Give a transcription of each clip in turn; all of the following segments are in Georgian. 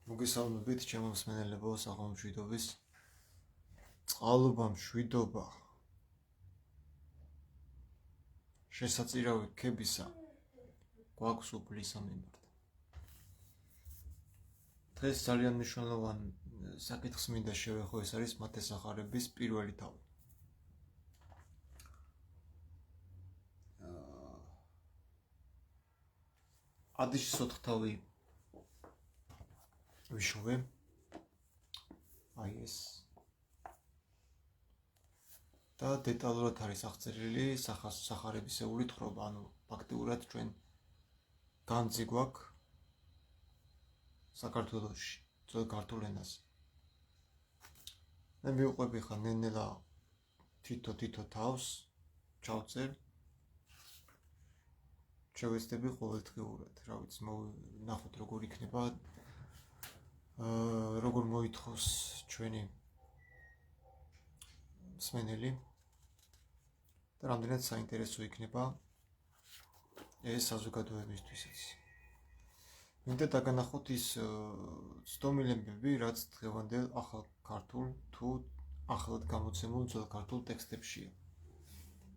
მოგესალმებით, ჩემო მსმენელებო, საღამომშვიდობის წყალობა მშვიდობა შესაწირავი ქებისა გვაქვს უფლისა მიმართ. დღეს ძალიან მნიშვნელოვანი საკითხს მინდა შევეხო, ეს არის მათესახარების პირველი თავი. ადიშის 4 თავი ვიშოვე. აი ეს და დეტალურად არის აღწერილი სახარებისეული თხრობა, ანუ ფაქტიურად ჩვენ განძი გვაქვს საქართველოში, ძველ ქართულ ენაზე. მე მივყვები ხა ნენელა თითო თავს ჩავწერ. შევეცდები ყოველდღიურად, რა ვიცი, ნახოთ როგორ იქნება, როგორ მოითხოვს ჩვენი მსმენელი და რამდენად საინტერესო იქნება ეს საზოგადოებისთვისაც. მინდა დაგანახოთ ის ცდომილებები, რაც დღევანდელ ახალ ქართულ თუ ახლად გამოცემულ ძველ ქართულ ტექსტებშია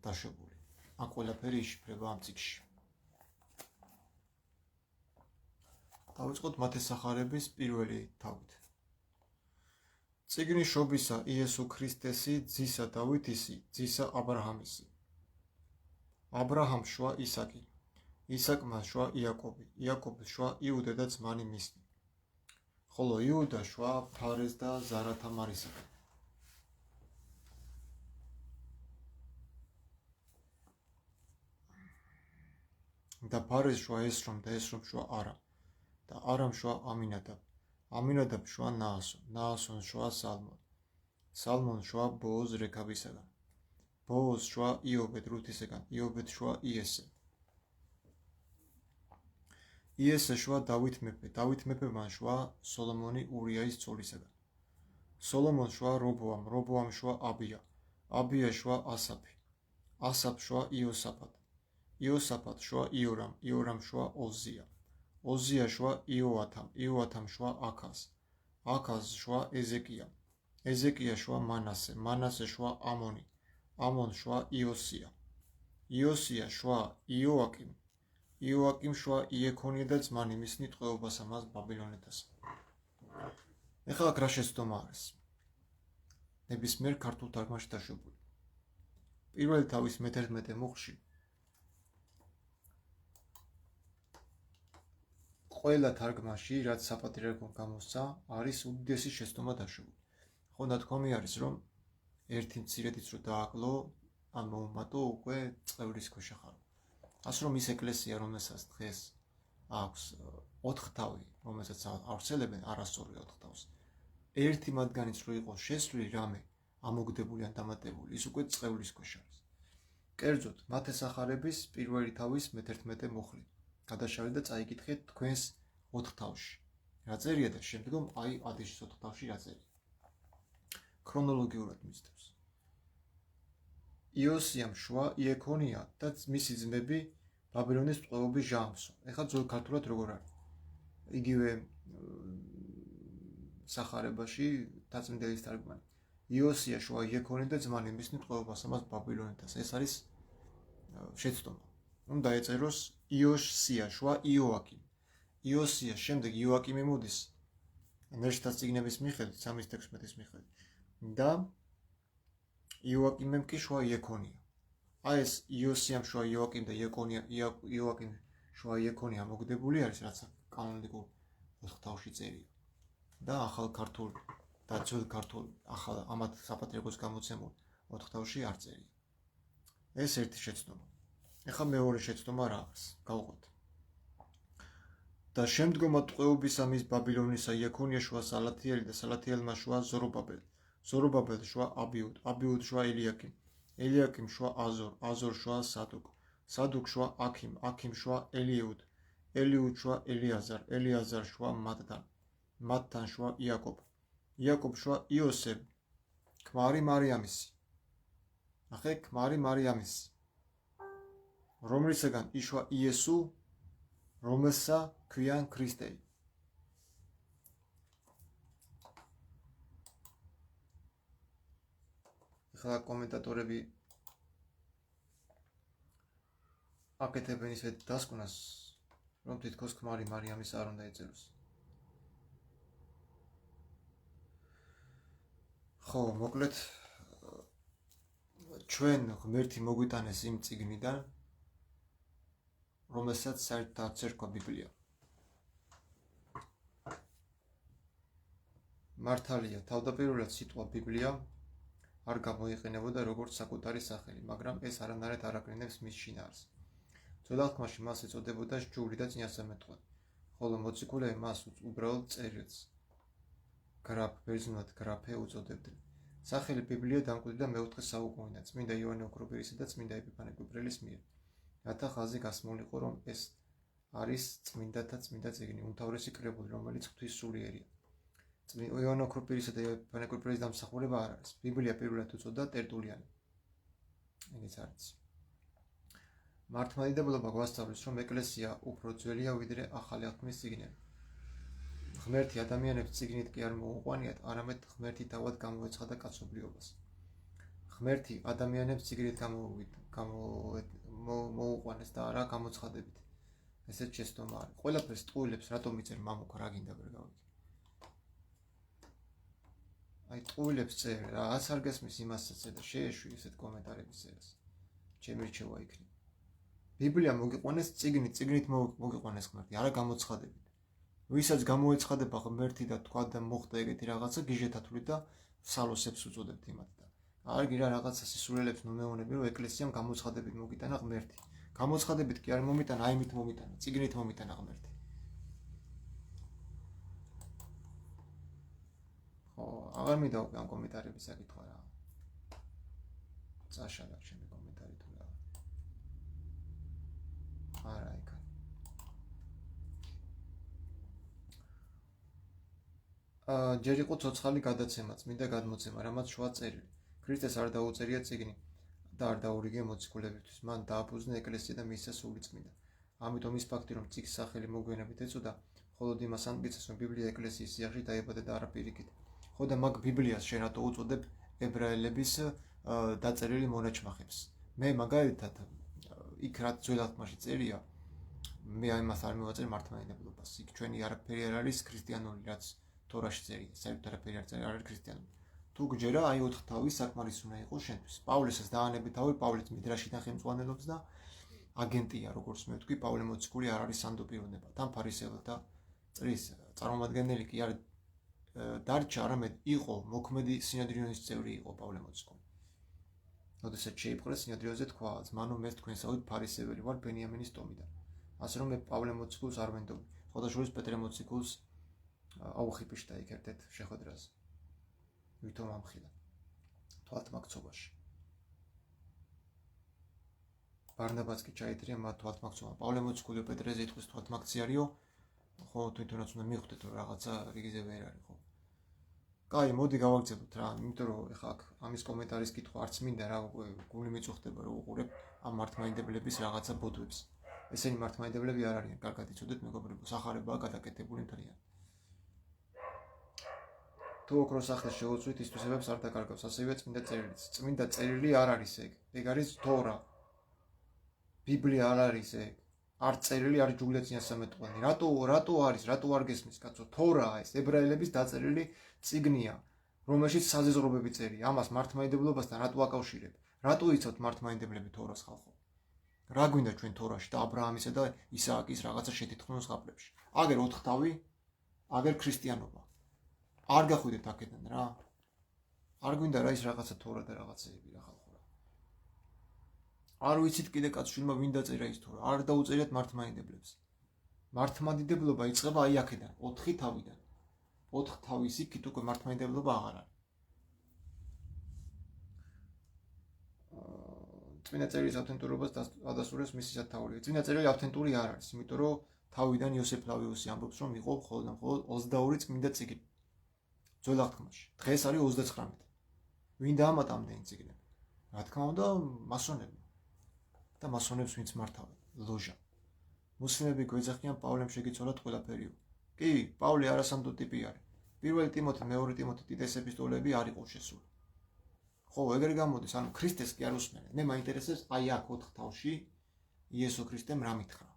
დაშვებული. აქ ყველაფერი იშიფრება ამ წიგნში. დავიწყოთ მათესახარების პირველი თავით. წიგნი შობისა იესო ქრისტესი, ძისა დავითისი, ძისა აბრაჰამისი. აბრაჰამს შვა ისაკი, ისაკმა შვა იაკობი, იაკობის შვა იუდე და ძმანი მისნი. ხოლო იუდა შვა ფარეს და ზარა თამარისაკი. და ფარეს შვა ესრომ და ესრომ შვა არამ. და არამ შვა ამინადაბ, ამინადაბ შვა ნაასონ, ნაასონ შვა სალმონ, სალმონ შვა ბოოზ რეკაბისაგან, ბოოზ შვა იობედ რუთისაგან, იობედ შვა იესე, იესე შვა დავით მეფე, დავით მეფემან შვა სოლომონი ურიაის ცოლისაგან, სოლომონ შვა რობოამ, რობოამ შვა აბია, აბია შვა ასაფი, ასაფ შვა იოსაფატ, იოსაფატ შვა იორამ, იორამ შვა ოზია, ოზია შვა იოათამ, იოათამ შვა აქაზ, აქაზ შვა ეზეკია, ეზეკია შვა მანასე, მანასე შვა ამონი, ამონ შვა იოსია, იოსია შვა იოაკიმ, იოაკიმ შვა იექონია და ძმანი მისნი ტყვეობასა მას ბაბილონეთას. ეხლა აქ რა შეცდომა არის? ნებისმიერ ქართულ თარგმანში დაშვებული. პირველი თავის მე-11 მუხლში ყველა თარგმანში, რაც საპატრიარქომ გამოსცა, არის უდიდესი შეცდომა დაშვებული. ხო, ნათქვამი არის, რომ ერთი მცირედიც რო დააკლო, ან მოუმატო, უკვე წევრის ქვეშ ახარო. ასე რომ ის ეკლესია, რომელსაც დღეს აქვს 4 თავი, რომელსაც ავრცელებენ არასწორი 4 თავს, ერთი მათგანიც რო იყოს შესვლი რამე ამოგდებული ან დამატებული, ის უკვე წევრის ქვეშ არის. კერძოდ, მათესახარების პირველი თავის მე-11 მუხლი. გადაშალეთ და წაიკითხეთ თქვენს 4 თავში. რა წერია და შემდგომ აი ადიშის 4 თავში რა წერია. ქრონოლოგიურად მისდევს. იოსიამ შვა იექონია და მისი ძმები ბაბილონის ტყვეობის ჟამსო. ეხლა ძველ ქართულად როგორ არის? იგივე სახარებაში დაწმინდელის თარგმანი. იოსია შვა იექონია და ძმანი მისნი ტყვეობასა მას ბაბილონეთას. ეს არის შეცდომა. უნდა ეწეროს იოსია შვა იოაკიმ. იოსია შემდეგ იოაკიმი მოდის ნეშტას წიგნების მიხედვით, 3:16 მიხედვით. და იოაკიმემ კი შვა იექონია. აი ეს იოსიამ შვა იოაკიმ და იოაკიმ შვა იექონია მოგდებული არის, რაც კანონიკურ 4 თავში წერია. და ახალ ქართულ და ძველ ქართულ ახალ ამათ საპატრიარქოს გამოცემულ 4 თავში არ წერია. ეს ერთი შეცდომა. ეხლა მეორე შეცდომა რა არის? გავყვეთ. და შემდგომა ტყვეობისა მის ბაბილონისა იექონია შვა სალათიელი და სალათიელმა შვა ზორობაბელი, ზორობაბელი შვა აბიუდ, აბიუდ შვა ელიაკიმ, ელიაკიმ შვა აზორ, აზორ შვა სადუკ, სადუკ შვა აქიმ, აქიმ შვა ელიუდ, ელიუდ შვა ელიაზარ, ელიაზარ შვა მათთან, მათთან შვა იაკობ, იაკობ შვა იოსებ, ქმარი მარიამისი. ნახე, ქმარი მარიამისი, რომლისაგან იშვა იესო, რომელსა ქვიან ქრისტე. ხა კომენტატორები აკეთებენ ისეთ დასკვნას, რომ თითქოს ქმარი მარიამის არ უნდა ეწეროს. ხო, მოკლედ ჩვენ ღმერთი მოგვიტანეს იმ წიგნიდან, რომელსაც საერთოდ არც ერქვა ბიბლია. მართალია, თავდაპირველად სიტყვა ბიბლია არ გამოიყენებოდა როგორც საკუთარი სახელი, მაგრამ ეს არანაირად არ აკრინებს მის შინაარს. ძველთქმაში მას ეწოდებოდა სჯული და წინასწარმეტყვი, ხოლო მოციქულები მას უბრალოდ წერილს, გრაფ, ბერძნულად გრაფე უწოდებდნენ. სახელი ბიბლია დამკვიდრდა მე-4 საუკუნიდან, წმინდა იოანე ოქროპირისა და წმინდა ეპიფანე კვიპრელის მიერ. რათა ხაზი გასმულიყო, რომ ეს არის წმინდათა წმინდა წიგნი, უმთავრესი კრებული, რომელიც ღვთის სულიერია. იოანე ოქროპირისა და ეპიფანე კვიპრელის დამსახურება არ არის. ბიბლია პირველად უწოდა ტერტულიანი. ეგეც არის. მართლმადიდებლობა გვასწავლის, რომ ეკლესია უფრო ძველია ვიდრე ახალი აღთქმის წიგნები. ღმერთი ადამიანებს წიგნით კი არ მოუყვანიათ, არამედ ღმერთი თავად გამოეცხადა კაცობრიობას. ღმერთი ადამიანებს წიგნით მოუყვანეს და არა გამოცხადებით. ესეც შეცდომა არის. ყველაფერს ტყუილებს რატომ იწერ მამუკ, რა გინდა ვერ გავიგე. აი ტყუილებს წერ, რაც არ გესმის იმასაც და შეეშვი ესეთ კომენტარების წერას. ჩემი რჩევა იქნება. ბიბლია მოგიყვანეს წიგნით მოგიყვანეს ღმერთი, არა გამოცხადებით. ვისაც გამოეცხადება ღმერთი და თქვა და მოხდა ეგეთი რაღაცა, გიჟეთათვლით და სალოსებს უწოდებთ იმათ და არგი რა რაღაცა სისულელებს ნომეონები, რომ ეკლესიამ გამოცხადებით მოგიტანა ღმერთი. გამოცხადებით კი არ მომიტანა, აიმით მომიტანა, წიგნით მომიტანა ღმერთი. ხო, აღარ მინდა ამ კომენტარების საკითხვა რა. წაშალა ჩემი კომენტარი თუ რა. არა იქ. ჯერ იყო ცოცხალი გადაცემა, წმინდა გადმოცემა, რამაც შუა წერილი. ქრისტეს არ დაუწერია წიგნი და არ დაურიგე მოციქულებისთვის. მან დააფუძნა ეკლესია და მისცა სული წმინდა. ამიტომ ის ფაქტი, რომ წიგნს სახელი მოგვიანებით ეწოდა, მხოლოდ იმას ამტკიცებს, რომ ბიბლია ეკლესიის სიახში დაიბადა და არა პირიქით. ხო და მაგ ბიბლიას შენ რატო უწოდებ ებრაელების დაწერილი მონაჩმახებს? მე მაგალითად იქ რაც ძველთქმაში წერია, მე ამას არ მივაწერ მართლმადიდებლობას. იქ ჩვენი არაფერი არ არის ქრისტიანული, რაც თორაში წერია, საერთოდ არაფერი არ არის ქრისტიანული. თუ გჯერა, აი 4 თავი საკმარის უნდა იყოს შენთვის. პავლესაც დაანები თავი, პავლეც მიდრაშიდან ხელმძღვანელობს და აგენტია, როგორც მე ვთქვი, პავლე მოციქული არ არის სანდო პიროვნება. თან ფარისეველთა წრის წარმომადგენელი კი არ დარჩა, არამედ იყო მოქმედი სინოდრიონის წევრი იყო პავლე მოციქული. როდესაც შეიპყრეს სინოდრიონზე თქვა, ზმანო მე თქვენსავით ფარისეველი ვარ ბენიამინის ტომიდან. ასე რომ მე პავლე მოციქულს არ ვენდობი. ხოდაშორის პეტრე მოციქულს აუხიფიშდა იქ ერთ-ერთ შეხვედრაზე. ვითომ ამხილა თვალთმაქცობაში. ბარნაბას კი ჩაიტრია მათ თვალთმაქცობა. პავლე მოციქული პეტრეზე იტყვის თვალთმაქცი არისო, ხო თვითონაც უნდა მიხვდეთ რომ რაღაცა რიგიზე ვერ არის, ხო. კაი, მოდი გავაგრძელოთ რა, იმიტომ რომ ეხლა აქ ამის კომენტარის კითხვა არც მინდა რა, გული მიწუხდება რომ უყურებ ამ მართლმადიდებლების რაღაცა ბოდვებს. ესენი მართლმადიდებლები არ არიან, კარგად იცოდეთ მეგობრებო, სახარებაა გადაკეთებული მთლიან. თუ ოქროს ახალს შეუწვით ის თვისებებს არ დაკარგავს, ასევე წმინდა წერილიც. წმინდა წერილი არ არის ეგ. ეგ არის თორა. ბიბლია არ არის ეგ. არ წერილი, არ ჯუგლა წინასწარმეტყვი. რატო არის, რატო არ გესმის კაცო? თორაა ეს, ებრაელების დაწერილი წიგნია, რომელშიც საზეზღრობები წერია. ამას მართლმადიდებლობასთან რატო აკავშირებ? რატო იცავთ მართლმადიდებლები თორას ხალხო? რა გვინდა ჩვენ თორაში და აბრაამისა და ისააკის რაღაცა შეთითხნოს ზღაპრებში? აგერ 4 თავი, აგერ ქრისტიანობა. არ გახვიდეთ აქედან რა. არ გვინდა რა ის რაღაცა თორა და რაღაცეები რა ხალხო რა. არ ვიცით კიდე კაცშვილმა ვინ დაწერა ის თორა. არ დაუწერიათ მართლმადიდებლებს. მართლმადიდებლობა იწყება აი აქედან, 4 თავიდან. 4 თავის იქით უკვე მართლმადიდებლობა აღარ არის. წმინდა წერილის ავთენტურობას ადასტურებს მისი სათაური. წმინდა წერილი ავთენტური არ არის, იმიტომ რომ თავიდან იოსებ ფლავიუსი ამბობს, რომ იყო მხოლოდ 22 წმინდა წიგნი. ძველ აღთქმაში. დღეს არის 39. ვინ დაამატა ამდენი წიგნები? რა თქმა უნდა, მასონებმა. და მასონებს ვინც მართავენ? ლოჟა. მუსლიმები გვეძახიან პავლემ შეგიცვალათ ყველაფერიო. კი, პავლე არასამდო ტიპი არის. პირველი ტიმოთე, მეორე ტიმოთე ტიტეს ეპისტოლეები არ იყო შესული. ხო, ეგრე გამოდის, ანუ ქრისტეს კი არ უსმენთ. მე მაინტერესებს აი აქ 4 თავში იესო ქრისტემ რა მითხრა.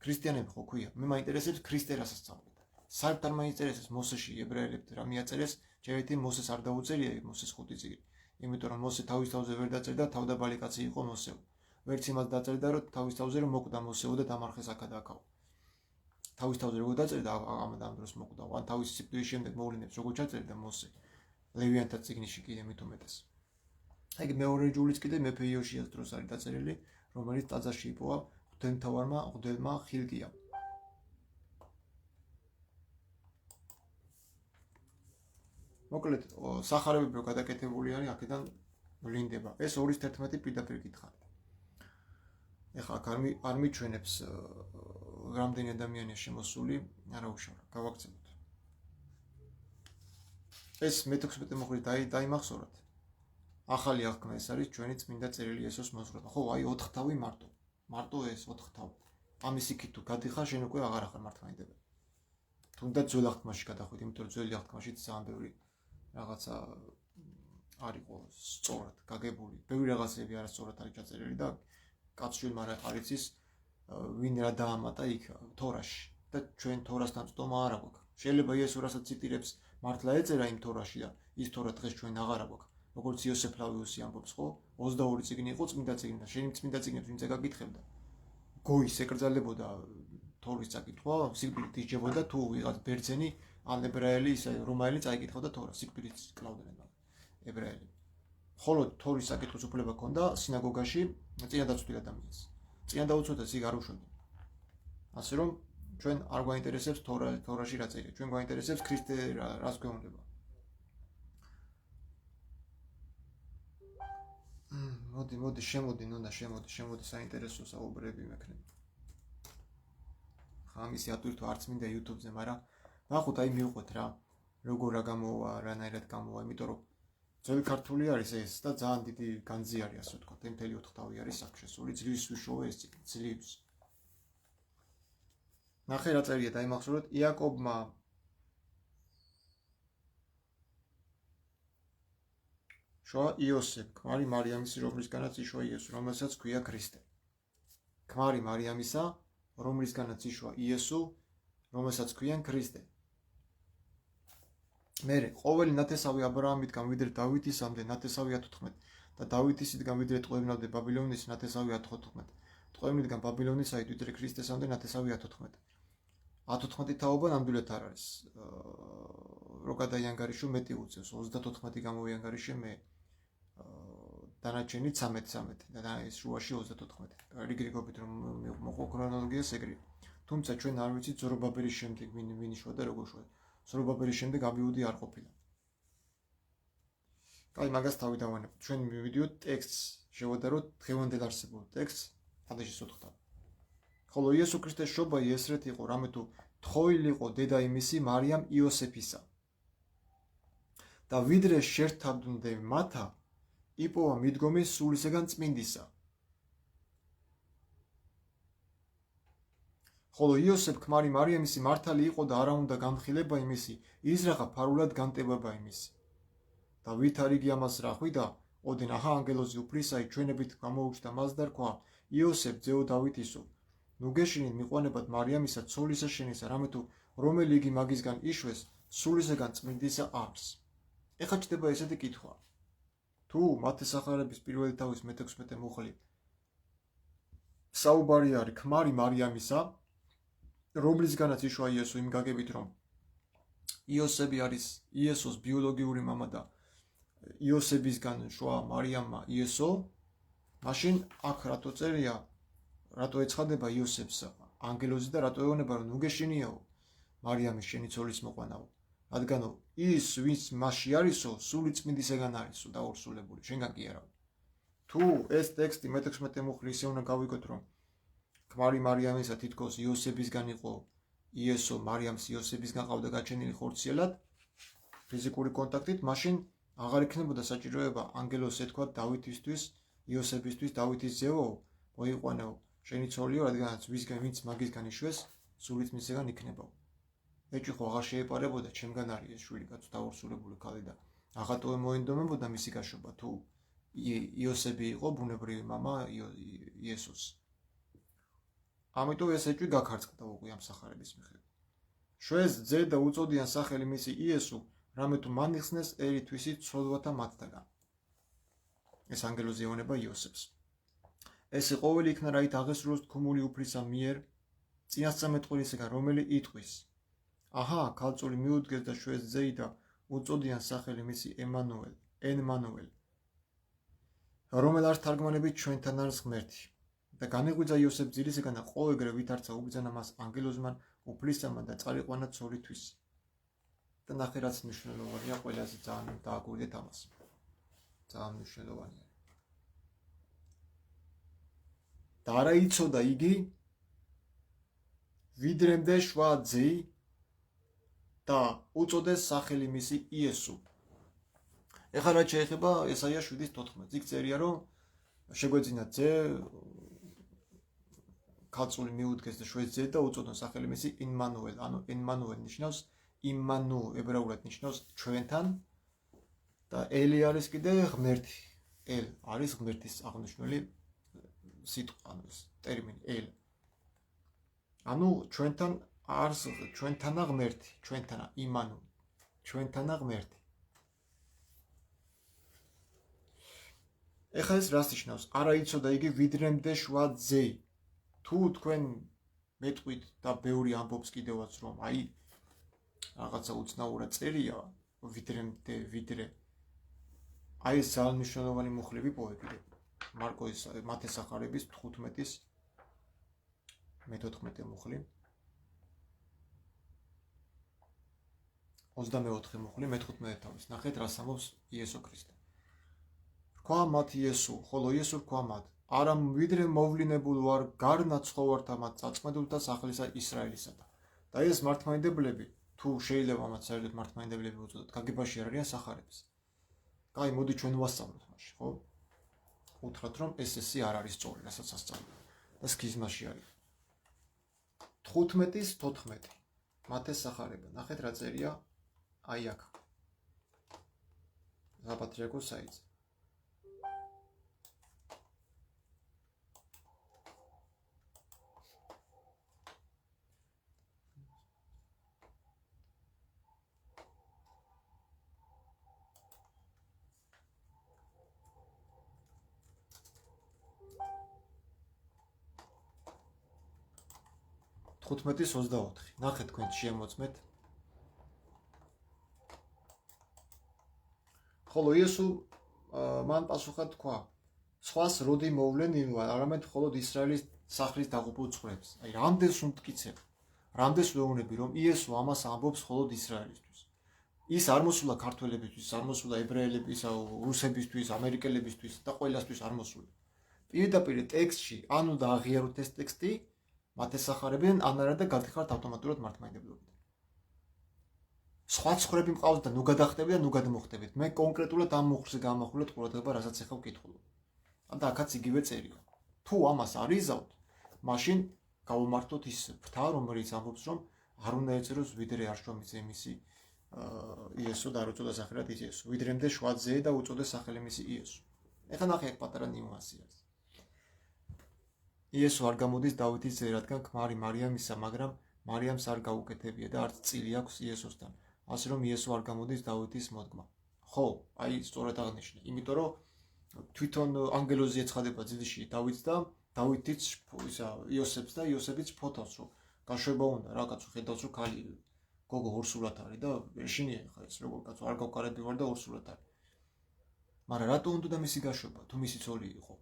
ქრისტიანები ხო ქვია, მე მაინტერესებს ქრისტე რას ასწავლიდა. საერთოდ არ მაინტერესებს მოსეში ებრაელებთ რა მიაწერეს, ჯერეთი მოსეს არ დაუწერია მოსეს 5 წიგნი. იმიტომ რომ მოსე თავის თავზე ვერ დაწერდა, თავდაბალი კაცი იყო მოსეო. ვერც იმას დაწერდა, რომ თავის თავზე რომ მოკვდა მოსეო და დამარხეს აქა და აქაო. თავის თავზე როგორ დაწერდა ამ დროს მოკვდა. ან თავის სიკვდილის შემდეგ მოვლენებს როგორ ჩაწერდა მოსე. ლევიანთა წიგნში კიდე მით უმეტეს. აი მეორე ჯულიც კიდე მეფე იოშიას დროს არის დაწერილი, რომელიც ტაძარში იპოვა ღვთელმა ხილკიამ. მოკლედ, სახარებები რო გადაკეთებული არის, აქედან ვლინდება. ეს 2:11 პირდაპირ გითხარით. ეხლა აქ არ მიჩვენებს რამდენი ადამიანია შემოსული, არა უშავ, გავაქცევთ. ეს მე-16 მოხრი დაიმახსოვროთ. ახალი აღქმა ეს არის ჩვენი წმინდა წერილი იესოს მოზღრება. ხო, აი 4 თავი მარტო. მარტო ეს 4 თავი. ამის იქით თუ გადიხარ, შენ უკვე აღარ ახარ მართლმადიდებელი. თუნდაც ძველ აღთქმაში გადახვით, იმიტომ რომ ძველი აღთქმაში ძალიან ბევრი რაღაცა არისო სწორად გაგებული. ბევრი რაღაცები არასწორად არის ჩაწერილი და კაცშვილმა არ იცის ვინ რა დაამატა იქ თორაში და ჩვენ თორასთან წტომა არ აქვს. შეიძლება იესო რასაც ციტირებს მართლა ეწერა იმ თორაში და ის თორა დღეს ჩვენ აღარ აქვს. როგორც იოსებ ფლავიუსი ამბობს, ხო? 22 წიგნი იყო წმინდა წიგნი და შენი წმინდა წიგნებს ვინც ეკითხებდა. გოის ეკრძალებოდა თორის წაკითხვა, სიკვდილით ისჯებოდა თუ ვიღაც ბერძენი ან ებრაელი ისე რომაელი წაიკითხავდა თორა, სიკვდილით კლავდნენ ებრაელი. ხოლო თორის საკითხის უფლება ჰქონდა სინაგოგაში წინადაცვლიერ ადამიანს. წინადაუცვლიერ ის არ უშვებდა. ასე რომ ჩვენ არ გვაინტერესებს თორაში რა წერია, ჩვენ გვაინტერესებს ქრისტე რას გვეუბნება. მოდი, შემოდი, საინტერესო საუბრები მექნება. ამისი ატვირთვა არც მინდა YouTube-ზე, მაგრამ ნახოთ აი მივყვეთ რა, როგორ რა გამოვა, რანაირად გამოვა, იმიტომ რომ ძველი ქართული არის ეს და ძალიან დიდი განძი არის, ასე ვთქვათ, მთელი 4 თავი არის აქ შესული, ძლივს ვიშოვე ეს წიგნი, ძლივს. ნახე რა წერია, დაიმახსოვროთ, იაკობმა შოა იოსებ, ქმარი მარიამისი, რომლისგანაც იშვა იესო, რომელსაც ქვია ქრისტე. ქმარი მარიამისა, რომლისგანაც იშვა იესო, რომელსაც ქვიან ქრისტე. მერე ყოველი ნათესავი აბრაამიდან ვიდრე დავითისამდე ნათესავი 14 და დავითისიდან ვიდრე ტყვევნამდე ბაბილონის ნათესავი 14. ტყვევნიდან ბაბილონისაით ვიდრე ქრისტესამდე ნათესავი 14. 14 თაობა ნამდვილად არ არის. რო გადაიანგარიშო მეტი უწევს 34 გამოვიანგარიშე მე დანარჩენი 13 და ეს შუაში 34. რიგრიგობით რომ მოყვა ქრონოლოგიას ეგრე. თუმცა ჩვენ არ ვიცით ზორობაბერის შემდეგ ვინ იშვა და როგორ შვა. ზორობაბერის შემდეგ აბიუდი არ ყოფილა. კაი, მაგას თავი დავანებოთ. ჩვენ მივიდიოთ ტექსტს, შევადაროთ დღევანდელ არსებულ ტექსტს, ადეშის 4 თავი. ხოლო იესო ქრისტეს შობა ესრეთ იყო, რამე თუ თხოვილი იყო დედა იმისი მარიამ იოსეფისა. და ვიდრე შერთამდე მათა იპოვა მიდგომი სულისაგან წმინდისა. ხოლო იოსებ ქმარი მარიამისი მართალი იყო და არა უნდა განხილება იმისი, იზრახა ფარულად განტებობა იმისი. და ვით არ იგი ამას რა ხვიდა, ოდენ აჰა ანგელოზი უფლისაი ჩვენებით გამოუჩნდა მას და რქვა, იოსებ ძეო დავითისო, ნუ გეშინით მიყვანებად მარიამისა ცოლისა შენისა, რამე თუ რომელი იგი მაგისგან იშვეს, სულისაგან წმინდისა ars. ეხლა ჩდება ესეთი კითხვა. თუ მათე სახარების პირველი თავის მე-16 მუხლი საუბარი არის ქმარი მარიამისა, რომლისგანაც იშვა იესო იმ გაგებით, რომ იოსები არის იესოს ბიოლოგიური მამა და იოსებისგან შვა მარიამმა იესო, მაშინ აქ რატო წერია, რატო ეცხადება იოსებს ანგელოზი და რატო ეუბნება, რომ ნუ გეშინიაო მარიამის შენი ცოლის მოყვანაო, რადგანო ის ვინც მასში არისო, სული წმინდისაგან არისო დაურსულებული, შენგან კი არა. თუ ეს ტექსტი მე-16 მუხლი ისე უნდა გავიგოთ, რომ ქმარი მარიამისა თითქოს იოსებისგან იყო იესო, მარიამს იოსებისგან ყავდა გაჩენილი ხორციელად ფიზიკური კონტაქტით, მაშინ აღარ იქნებოდა საჭიროება ანგელოზს ეთქვა დავითისთვის, იოსებისთვის, დავითის ძეო, მოიყვანეო შენი ცოლიო, რადგანაც ვინც მაგისგან იშვეს, სული წმინდისაგან იქნებაო. ეჭვი ხო აღარ შეეპარებოდა, ჩემგან არის ეს შვილი, კაცო დაურსულებული ქალი და აღატოვე მოინდომებოდა მისი გაშვება თუ იოსები იყო ბუნებრივი მამა იესოს. ამიტომ ეს ეჭვი გაქარწყდა უკვე ამ სახარების მიხედვით. შვენს ძე და უწოდიან სახელი მისი იესო, რამე თუ მან იხსნეს ერითვისი ცოდვათა მათთაგან. ეს ანგელოზი ეუბნება იოსებს. ესე ყოველი იქნა რაით აღესრულოს თქმული უფლისა მიერ წინასწარმეტყველისგან, რომელი იტყვის: აჰა, ქალწული მიუდგეს და შვენს ძეი და უწოდიან სახელი მისი ემანუელ, რომელ არს თარგმანებით ჩვენთან არის ღმერთი. და განეღვიძა იოსებ ძილისგან და ყოველგვარ ვითარცა უბრძანა მას ანგელოზმან უფლისამან და წარიყვანა ცოლისთვის. და ნახე რაც მნიშვნელოვანია, ყველაზე ძალიან დააგვირდეთ ამას. ძალიან მნიშვნელოვანია. და არა იცოდა იგი ვიდრემდე შვა ძეი და უწოდეს სახელი მისი იესო. ეხლა რაც შეეხება ესაია 7:14. იქ წერია რომ შეგვეძინა ძე ქალწული მიუდგეს და შვენს ძე და უწოდონ სახელი მისი იმანუელ. ანუ იმანუელ ნიშნავს იმანუ ებრაულად ნიშნავს ჩვენთან და ელი არის კიდე ღმერთი. ელ არის ღმერთის აღნიშნული სიტყვა, ანუ ეს ტერმინი ელ. ანუ ჩვენთან არის ჩვენთანა ღმერთი, ჩვენთანა იმანუ, ჩვენთანა ღმერთი. ეხლა ეს რას ნიშნავს? არა იცოდა იგი ვიდრემდე შვა ძეი. თუ თქვენ მეტყვით და ბევრი ამბობს კიდევაც რომ აი რაღაცა უცნაურად წერია ვიდრე აი ეს ძალიან მნიშვნელოვანი მუხლები პოეტია მარკოს მათეს სახარების 15-ის მე-14 მუხლი 24 მუხლი მე-15 თავის ნახეთ რას ამბობს იესო ქრისტე რქვა მათ იესო ხოლო იესო რქვა მათ არა ვიდრე მოვლინებულ ვარ გარნა ცხოვართა მათ წაწმედულთა სახელისა ისრაელისათა და ეს მართლმადიდებლები თუ შეიძლება მათ საერთოდ მართლმადიდებლები უწოდოთ გაგებაში არ არიან სახარების კაი მოდი ჩვენ ვასწავლოთ მაშინ ხო უთხრათ რომ ეს არ არის სწორი რასაც ასწავლეთ და სქიზმაში არის 15-ის 14 მათეს სახარება ნახეთ რა წერია აი აქ ზაპატრიარქოს საიტზე ხუთმეტის 24 ნახეთ თქვენ შემოწმეთ ხოლო იესო მან პასუხად თქვა სხვას როდი მოვლენილვა არამედ მხოლოდ ისრაელის სახლის დაღუპულ წყვრებს აი რამდენს უმტკიცებ რამდენს ვეუბნები რომ იესო ამას ამბობს მხოლოდ ისრაელისთვის ის არ მოსულა ქართველებისთვის არ მოსულა ებრაელებისთვის რუსებისთვის ამერიკელებისთვის და ყველასთვის არ მოსულა პირდაპირ ტექსტში ანუ და აღიაროთ ეს ტექსტი მათეს სახარებიდან ანარა და გადიხართ ავტომატურად მართლმადიდებლობიდან. სხვა ცხრები მყავს და ნუ გადახტები და ნუ გადმოხტებით. მე კონკრეტულად ამ მუხლზე გამახვილეთ ყურადღება, რასაც ახლა ვკითხულობ. და აქაც იგივე წერია. თუ ამას არ იზავთ, მაშინ გავუმართოთ ის ფრთა, რომელიც ამბობს, რომ არ უნდა ეწეროს ვიდრე არ შრომიძე მისი იესო და არ უწოდა სახელად იესო. ვიდრემდე შვა ძე და უწოდა სახელი მისი იესო. ეხლა ნახე აქ პატარა ნიუანსი არის. იესო არ გამოდის დავითის ძე, რადგან ქმარი მარიამისა, მაგრამ მარიამს არ გაუკეთებია და არც წილი აქვს იესოსთან. ასე რომ იესო არ გამოდის დავითის მოდგმა. ხო, აი სწორად აღნიშნე. იმიტომ რომ თვითონ ანგელოზი ეცხადება ძილში დავითს და დავითიც ისა იოსებს და იოსებიც ფოთავს, რომ გაშვება უნდა რა კაცო ხედავს რომ ქალი გოგო ორსულად არის და ეშინია ხა ეს როგორ კაცო არ გავკარები ვარ და ორსულად არის. მაგრამ რატო უნდა მისი გაშვება თუ მისი ცოლი იყო?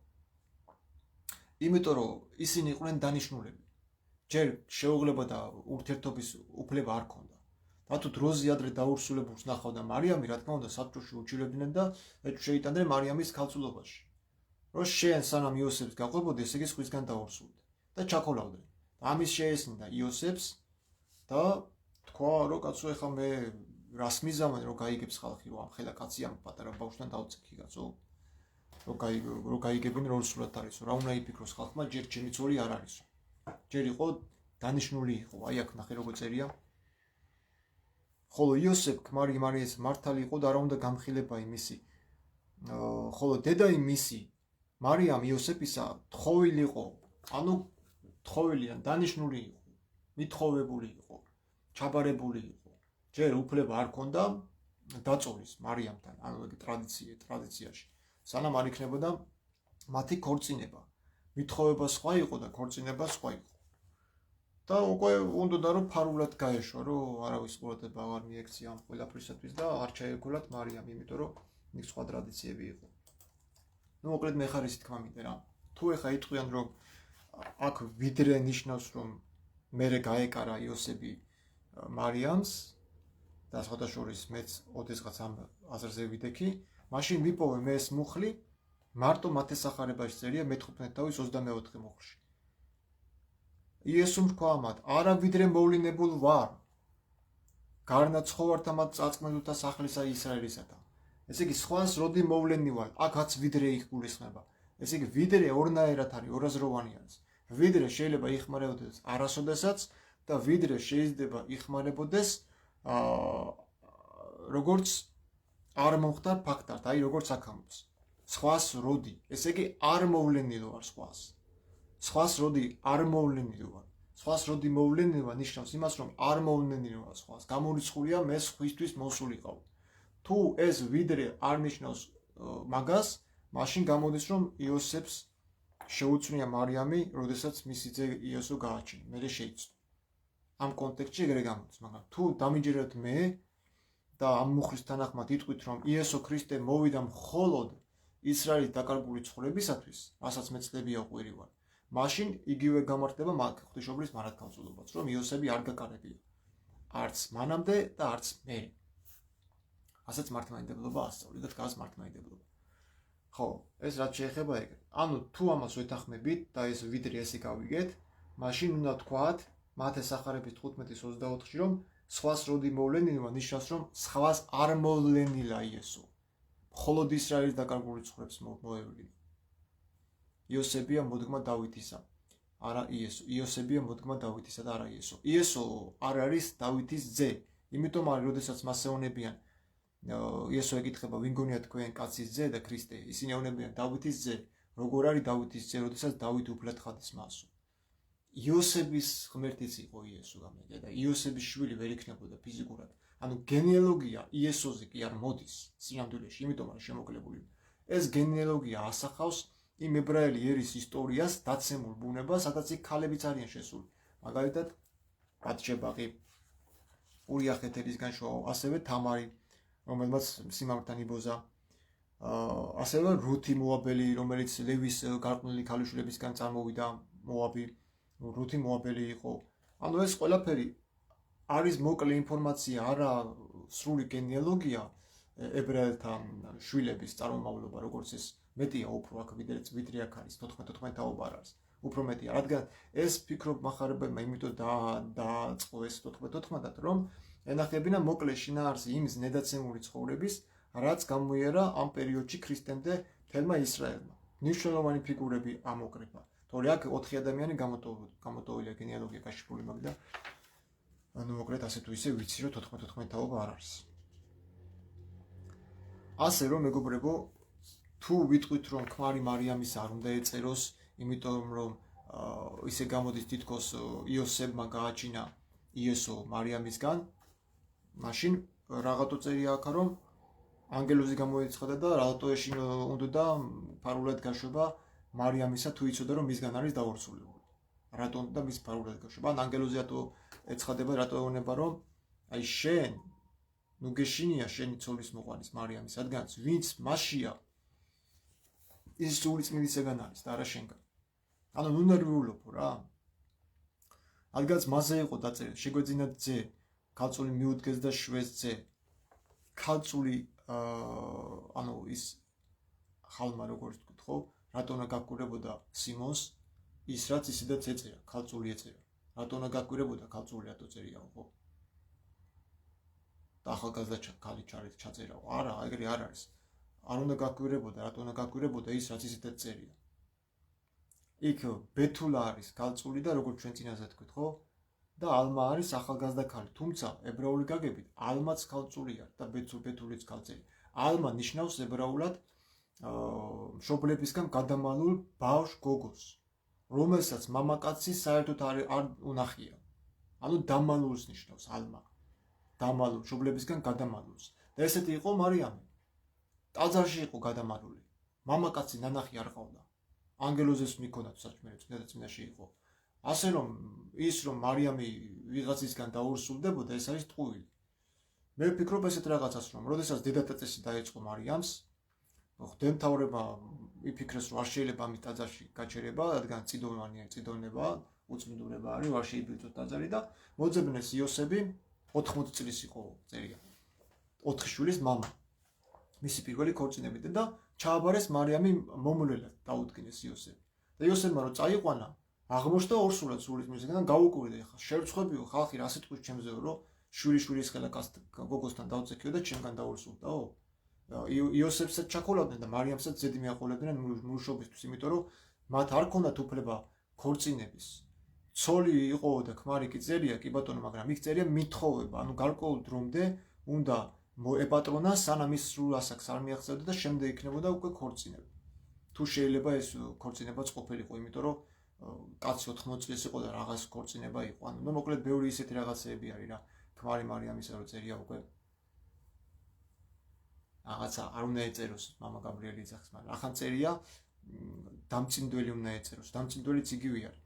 იმიტომ რომ ისინი იყვნენ დანიშნულები. ჯერ შეუძლება და ურთიერთობის უფლება არ ქონდა. და თუ დროზე ადრე დაურსულებულს ნახავდა მარიამი, რა თქმა უნდა, საბჭოში უჩილებდნენ და შეიტანდნენ მარიამის ქალწულობაში. რომ შენ სანამ იოსებს გაყვებოდი, ესე იგი სხვისგან დაურსულდა და ჩაქოლავდნენ. ამის შეესწნა იოსებს და თქვა, რომ კაცო, ეხლა მე რას მიზამენ, რომ გაიგებს ხალხი, რომ ამ ხელა კაცი ამ პატარა ბავშვთან დაუწექი კაცო. რომ გაიგებინ რომ სულად არის რა უნდა იფიქროს ხალხმა ჯერ ჩემი ცოლი არ არის ჯერ იყო დანიშნული იყო აი აქ ნახე როგორ წერია ხოლო იოსებ ქმარი მარიას მართალი იყო და არა უნდა გამხილება იმისი. ხოლო დედა იმისი მარიამ იოსეპისა თხოვილი იყო, ანუ თხოვილიდან დანიშნული იყო, მithხოვებული იყო, ჩაბარებული იყო. ჯერ უფლება არ ჰქონდა დაწოლის მარიამთან, ანუ ეგ ტრადიციაში. სანამ არ იქნებოდა მათი ქორწინება. მithხოვება სხვა იყო და ქორწინება სხვა იყო. და უკვე უნდა რომ ფარულად გაეშვა, რომ არავის ყურადღება აღარ მიექცია ამ ყველაფრისათვის და არ ჩაეგულათ მარიამ, იმიტომ რომ იქ სხვა ტრადიციები იყო. მოკლედ მე ხარ ისე თქმა მინდა რა. თუ ეხა იტყვიან რომ აქ ვიდრე ნიშნავს რომ მერე გაეკარა იოსები მარიამს და სხვათა შორის მეც ოდესღაც ამ აზრზე ვიდექი, მაშინ ვიპოვე მე ეს მუხლი მარტო მათესახარებაში წერია მე-15 თავის 24 მუხლში. იესომ თქვა ამათ, არა ვიდრე მოვლინებულ ვარ. გარნაცხოვართა მათ წაწმენდულთა სახლისა ისრაელისათა. ესე იგი სხვას როდი მოვლენი ვარ, აქაც ვიდრე იქ გულისხმება. ესე იგი ვიდრე ორნაერად არის, ორაზროვანი არის. ვიდრე შეიძლება იხმარებოდეს არასოდესაც და ვიდრე შეიძლება იხმარებოდეს როგორც არ მომხდარ ფაქტად, აი როგორც აქ სხვას როდი, ესე იგი არ მოვლენილ ვარ სხვას. სხვას როდი არ მოვლენილ ვარ. სხვას როდი მოვლენილ ვარ ნიშნავს იმას, რომ არ მოვლენილ ვარ სხვას. გამორიცხულია მე სხვისთვის მოსულიყავ. თუ ეს ვიდრე არ ნიშნავს მაგას, მაშინ გამოდის რომ იოსებს შეუწვნია მარიამი, როდესაც მისი ძე იოსო გააჩინა, მერე შეიცვალა. ამ კონტექსტში ეგრე გამოდის, მაგრამ თუ დამიჯერებთ მე და ამ მუხლის თანახმად იტყვით რომ იესო ქრისტე მოვიდა მხოლოდ ისრაელის დაკარგული ცხოვრებისათვის, რასაც მე წლებია ყვირივარ, მაშინ იგივე გამართლება ღვთისმშობლის მარადქალწულობაც, რომ იოსები არ გაკარებია. არც მანამდე და არც მე. ასეც მართლმადიდებლობა ასწავლი და დგას მართლმადიდებლობა. ხო, ეს რაც შეეხება ეგრე. ანუ თუ ამას ვეთანხმებით და ეს ვიდრე ესე გავიგეთ, მაშინ უნდა თქვათ მათესახარების 15:24-ში რომ სხვას როდი მოვლენილა ნიშნავს რომ სხვას არ მოვლენილა იესო. მხოლოდ ისრაელის დაკარგული ცხოვრების მოევლინა. იოსებია მოდგმა დავითისა, არა იესო. იოსებია მოდგმა დავითისა და არა იესო. იესო არ არის დავითის ძე, იმიტომ არის როდესაც მას ეუბნებიან იესო ეკითხება ვინ გონია თქვენ კაცის ძე და ქრისტე, ისინი ეუბნებიან დავითის ძე. როგორ არის დავითის ძე, როდესაც დავით უფლად ხადის მასო. იოსების ღმერთიც იყო იესო გამიგე და იოსების შვილი ვერ იქნებოდა ფიზიკურად. ანუ გენეალოგია იესოზე კი არ მოდის სინამდვილეში, იმიტომ არის შემოკლებული. ეს გენეალოგია ასახავს იმ ებრაელი ერის ისტორიას, დაცემულ ბუნებას, სადაც იქ ქალებიც არიან შესული. მაგალითად, ბატშებაღი, ურია ხეთელისგან შოა, ასევე თამარი, რომელმაც სიმართლე იბოზა, ასევე რუთი მოაბელი, რომელიც ლევის გარყვნილი ქალიშვილებისგან წარმოვიდა, მოაბი, რუთი მოაბელი იყო. ანუ ეს ყველაფერი არის მოკლე ინფორმაცია, არა სრული გენეალოგია ებრაელთა შვილების წარმომავლობა, როგორც ეს მეტია უფრო აქ ვიდრე აქ არის 14 თაობა არის. უფრო მეტია, რადგან ეს ფიქრობ მახარებელმა იმიტომ დააწყო ეს 14-ად, რომ ენახებინა მოკლე შინაარსი იმ ზნედაცემული ცხოვრების, რაც გამოიარა ამ პერიოდში ქრისტემდე მთელმა ისრაელმა. მნიშვნელოვანი ფიგურები ამოკრიფა. თორე აქ 4 ადამიანი გამოტოვილია გენეალოგია გაშიფრული მაგ და ანუ მოკლედ ასე თუ ისე ვიცი რომ 14 თაობა არ არის. ასე რომ მეგობრებო, თუ ვიტყვით რომ ქმარი მარიამის არ უნდა ეწეროს, იმიტომ რომ ისე გამოდის თითქოს იოსებმა გააჩინა იესო მარიამისგან, მაშინ რაღაცო წერია აქ რომ ანგელოზი გამოეცხადა და რატო ეშინ უნდა ფარულად გაშვება მარიამისა თუ იცოდა რომ მისგან არის დაორსულებული. რატო უნდა მის ფარულად გაშვება? ან ანგელოზი რატო ეცხადება, რატო ეუბნება რომ აი შენ ნუ გეშინია შენი ცოლის მოყვანის მარიამის, რადგან ვინც მასშია ის სული წმინდისგან არის და არა შენგან. ანუ ნუ ნერვიულობო რა. რადგან მასზე იყო დაწერილი, შეგვეძინა ძე, ქალწული მიუდგეს და შვეს ძე. ქალწული ანუ ის ხალმა როგორც ვთქვით ხო, რატო უნდა გაკვირებოდა სიმონს ის რაც ისედაც ეწერა, ქალწული ეწერა. რატო უნდა გაკვირებოდა ქალწული რატო წერიაო ხო? და ახალგაზრდა ქალი ჩაწერაო. არა, ეგრე არ არის. არ უნდა გაკვირებოდა, რატო უნდა გაკვირებოდა ის რაც ისედაც წერია. იქ ბეთულა არის ქალწული და როგორც ჩვენ წინაზე თქვით ხო? და ალმა არის ახალგაზრდა ქალი. თუმცა ებრაული გაგებით ალმაც ქალწული არ და ბეთულიც ქალწელი. ალმა ნიშნავს ებრაულად მშობლებისგან გადამალულ ბავშვ გოგოს, რომელსაც მამაკაცი საერთოდ არ უნახია. ანუ დამალულს ნიშნავს ალმა. დამალულ მშობლებისგან გადამალულს. და ესეთი იყო მარიამი. ტაძარში იყო გადამალული. მამაკაცი ნანახი არ ყავდა. ანგელოზებს მიქონდა საჭმელებს, წინაშე იყო. ასე რომ ის რომ მარიამი ვიღაცისგან დაურსულდებოდა, ეს არის ტყუილი. მე ვფიქრობ ესეთ რაღაცას, რომ როდესაც დედატაწესი დაეწყო მარიამს, მღვდელმთავრებმა იფიქრეს, რომ არ შეიძლება ამის ტაძარში გაჩერება, რადგან წიდოვნება, უწმინდურება არის, არ შეიბრძოს ტაძარი და მოძებნეს იოსები 80 წლის იყო წერია. 4 შვილის მამა. მისი პირველი ქორწინებით და ჩააბარეს მარიამი მომვლელად დაუდგინეს იოსები. და იოსებმა რომ წაიყვანა, აღმოჩნდა ორსულად სულის მისგან გაუკვირდა ახლა შერცხვებიო ხალხი რა სიტყვის ჩემზეო რომ შვილიშვილის ხელა გოგოსთან დავწექიო და ჩემგან დაურსულდაო. იოსებსაც ჩაქოლავდნენ და მარიამსაც ზედი მიაყოლებდნენ მუშობისთვის, იმიტომ რომ მათ არ ქონდათ უფლება ქორწინების. ცოლი იყო და ქმარი კი წერია, კი ბატონო, მაგრამ იქ წერია მithოვება, ანუ გარკვეულ დრომდე უნდა ეპატრონა, სანამ ის სრულ ასაკს არ მიაღწევდა და შემდეგ იქნებოდა უკვე ქორწინება. თუ შეიძლება ეს ქორწინებაც ყოფილიყო, იმიტომ რომ კაცი 80 წლის იყო და რაღაც ქორწინება იყო. ანუ მოკლედ ბევრი ისეთი რაღაცეები არის რა. ქმარი მარიამისა რო წერია უკვე რაღაცა არ უნდა ეწეროს მამა გაბრიელი ეძახის, მაგრამ ახან წერია დამწინდველი უნდა ეწეროს. დამწინდველიც იგივე არის.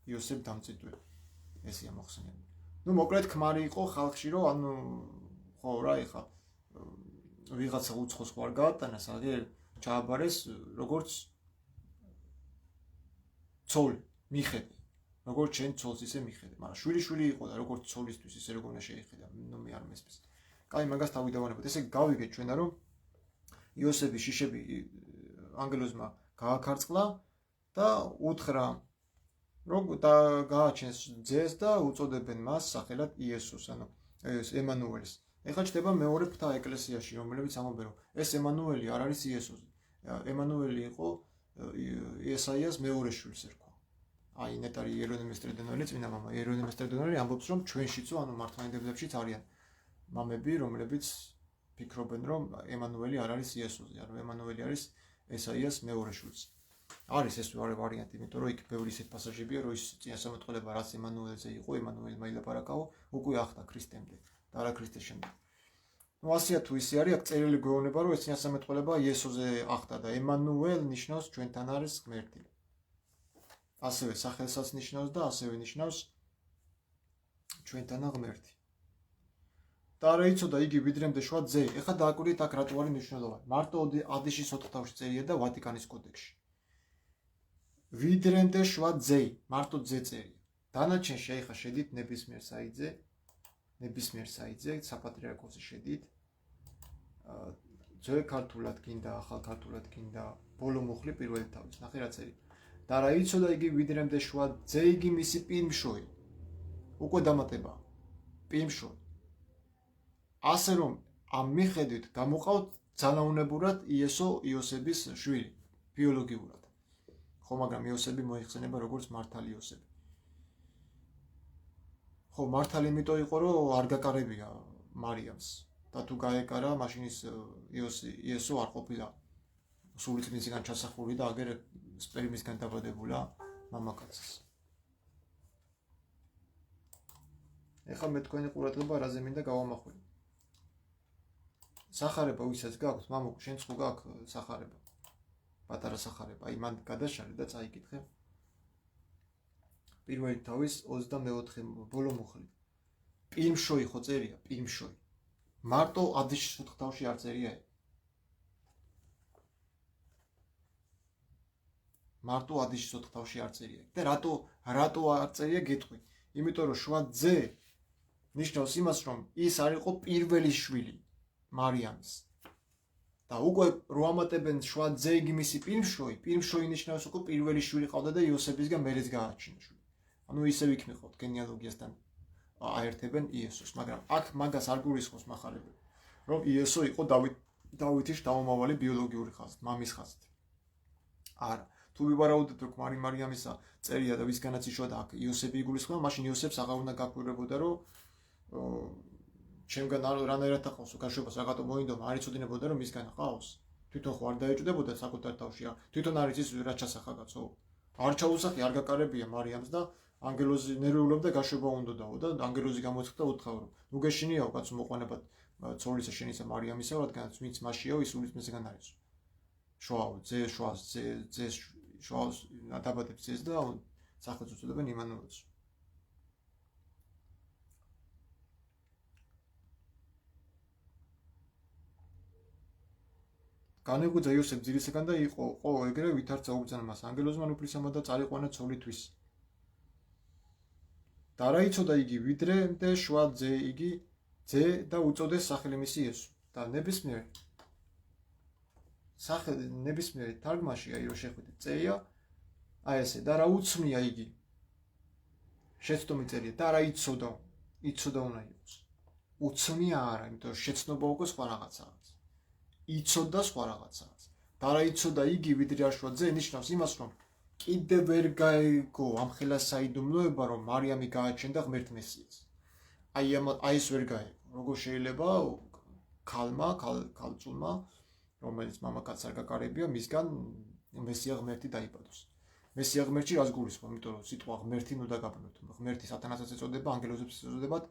იოსებ დამწინდველი. ესეა მოხსენები. მოკლედ ქმარი იყო ხალხში, რომ ანუ ხო რა ეხა ვიღაცა უცხოს ხوار გაატანას, აგერ ჩააბარეს როგორც ცოლი, მიხედე. როგორც შენ ცოლს ისე მიხედე. მაგრამ შვილი იყო და როგორც ცოლისთვის ისე როგორ უნდა შეიხედა, მე არ მესმის. კაი, მაგას თავიდანვანებოთ. ესე გავიგეთ ჩვენა რომ იოსების შიშები ანგელოზმა გააქარწყლა და უთხრა რომ და გააჩენს ძეს და უწოდებენ მას სახელად იესოს, ანუ ემანუელს. ეხლა ჩდება მეორე ფთა ეკლესიაში, რომელიც ამბობენ რომ ეს ემანუელი არ არის იესოზე. ემანუელი იყო ესაიას მეორე შვილს ერქვა. აი ნეტარი იერონიმეს ტრედენელი, წმინდა მამა იერონიმეს ტრედენელი ამბობს რომ ჩვენშიცო, ანუ მართლმადიდებლებშიც არიან მამები, რომლებიც ფიქრობენ რომ ემანუელი არ არის იესოზე, ანუ ემანუელი არის ესაიას მეორე შვილს. არის ეს ვარიანტი, იმიტომ რომ იქ ბევრი ისეთ პასაჟებია, რომ ის წინასწარმეტყველება რაც ემანუელზე იყო, ემანუელმა ილაპარაკაო, უკვე ახდა ქრისტემდე და არა ქრისტეს შემდეგ. ასეა თუ ისე არის, აქ წერილი გვეუბნება, რომ ეს წინასწარმეტყველება იესოზე ახდა და ემანუელ ნიშნავს ჩვენთან არის ღმერთი. ასევე სახელსაც ნიშნავს და ასევე ნიშნავს ჩვენთანა ღმერთი. და რა იცოდა იგი ვიდრემდე შუა ძე. ეხლა დააკვირდით აქ რატო არის მნიშვნელოვანი. მარტო ადიშის 4 თავში წერია და ვატიკანის კოდექსში. ვიდრემდე შუა ძე, მარტო ძე წერია. დანარჩენ შეიხა შედით ნებისმიერ საიძე, საპატრიარქოსი შედით. ძე ქართულად გინდა, ახალ ქართულად გინდა, ბოლო მუხლი პირველი თავის. ნახე რა წერია. და რა იცოდა იგი ვიდრემდე შუა ძე, იგი მისი პირმშოი. უკვე დამატება. პირმშოი. ასე რომ ამ მიხედვით გამოყავთ ძალაუნებურად იესო იოსების შვილი, ბიოლოგიურად. ხო, მაგრამ იოსები მოიხსენება როგორც მართალი იოსები. ხო, მართალი იმიტომ იყო, რომ არ გაკარებია მარიამს. და თუ გაეკარა, მაშინ ის იესო არ ყოფილა სულიწმიდისგან ჩასახული და აგერ სპერმისგან დაბადებულა მამაკაცის. ეხლა მე თქვენი ყურადღება რაზე მინდა გავამახვილო. სახარება ვისაც გაქვს, მამო, შენც ხო გაქვს სახარება. პატარა სახარება, აი მან გადაშალე და წაიკითხე. პირველი თავის 24 ბოლო მუხლი. პირმშოი ხო წერია, პირმშოი. მარტო ადიშის 4 თავში არ წერია. მარტო ადიშის 4 თავში არ წერია. და რატო არ წერია გეტყვი? იმიტომ რომ შუა ძე ნიშნავს იმას, რომ ის არ იყო პირველი შვილი მარიამის. და უკვე რო ამატებენ შუა ძე იგი მისი პირმშოი ნიშნავს უკვე პირველი შვილი ყავდა და იოსებისგან მერეც გააჩინა შვილი. ანუ ისევ იქ მიყავთ გენეალოგიასთან აერთებენ იესოს, მაგრამ აქ მაგას არ გულისხმობს მახარებელი, რომ იესო იყო დავითის შთამომავალი ბიოლოგიური ხაზით, მამის ხაზით. არა, თუ ვივარაუდეთ რომ მარიამისა წერია და ვისგანაც იშვა და აქ იოსები იგულისხმება, მაშინ იოსებს აღარ უნდა გაქვირებოდა რომ ჩემგან რანაირად აყავს გაშვებას რაღაცა მოინდომა, არ იცოდინებოდა რომ მისგან აყავს. თვითონ ხო არ დაეჭვდებოდა საკუთარ თავში, თვითონ არის ის რა ჩასახა კაცო. არ ჩაუსახი, არ გაკარებია მარიამს და ანგელოზი ნერვიულობდა გაშვება უნდოდაო და ანგელოზი გამოეცხდა უთხრა რომ ნუ გეშინიაო კაცო მოყვანებად ცოლისა შენისა მარიამისა, რადგანაც ვინც მასშიაო ის ურის მისგან არის. შუაო შუას დაბადებს ეს და სახელს უწოდებენ იმანუელს. განეგუძა იოსებ ძირისაგან და იყო ეგრე ვითარცა უბრძანა მას ანგელოზმა უფლისმა და წარიყვანა ცოლისთვის. და რა იცოდა იგი ვიდრე შუა ძე იგი ძე და უწოდეს სახელი მისი იესო. და ნებისმიერ თარგმანში აი რო შეხვიდეთ წერია აი ესე და რა უცმია იგი შეცდომი წერია და რა იცოდა უნდა იყოს. უცმია არა, იმიტომ რომ შეცნობა უკვე სხვა რაღაცაა. იცოდა სხვა რაღაცაა. და რა იცოდა იგი ვიდრე არ შუა ძე ნიშნავს იმას რომ კიდე ვერ გაიგო ამხელა საიდუმლოება რომ მარიამი გააჩენდა ღმერთ მესიას. აი ეს ვერ გაიგო. როგორ შეიძლება ქალწულმა რომელიც მამაკაცს არ გაკარებია მისგან მესია ღმერთი დაიბადოს. მესია ღმერთი რას გულისხმობს? იმიტომ რომ სიტყვა ღმერთი ნუ დაგაბნოთ. ღმერთი სათანასაც ეწოდება, ანგელოზებს ეწოდებათ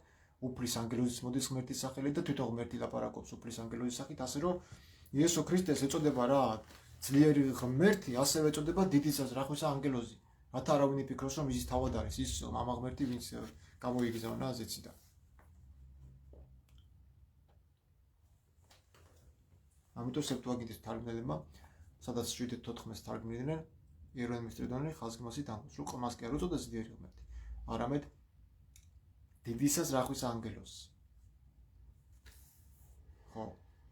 უფლის ანგელოზის მოდის ღმერთის სახელით და თვითონ ღმერთი ლაპარაკობს უფლის ანგელოზის სახით, ასე რომ იესო ქრისტეს ეწოდება რა ძლიერი ღმერთი, ასევე ეწოდება დიდი საზრახვისა ანგელოზი. რათა არავინ იფიქროს რომ ის თავად არის ის მამა ღმერთი, ვინც გამოიგზავნა ზეციდან. ამიტომ სეპტუაგინტის თარგმნელებმა, სადაც 7-14-ს თარგმნიდნენ, იერონიმის ტრიდონი ხაზგმასით ამბობს, რომ ყმას კი არ უწოდეს ძლიერი ღმერთი, არამედ დიდი საზრახვის ანგელოზს. ხო,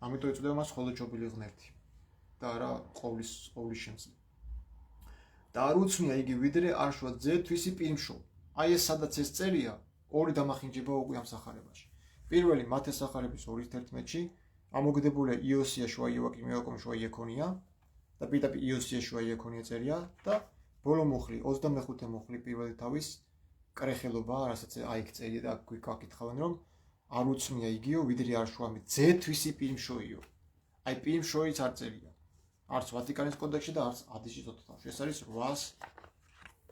ამიტომ ეწოდება მას ხოლოჩობილი ღმერთი და არა ყოვლის შემძლე. და არ უცმია იგი ვიდრე არ შუა ძე თვისი პირმშო. აი ეს სადაც ეს წერია, ორი დამახინჯება უკვე ამ სახარებაში. პირველი მათეს სახარების 2:11-ში ამოგდებულია იოსია შუა იოაკიმ იოაკომ შუა იეკონია და პირდაპირ იოსია შუა იეკონია წერია და ბოლო მუხლი 25 მუხლი პირველი თავის კრეხელობა, რასაც აი იქ წერია და აქ გაკითხავენ რომ არ უცმია იგიო ვიდრე არ შუამი ძე თვისი პირმშოიო. აი პირმშოიც არ წერია. არც ვატიკანის კოდექსში და არც ადიშის 4-ში. ეს არის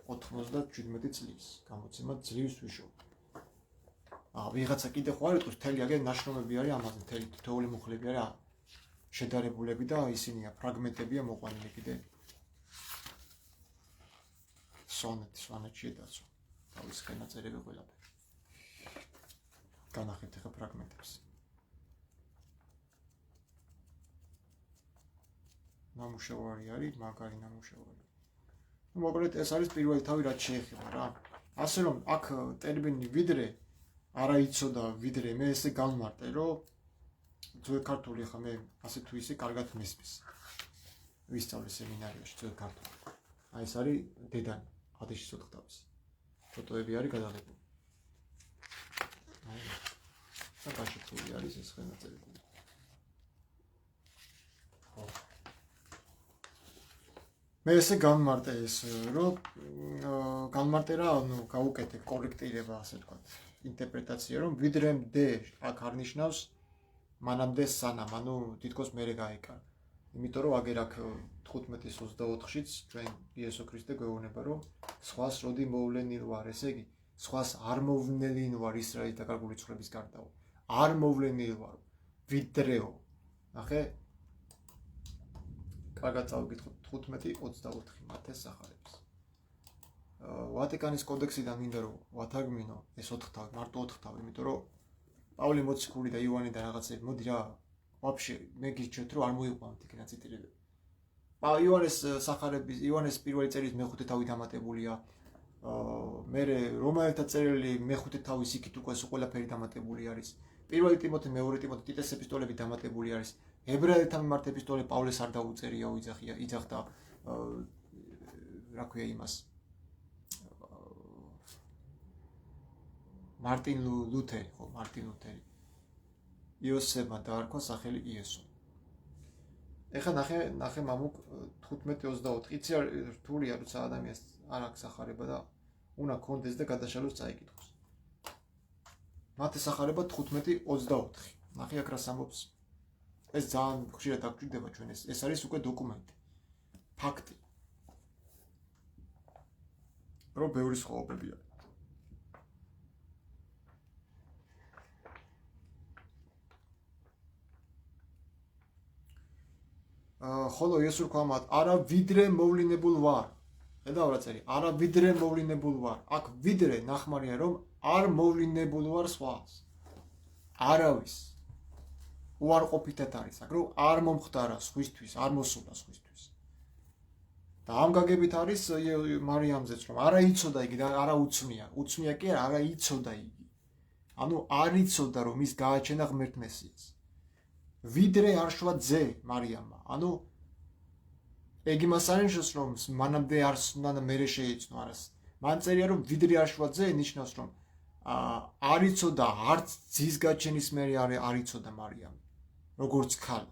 897 წლის გამოცემა ძლივს ვიშოვ. ვიღაცა კიდე ხო არ იტყვის მთელი აგერ ნაშრომები არის ამაზე, მთელი თითოეული მუხლები არის შედარებულები და ისინია ფრაგმენტებია მოყვანილი კიდე სვანეთში დაცვა. თავის ხელნაწერები ყველაფერი. განახეთ ახლა ფრაგმენტებს. ნამუშევარი არის, მაგარი ნამუშევარი. მოკლედ ეს არის პირველი თავი რაც შეეხება რა. ასე რომ აქ ტერმინი ვიდრე არა იცოდა ვიდრე მე ესე განმარტე რომ ძველ ქართული ხა მე ასე თუ ისე კარგად მისმის. ვისწავლე სემინარიაში ძველ ქართული. აი ეს არის დედანი, ადიშის 4 თავის. ფოტოები არის გადაღებული. აი და გაშიფრული არის ეს ხელნაწერები. ხო. მე ესე განმარტე ეს რომ განმარტე რა, ნუ გავუკეთე კორექტირება ასე ვთქვათ. ინტერპრეტაცია რომ ვიდრემდე აქ არ ნიშნავს მანამდე სანამ, ანუ თითქოს მერე გაეკარა. იმიტომ რომ აგერ აქ 15:24-შიც ჩვენ იესო ქრისტე გვეუბნება რომ სხვას როდი მოვლენილ ვარ, ესე იგი სხვას არ მოვლენილ ვარ ისრაელის დაკარგული ცხოვრების გარდაო. არ მოვლენილ ვარ ვიდრეო. ნახე? კარგად წავიკითხოთ 15:24 მათეს სახარებს. ვატიკანის კოდექსიდან მინდა რომ ვათარგმნო ეს 4 თავი, მარტო 4 თავი, იმიტომ რომ პავლე მოციქული და იოანე და რაღაცები, მოდი რა, ვაფშე მე გიჩვენეთ რომ არ მოიყვანთ იქ ნაციტირებები. იოანეს სახარების, იოანეს პირველი წერის მეხუთე თავი დამატებულია. მერე რომაელთა წერილი მეხუთე თავის იქით უკვე ყველაფერი დამატებული არის. პირველი ტიმოთე, მეორე ტიმოთე, ტიტეს ეპისტოლები დამატებული არის. ებრაელთა მიმართ ეპისტოლე პავლეს არ დაუწერია, იძახდა რა ქვია იმას. მარტინ ლუთერი, ხო, მარტინ ლუთერი. იოსებმა დაარქვა სახელი იესო. ეხლა ნახე მამუკ 15:24. იცი რთულია როცა ადამიანს არ აქვს სახარება და უნდა კონდეს და გადაშალოს წაიკითხოს. მათი სახარება 15:24. ნახე აქ რას ამბობს. ეს ძალიან ხშირად აგვჭირდება ჩვენ ეს არის უკვე დოკუმენტი. ფაქტი. რომ ბევრი სხვაობებია. ხოლო იესო რქვა მათ არა ვიდრე მოვლინებულ ვარ. ხედავ რა წერია? არა ვიდრე მოვლინებულ ვარ. აქ ვიდრე ნახმარია რომ არ მოვლინებულ ვარ სხვას. არავის უარყოფითად არის აქ რომ არ მომხდარა სხვისთვის, არ მოსულა სხვისთვის. და ამ გაგებით არის მარიამზეც რომ არა იცოდა იგი და არა უცნია. უცნია კი არა იცოდა იგი. ანუ არ იცოდა რომ ის გააჩენა ღმერთ მესიას. ვიდრე არ შვა ძე მარიამმა. ანუ ეგ იმას არნიშნავს რომ მანამდე არ სვნა და მერე შეიცნო არას. მან წერია რომ ვიდრე არ შვა ძე ნიშნავს რომ არ იცოდა არც ძის გაჩენის მერე არ იცოდა მარიამი. როგორც ქალი.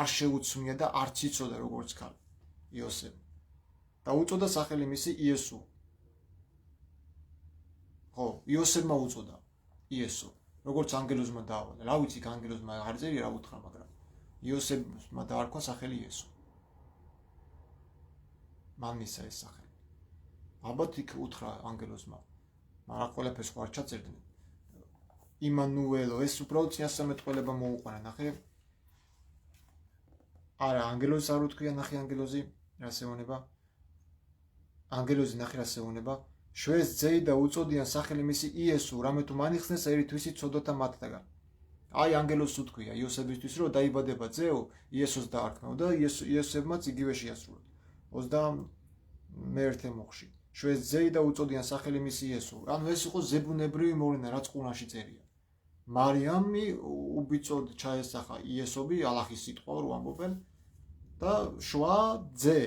არ შეუცვნია და არც იცოდა როგორც ქალი. იოსებ. და უწოდა სახელი მისი იესო. ხო, იოსებმა უწოდა იესო. როგორც ანგელოზმა დაავალა. რა ვიცი, ანგელოზმა არ წერია რა უთხრა, მაგრამ იოსებმა დაარქვა სახელი იესო. მან მისცა ეს სახელი. ალბათ იქ უთხრა ანგელოზმა. მაგრამ ყველაფერს ხო არ ჩაწერდნენ. იმანუელო, ეს უბრალოდ წინასწარმეტყველება მოუყვანა, ნახე. არა, ანგელოზს არ უთქვია, ნახე ანგელოზი, რას ეუბნება? ანგელოზი ნახე რას ეუბნება? შვეს ძეი და უწოდიან სახელი მისი იესო, რამე თუ მან იხსნეს ერითვისი ცოდოთა მათთაგან. აი ანგელოზს უთქვია იოსებისთვის, რომ დაიბადება ძეო, იესოს დაარქმევ და იოსებმაც იგივე შეასრულა. 21 მოხში. შვეს ძეი და უწოდიან სახელი მისი იესო. ანუ ეს იყო ზებუნებრივი მოვლინა, რაც ყურანში წერია. მარიამი უბიწოდ ჩაესახა იესობი, ალახის სიტყვა რო ამბობენ და შვა ძე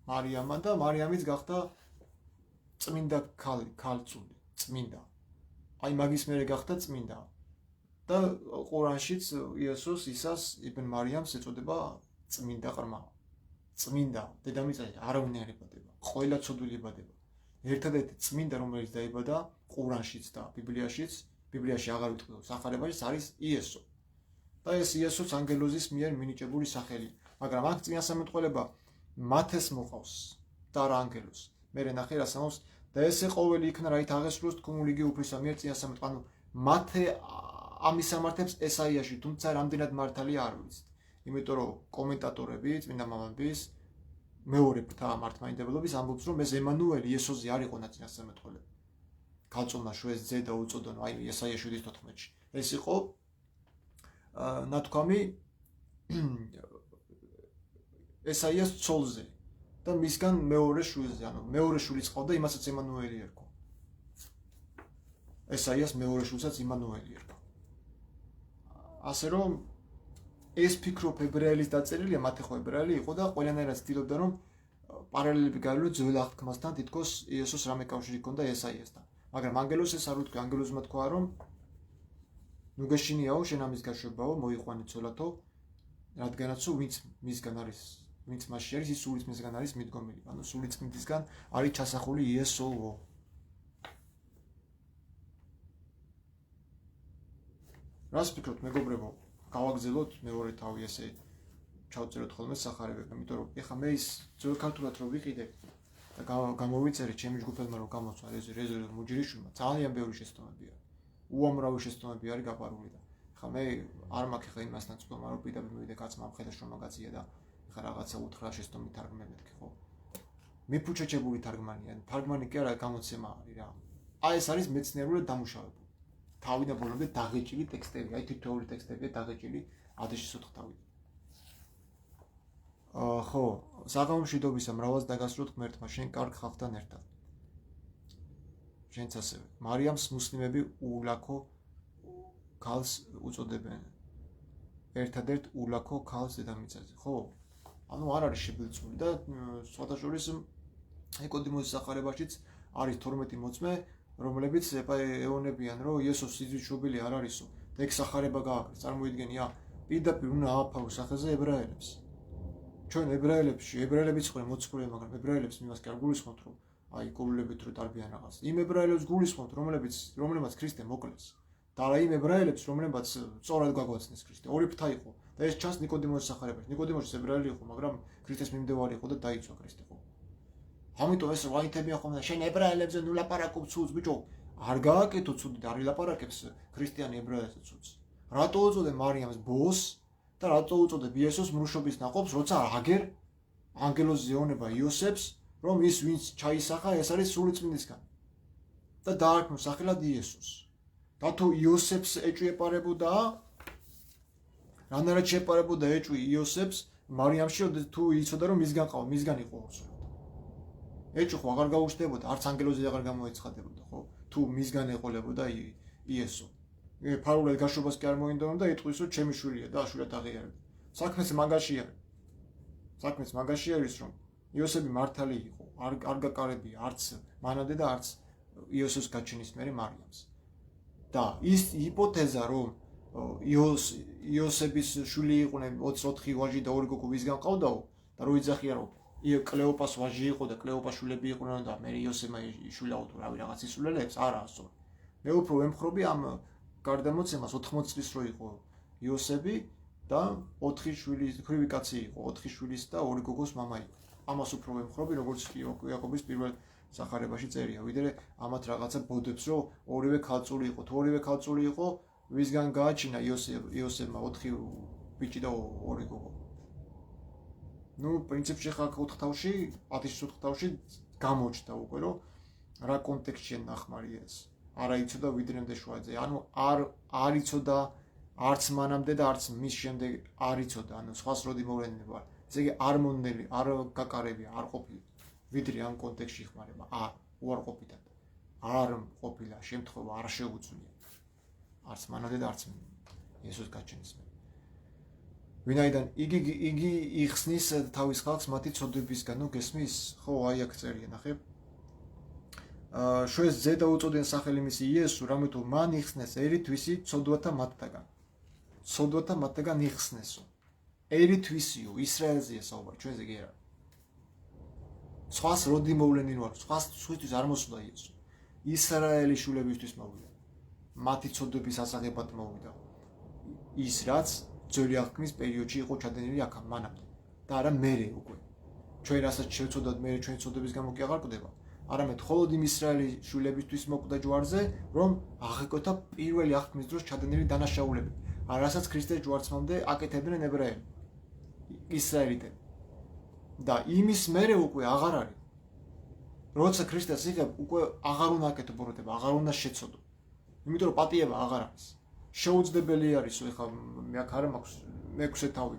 მარიამმა და მარიამიც გახდა წმინდა ქალწული, წმინდა. აი მაგის მერე გახდა წმინდა. და ყურანშიც იესოს ისას იბნ მარიამს ეწოდება წმინდა ყრმა. წმინდა დედამიწაზე არავინ არ იბადება, ყველა ცოდვილი იბადება. ერთადერთი წმინდა რომელიც დაიბადა ყურანშიც და ბიბლიაში აღარ ვიტყვი სახარებაში არის იესო. და ეს იესოც ანგელოზის მიერ მინიჭებული სახელი. მაგრამ აქ წინასწარმეტყველება მათეს მოყავს და რა ანგელოზს. მერე ნახე რას ამბობს და ესე ყოველი იქნა რაით აღესრულოს თქმული იგი უფლისა მიერ წინასწარმეტყველება. მათე ამისამართებს ესაიაში, თუმცა რამდენად მართალია არ ვიცით. იმიტომ რომ კომენტატორები წმინდა მამების მეორე ფრთა მართლმადიდებლობის ამბობს რომ ეს ემანუელი იესოზე არ იყო წინასწარმეტყველება. ქალწულმა შვეს ძე და უწოდონ აი ესაია 7:14-ში. ეს იყო ნათქვამი ესაიას ცოლზე და მისგან მეორე შვილზე, ანუ მეორე შვილიც ყავდა, იმასაც ემანუელი ერქვა. ესაიას მეორე შვილსაც იმანუელი ერქვა. ასე რომ ეს ფიქრობ ებრაელის დაწერილია, მათე ხო ებრაელი იყო და ყველანაირად ცდილობდა რომ პარალელები გაივლო ძველ აღთქმასთან, თითქოს იესოს რამე კავშირი ჰქონდა ესაიასთან. მაგრამ ანგელოზს ეს არ უთქვია, ანგელოზმა თქვა რომ ნუ გეშინიაო, შენ ამის გაშვებაო, მოიყვანე ცოლათო, რადგანაც ვინც მისგან არის, ვინც მასში არის, ის სულის მისგან არის მიდგომილი. ანუ სული წმინდისგან არის ჩასახული იესოო. რას ფიქრობთ, მეგობრებო? გავაგზელოთ მეორე თავი ესე ჩავწეროთ ხოლმე სახარებები, იმიტომ რომ ეხა მე ის ძველ ქართულად რო ვიყიდე და გამოვიწერე ჩემი ჯგუფელმა რომ გამოცვა ეს რეზერვ მუჯირიშვილმა ძალიან ბევრი შეცდომები არის. უამრავი შეცდომები არის გაპარული და ეხა მე არ მაქვს ეხა იმასთან წვდომა რომ პირდაპირ მივიდე კაცმა ამხედა შრომა გაწია და ეხა რაღაცა უთხრა შეცდომით თარგმნე მეთქი ხო? მიფუჩეჩებული თარგმანია, თარგმანი კი არა გამოცემა არის რა. აი ეს არის მეცნიერულად დამუშავებული. თავიდან ბოლომდე დაღეჭილი ტექსტები, აი თითოეული ტექსტებია დაღეჭილი ადეშის ოთხთავი. ხო, საღამომშვიდობისა მრავალს დაგასრულოთ ღმერთმა, შენ კარგ ხალხთან ერთად. შენც ასევე. მარიამს მუსლიმები ულაქო ქალს უწოდებენ. ერთადერთ ულაქო ქალს დედამიწაზე, ხო? ანუ არ არის შებილწული და სხვათა შორის ნიკოდიმოსის სახარებაშიც არის 12 მოწმე, რომლებიც ეონებიან, რომ იესოს სიძვის შობილი არ არისო. და ეგ სახარება გააკეთეს. წარმოიდგენია, პირდაპირ უნდა ააფაროს სახეზე ებრაელებს. ჩვენ ებრაელებიც ხომ მოციქულია, მაგრამ ებრაელებს იმას კი არ გულისხმობთ, რომ აი კოვლებით რო დარბიან რაღაც. იმ ებრაელებს გულისხმობთ, რომლებმაც ქრისტე მოკლეს. და რა იმ ებრაელებს, რომლებმაც სწორად გაგვაცნეს ქრისტე. ორი ფრთა იყო. და ეს ჩანს ნიკოდიმოსის სახარებაში. ნიკოდიმოსი ებრაელი იყო, მაგრამ ქრისტეს მიმდევარი იყო და დაიცვა ქრისტე ხო. ამიტომ ეს ვაინთებია ხომ და შენ ებრაელებზე ნუ ლაპარაკობ ცუდს, ბიჭო. არ გააკეთო ცუდი და არ ილაპარაკებს ქრისტიანი ებრაელზე ცუდს. რატო უწოდე მარიამს ბოს და რატო უწოდე იესოს მრუშობის ნაყოფს, როცა აგერ ანგელოზ ზეონება იოსებს, რომ ის ვინც ჩაისახა, ეს არის სულიწმინდისგან. და დაარქმევ სახელად იესოს. და თუ იოსებს ეჭვიეპარებოდა, რანაირად შეეპარებოდა ეჭვი იოსებს, მარიამში თუ იცოდა რომ მისგან ყავა, მისგან იყო უსულოდ. ეჭვი ხო აღარ გაუჩნდებოდა, არც ანგელოზი აღარ გამოეცხადებოდა, ხო? თუ მისგან ეყოლებოდა იესო. ფარულად გაშვებას კი არ მოინდონა და იტყვის რომ ჩემი შვილია და აშვილად აღიარებდა. საქმეც მაგაში არის რომ იოსები მართალი იყო, არ გაკარებია არც მანამდე და არც იესოს გაჩენის მერე მარიამს. და ის ჰიპოთეზა რომ იოსების შვილი იყვნენ 24 ვაჟი და 2 გოგო ვისგან ყავდაო და რო იძახია რომ კლეოპას ვაჟი იყო და კლეოპას შვილები იყვნენ და მე იოსებმა იშვილაო თუ რავი რაღაც ისულელებს არა ასწორ. მე უფრო ვემხრობი ამ გარდამოცემას 80 წლის რო იყო იოსები და 4 შვილის ხრივი კაცი იყო 4 შვილის და 2 გოგოს მამა იყო. ამას უფრო ვემხრობი როგორც იაკობის პირველ სახარებაში წერია, ვიდრე ამათ რაღაცა ბოდებს რომ ორივე ქალწული იყო. თუ ორივე ქალწული იყო, ვისგან გააჩინა იოსებმა 4 ბიჭი და 2 გოგო. ნუ პრინციპში ხა 4 თავში, 4 თავში გამოჩნდა უკვე რომ რა კონტექსტში ნახმარი ეს. არა იცოდა ვიდრემდე შუაძე. ანუ არ იცოდა არც მანამდე და არც მის შემდეგ არ იცოდა. ანუ სხვას როდი მოვლენილება. ესე იგი არ მონდელი, არ გაკარებია, არ ყოფილი. ვიდრე ამ კონტექსტში ხმარება. უარყოფითად. არ ყოფილა შემთხვევა არ შეუძლია. არც მანამდე და არც იესოს გაჩენის მერე. ვინაიდან იგი იხსნის თავის ხალხს მათი ცოდვებისგან, ნუ გესმის? ხო, აი აქ წერია, ნახე. შუეს ძე დაუწოდენ სახელი მისი იესო, რამე თუ მან იხსნეს ერითვისი ცოდვათა მათთაგან იხსნესო. ერითვისიო, ისრაელზეა საუბარი, ჩვენზე კი არა. სხვას როდი მოვლენილ ვარ, სხვისთვის არ მოსვლა იესო. ისრაელის შულებისთვის მოვიდა. მათი ცოდვების ასაღებად მოვიდა. ის რაც ძველი აღთქმის პერიოდში იყო ჩადენილი აქ მანამდე და არა მერე უკვე. ჩვენ რასაც შევწოდოთ მერე ჩვენი ცოდვების გამო კი აღარ კვდება. არამედ მხოლოდ იმ ისრაელის შულებისთვის მოკვდა ჯვარზე, რომ აღეკვეთა პირველი აღთქმის დროს ჩადენილი დანაშაულები, რასაც ქრისტეს ჯვარცმამდე აკეთებდნენ ებრაელები, ისრაელიტები. და იმის მერე უკვე აღარ არის. როცა ქრისტეს იღებ, უკვე აღარ უნდა აკეთო ბოროტება, აღარ უნდა შეცოდო. იმიტომ რომ პატიება აღარ არის. შეუძლებელი არის, ეხლა მე აქ არ მაქვს მეექვსე თავი.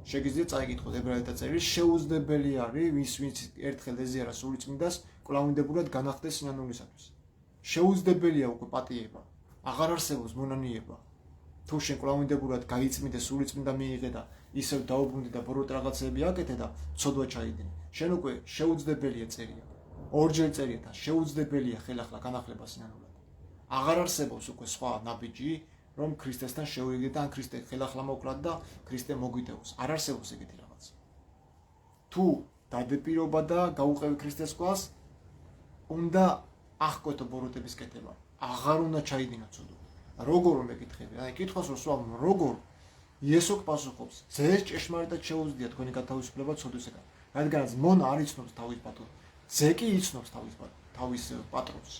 შეგიძლია წაიკითხოთ ებრაელთა წერილი, შეუძლებელი არის ვინც ერთხელ ეზიარა სულიწმინდას, კვლავინდებურად განახდეს სინანულისათვის. შეუძლებელია უკვე პატიება. აღარ არსებობს მონანიება. თუ შენ კვლავინდებურად გაიწმინდე სულიწმინდა მიიღე და ისევ დაუბრუნდი და ბოროტ რაღაცები აკეთე და ცოდვა ჩაიდინე. შენ უკვე შეუძლებელია წერია. ორჯერ წერია და შეუძლებელია ხელახლა განახლება სინანულად. აღარ არსებობს უკვე სხვა ნაბიჯი, რომ ქრისტესთან შევიდე და ან ქრისტე ხელახლა მოკლათ და ქრისტე მოგვიტევოს. არ არსებობს ეგეთი რაღაც. თუ დადებირობა და გაუყევი ქრისტეს კვლას, უნდა აღკვეთო ბოროტების კეთება. აღარ უნდა ჩაიდინო ცოდვა. როგორ მეკითხები? აი კითხვას რო სვამ, როგორ იესო პასუხობს, ძეს ჭეშმარიტად შეუძლია თქვენი გათავისუფლება ცოდვისგან. რადგანაც მონა არ იცნობს თავის პატრონს. ძე კი იცნობს თავის პატრონს.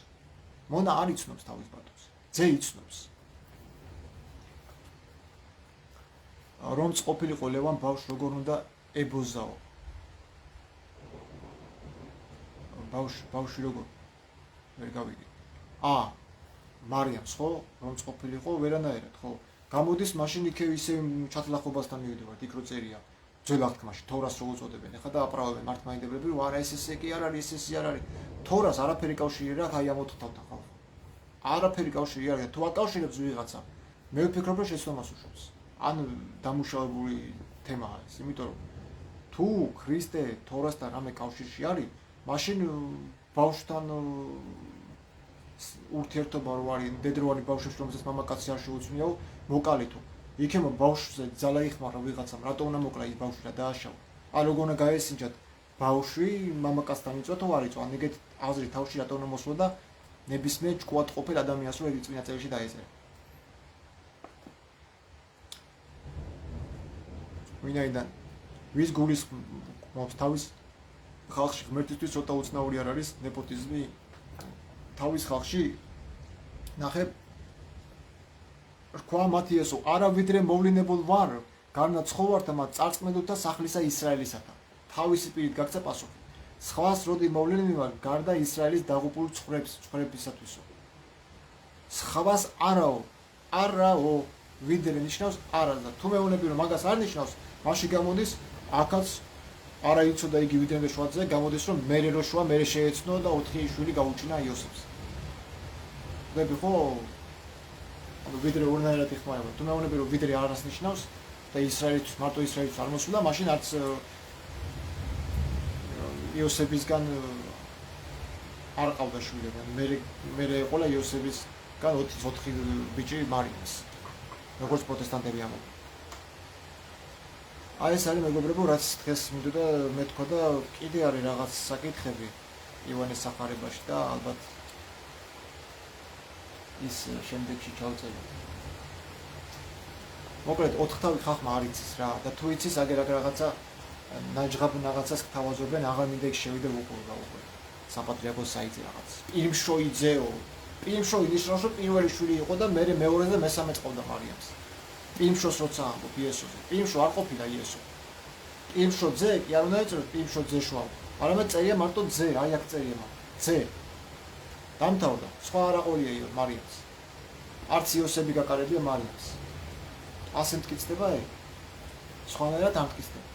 მონა არ იცნობს თავის პატრონს. ძე იცნობს. რომ ყოფილიყო ლევან ბავშვ როგორ უნდა ებოზაო. ბავშვი როგორ ვერ გავიგე. მარიამს ხო, რომ ყოფილიყო ვერანაირად, ხო? გამოდის მაშინ იქ ისე ჩათლახობასთან მივიდივართ, იქ რო წერია ძველ აღთქმაში, თორას რო უწოდებენ. ეხლა დააправებენ მართლმადიდებლები, რომ არა ეს ესე კი არ არის, ეს ესე არ არის. თორას არაფერი კავშირი რა აი ამ 4 თავთან ხო? არაფერი კავშირი არ არის. თუ აკავშირებს ვიღაცა, მე ვფიქრობ, რომ შეცდომას უშვებს. ან დამუშავებული თემაა ეს, იმიტომ რომ თუ ქრისტე თორასთან რამე კავშირში არის, მაშინ ბავშვთან ურთიერთობა რო არის, დედროვანი ბავშვებს, რომელსაც მამაკაცი არ შეუძლიაო, მოკალითო. იქემო ბავშვზე ძალა იხმარა ვიღაცამ, რატო უნდა მოკლა ის ბავშვი რა დააშავა. ან როგორ უნდა გაესინჯათ ბავშვი მამაკაცთან იწვა თუ არ იწვა, ან ეგეთ აზრი თავში რატო უნდა მოსვლა და ნებისმიერ ჭკუად ყოფილ ადამიანს რო ეგ წინა წელში დაეწერა. ვინაიდან ვის გულის მობს თავის ხალხში ღმერთისთვის ცოტა უცნაური არ არის ნეპოტიზმი თავის ხალხში ნახე რქვა მათი ესო არავიდრე მოვლინებულ ვარ გარნა ცხოვართა მათ წარწმენდოთა სახლისა ისრაელისათა თავისი პირით გაქცა პასუხი სხვას როდი მოვლენილი ვარ გარდა ისრაელის დაღუპულ ცხოვრებისათვისო სხვას არაო ვიდრე ნიშნავს არა და თუ მეუბნები რომ მაგას არ ნიშნავს მაშინ გამოდის აქაც არა იცოდა იგი ვიდრე შვაძე გამოდის რომ მერე რო შვა მერე შეეცნო და 4 შვილი გაუჩინა იოსებს ვები ხო ვიდრე ორნაირად იხმარება თუ მეუბნები რომ ვიდრე არას ნიშნავს და ისრაელის მარტო ისრაელის არ მოსულა მაშინ არც იოსებისგან არ ყავდა შვილები მერე ყოლა იოსებისგან 4 ბიჭი მარიამს როგორც პროტესტანტები ამბობენ აი ეს არის მეგობრებო რაც დღეს მინდოდა მეთქვა და კიდე არის რაღაც საკითხები ივანეს სახარებაში და ალბათ ის შემდეგში ჩავწერე მოკლედ 4 თავი ხახმა არ იცის რა და თუ იცის აგერ რაღაცა ნაჯღაბ რაღაცას გთავაზობენ აღარ მინდა იქ შევიდე უკვე საპატრიარქოს საიტზე რაღაც პირიმშოი ნიშნავს რომ პირველი შვილი იყო და მე მეორე და მესამე წავდა მარიამს პირიმშოს როცა ამბობ იესოზე პირიმშო არ ყოფილა იესო პირიმშო ძე კი არ უნდა ეწეროთ პირიმშო ძე შვა არამედ წერია მარტო ძე აი აქ წერია ძე დამთავრდა სხვა არ აყოლია მარიამს არც იოსები გაკარებია მარიამს ასე მტკიცდება ეგ სხვანაირად არ მტკიცდება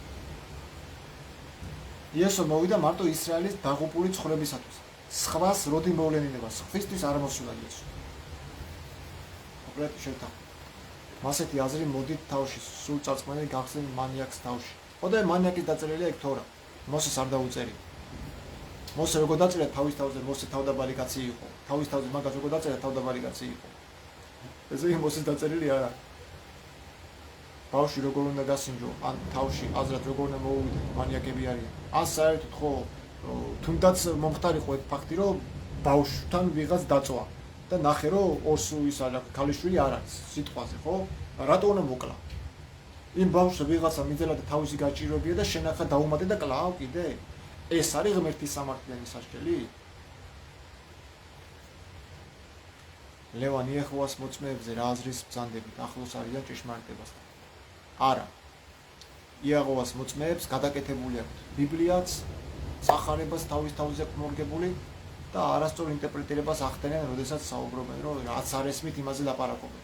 იესო მოვიდა მარტო ისრაელის დაღუპული ცხოვრებისათვის სხვას როდი მოვლენილება სხვისთვის არ მოსულა იესო მოკლედ შევთანხმდით მასეთი აზრი მოდით თავში სულ წარწმენილი გახსენ მანიაკს თავში ხოდა მანიაკის დაწერილია ეგ თორა მოსეს არ დაუწერია მოსე როგორ დაწერა თავის თავზე მოსე თავდაბალი კაცი იყო თავის თავზე მაგას როგორ დაწერა თავდაბალი კაცი იყო ესე იგი მოსეს დაწერილი არა ბავშვი როგორ უნდა გასინჯო ან თავში აზრად როგორ უნდა მოუვიდე მანიაკები არიან ან საერთოდ ხო თუნდაც მომხდარიყო ეგ ფაქტი რომ ბავშვთან ვიღაც დაწვა და ნახე რომ ორს ის არა ქალიშვილი არ არის სიტყვაზე ხო რატო უნდა მოკლა იმ ბავშვს ვიღაცა მიძელა და თავისი გაჭიროებია და შენახა დაუმატე და კლავ კიდე ეს არის ღმერთის სამართლიანი სასჯელი ლევან იეჰოვას მოწმეებზე რა აზრის ბრძანდებით ახლოს არიან ჭეშმარიტებასთან არა იეჰოვას მოწმეებს გადაკეთებული აქვთ ბიბლიაც სახარებას თავის თავზე მორგებული და არასწორ ინტერპრეტირებას ახდენენ, როდესაც საუბრობენ, რომ რაც არ ესმით, იმაზე ლაპარაკობენ.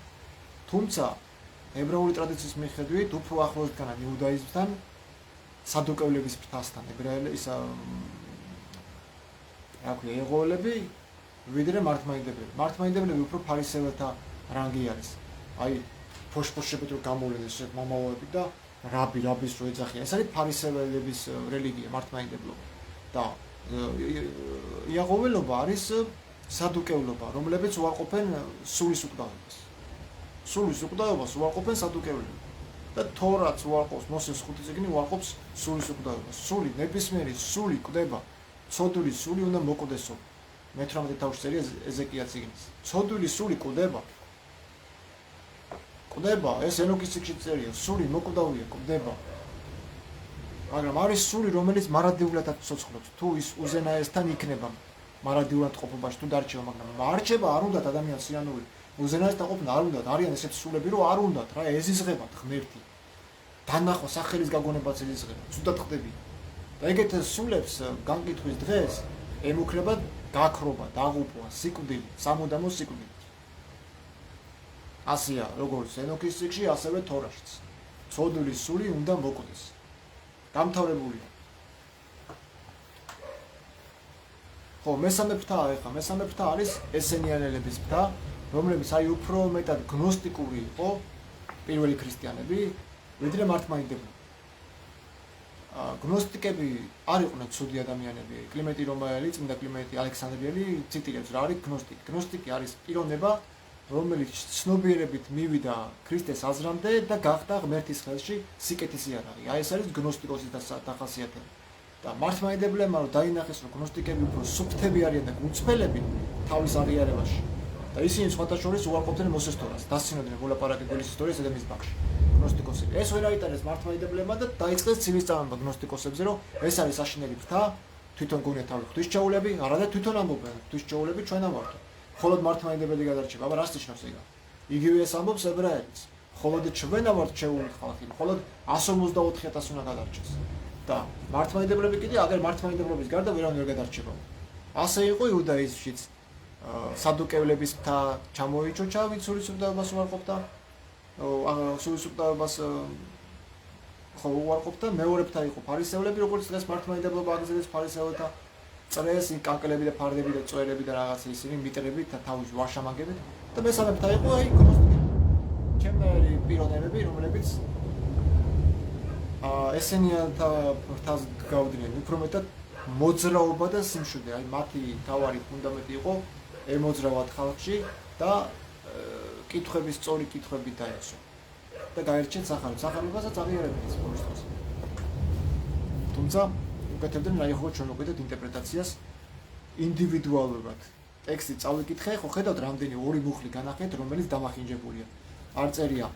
თუმცა, ებრაული ტრადიციის მიხედვით, უფრო ახლოს დგანან იუდაიზმთან, სადუკევლების ფრთასთან, ეღოელები, ვიდრე მართლმადიდებლები. მართლმადიდებლები უფრო ფარისეველთა რანგი არის. აი, ფოშფოშებით რო გამოვლენ ეს მომავალები და რაბის რო ეძახიან. ეს არის ფარისეველების რელიგია, მართლმადიდებლობა. და იაღოველობა არის სადუკევლობა, რომლებიც უარყოფენ სულის უკვდავებას. სულის უკვდავებას უარყოფენ სადუკევლები. და თორაც უარყოფს მოსეს ხუთი წიგნი უარყოფს სულისკვდავებას. სული ნებისმიერი სული კვდება. ცოდული სული უნდა მოკვდესო. მე-18 თავში წერია ეზეკია წიგნის. ცოდული სული კვდება. კვდება, ეს ენოქის წიგნში წერია, სული მოკვდავია, კვდება. მაგრამ არის სული, რომელიც მარადიულადაც ცოცხლობს. თუ ის უზენაესთან იქნება მარადიულად ყოფობაში, თუ დარჩება, მაგრამ მარჩება არ უნდათ ადამიანს სიანური. უზენაესთან ყოფნა არ უნდათ, არიან ესეთი სულები, რომ არ უნდათ რა, ეზიზღებათ ღმერთი. დანახვა სახელის გაგონებაც ეზიზღებათ, ცუდად ხდები. და ეგეთ სულებს განკითხვის დღეს ემუქრებათ გაქრობა, დაღუპვა, სიკვდილი, სამუდამო სიკვდილი. ასია, როგორც ენოქის წიგნში, ასევე თორაშიც. ცოდული სული უნდა მოკვდეს. დამთავრებულია. ხო, მესამე ფრთა ახლა, მესამე ფრთა არის ესენიანელების ფრთა, რომლებიც აი უფრო მეტად გნოსტიკური იყო პირველი ქრისტიანები, ვიდრე მართლმადიდებლები. გნოსტიკები არ იყვნენ ცუდი ადამიანები. კლიმენტი რომაელი, წმინდა კლიმენტი ალექსანდრიელი ციტირებს რა არის გნოსტიკი. გნოსტიკი არის პიროვნება, რომელიც ცნობიერებით მივიდა ქრისტეს აზრამდე და გახდა ღმერთის ხელში სიკეთის იარაღი. აი ეს არის გნოსტიკოსის დახასიათება. და მართლმადიდებლებმა რომ დაინახეს რომ გნოსტიკები უფრო სუფთები არიან და გულწრფელები თავის აღიარებაში და ისინი სხვათა შორის უარყოფდნენ მოსეს თორას, დასცინოდნენ მოლაპარაკე გველის ისტორიასა და მის ბაღში. გნოსტიკოსები. ეს ვერ აიტანეს მართლმადიდებლებმა და დაიწყეს ცივის წამება გნოსტიკოსებზე, რომ ეს არის საშინელი ღვთა, თვითონ გონია თავი ღვთისმშობლები, არადა თვითონ ამბობენ ღვთისმშობლები ჩვენ ამართ. ხოლოდ მართლმადიდებელი გადარჩება. აბა რას ნიშნავს ეგა? იგივე ეს ამბობს ებრაელიც. ხოლოდ ჩვენ ამართ შეეული ხალხი, ხოლოდ 154,000 უნდა გადარჩეს. და მართლმადიდებლები კიდე აგერ მართლმადიდებლობის გარდა ვერავინ ვერ გადარჩება. ასე იყო იუდაიზმშიც. სადუკევლების მთა ჩამოიჩოჩა, ვინც სულისუფლებას უარყოფდა. სულისუფლებას უარყოფდა, მეორებთან იყო ფარისევლები, როგორც დღეს მართლმადიდებლობა აგრძელებს ფარისევლთა წრეს, კანკლები და ფარდები და წვერები და რაღაც ისინი მიტრებით და თავის ვაშამაგებით და მესამეებთან იყო აი გნოსტიკები. ჩემნაირი პიროვნებები, რომლებიც ესენიანთა ფრთას გავდნენ, უფრო მეტად მოძრაობა და სიმშვიდე, აი მათი თავარი ფუნდამენტი იყო ემოძრავად ხალხში და კითხვების სწორი კითხვები დაეცვა და გაერჩეთ სახარებასაც აღიარებდნენ ბოლოს დროს. თუმცა უკეთებდნენ რაიხო ჩვენ მოვიდეთ ინტერპრეტაციას ინდივიდუალურად. ტექსტი წავიკითხე, ხო ხედავთ რამდენი ორი მუხლი განახეთ, რომელიც დამახინჯებულია. არ წერია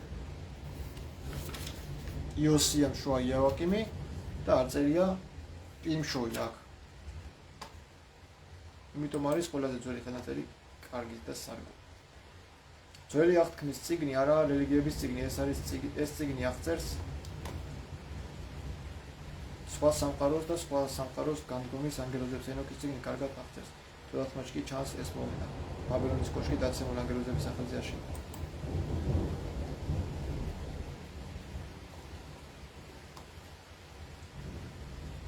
იოსია შუა იოაკიმი და არ წერია პიმშოი აქ. იმიტომ არის ყველაზე ძველი ხელნაწერი კარგი და სარგო. ძველი აღთქმის წიგნი არა რელიგიების წიგნი, ეს არის ეს წიგნი აღწერს სხვა სამყაროს და სხვა სამყაროს განდგომის ანგელოზებს. ენოქის წიგნი კარგად აღწერს. თელათმაში კი ჩანს ეს მომენტი. ბაბილონის კოშკი დაცემულ ანგელოზების სახელზე აშენდა.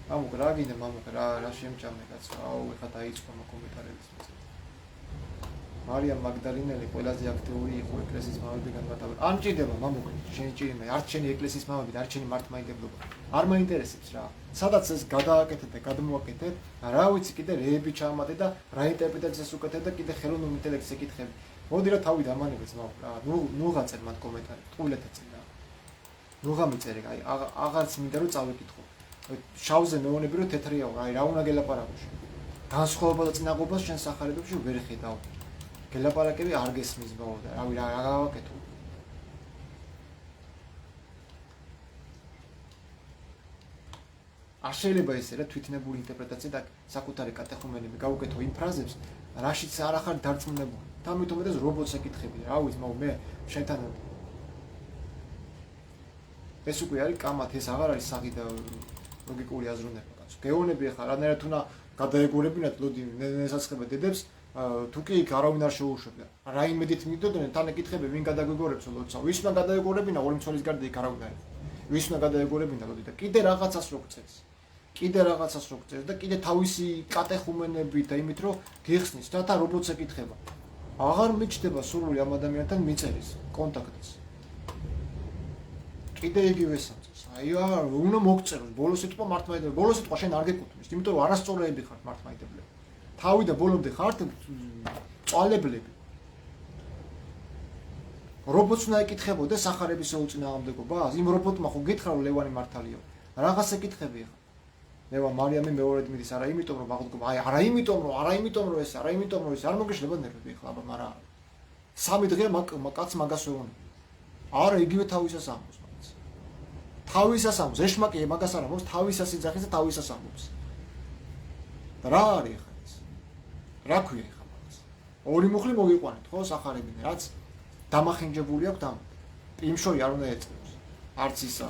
მამუკ რა გინდა მამუკ რა შემჭამე კაცო. აუ ეხა დაიწყო კომენტარების მეცე. მარიამ მაგდალინელი ყველაზე აქტიური იყო ეკლესიის მამებიდან მათაბარ. არ მჭირდება მამუკ, შენ ჭირიმე, არ შენი ეკლესიის მამები და არ შენი მართლმადიდებლობა. არ მაინტერესებს რა. სადაც ეს გადააკეთეთ და გადმოაკეთეთ, რა ვიცი კიდე რეები ჩაამატე და რა ინტერპრეტაციას უკეთეთ და კიდე ხელოვნურ ინტელექტს ეკითხები. მოდი რა თავი დამანებეც მამუკ რა. ნუ გაწერ მათ კომენტარი, ტყუილეთაც რა. ნუ გამიწერე, აი აღარც მინდა რომ წავიკითხო. შავზე მეუბნები რომ თეთრია, აი რა უნდა გელაპარაკო შენ. განსხვავება და წინაღობას შენ სახარებებში ვერ ხედავ. გელაპარაკები არ გესმის ბაო და რავი რა გავაკეთო. არ შეიძლება ესე რა თვითნებური ინტერპრეტაცია და საკუთარი კატეხუმენები გავუკეთო იმ ფრაზებს, რაშიც არ ახარ დარწმუნებული. თამითო მეტად რობოტს ეკითხები, რა ვიცი, მე შენთან ეს უკვე არის კამათ, ეს აღარ არის საგი და ლოგიკური აზროვნება კაცო. გეონები ახლა რანაირად უნდა გადაეგურებინათ ლოდი ნესაცხება დედებს, თუ კი იქ არავინ არ შეუშვებდა. რაიმედით მიდოდნენ, თან ეკითხები ვინ გადაგეგორებს ლოდსა. ვისმა გადაეგორებინა ორი მცველის გარდა იქ არავინ არ იყო. ვისმა გადაეგორებინა ლოდი და კიდე რაღაცას რო გწევს. კიდე რაღაცას რო გწევს და კიდე თავისი კატეხუმენები და იმით რომ გიხსნის, რათა რობოტს ეკითხება. აღარ მიჩნდება სურვილი ამ ადამიანთან მიწერის კონტაქტს. კიდე იგივე სამწეს. აი უნდა მოგწეროს ბოლო სიტყვა მართლმადიდებლები. ბოლო სიტყვა შენ არ გეკუთვნის, იმიტომ რომ არასწორები ხართ მართლმადიდებლები. თავი და ბოლომდე ხართ წვალებლები. რობოტს უნდა ეკითხებოდეს სახარების უწინააღმდეგობას? იმ რობოტმა ხო გითხრა რომ ლევანი მართალიო. რაღაც ეკითხები ხარ. ლევა მარიამი მეორედ მიდის, არა იმიტომ რომ აღდგომა, აი არა იმიტომ რომ ეს, არა იმიტომ რომ ეს არ მოგეშლება ნერვები ხლა, აბა მაგრამ სამი დღე კაც მაგას ვეუბნები. არა იგივე თავისას ამბობს მაგას. თავისას ამბობს, ეშმაკი მაგას არ ამბობს, თავისას იძახის და თავისას ამბობს. რა არის ხა ეს? რა ქვია ხა მაგას? ორი მუხლი მოგიყვანეთ, ხო, სახარებინე, რაც დამახინჯებული აქვს და იმშოი არ უნდა ეწევს. არც ისა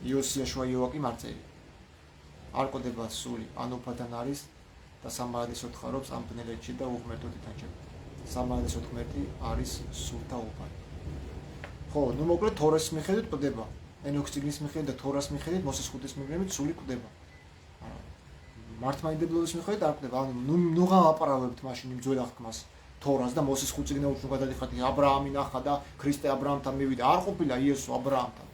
იოსია შუა იოაკიმ არ წერია. არ ყოდება სული, ანოფათან არის და სამბადის ოთხარობს ამ ბნელეთში და უღმერთოდ იტანჯება. სამბადის ოთხმერთი არის სულთა უბანი. ხო, ნუ მოკლედ თორეს მიხედვით ყდება. ენოქის წიგნის მიხედვით და თორას მიხედვით, მოსეს ხუთის მიხედვით სული ყდება. მართლმადიდებლობის მიხედვით არ ყდება. ნუ გავაპარავებთ მაშინ იმ ძველ აღთქმას თორას და მოსეს ხუთ წიგნებს ნუ გადადიხართ აბრაამი ნახა და ქრისტე აბრაამთან მივიდა. არ ყოფილა იესო აბრაამთან.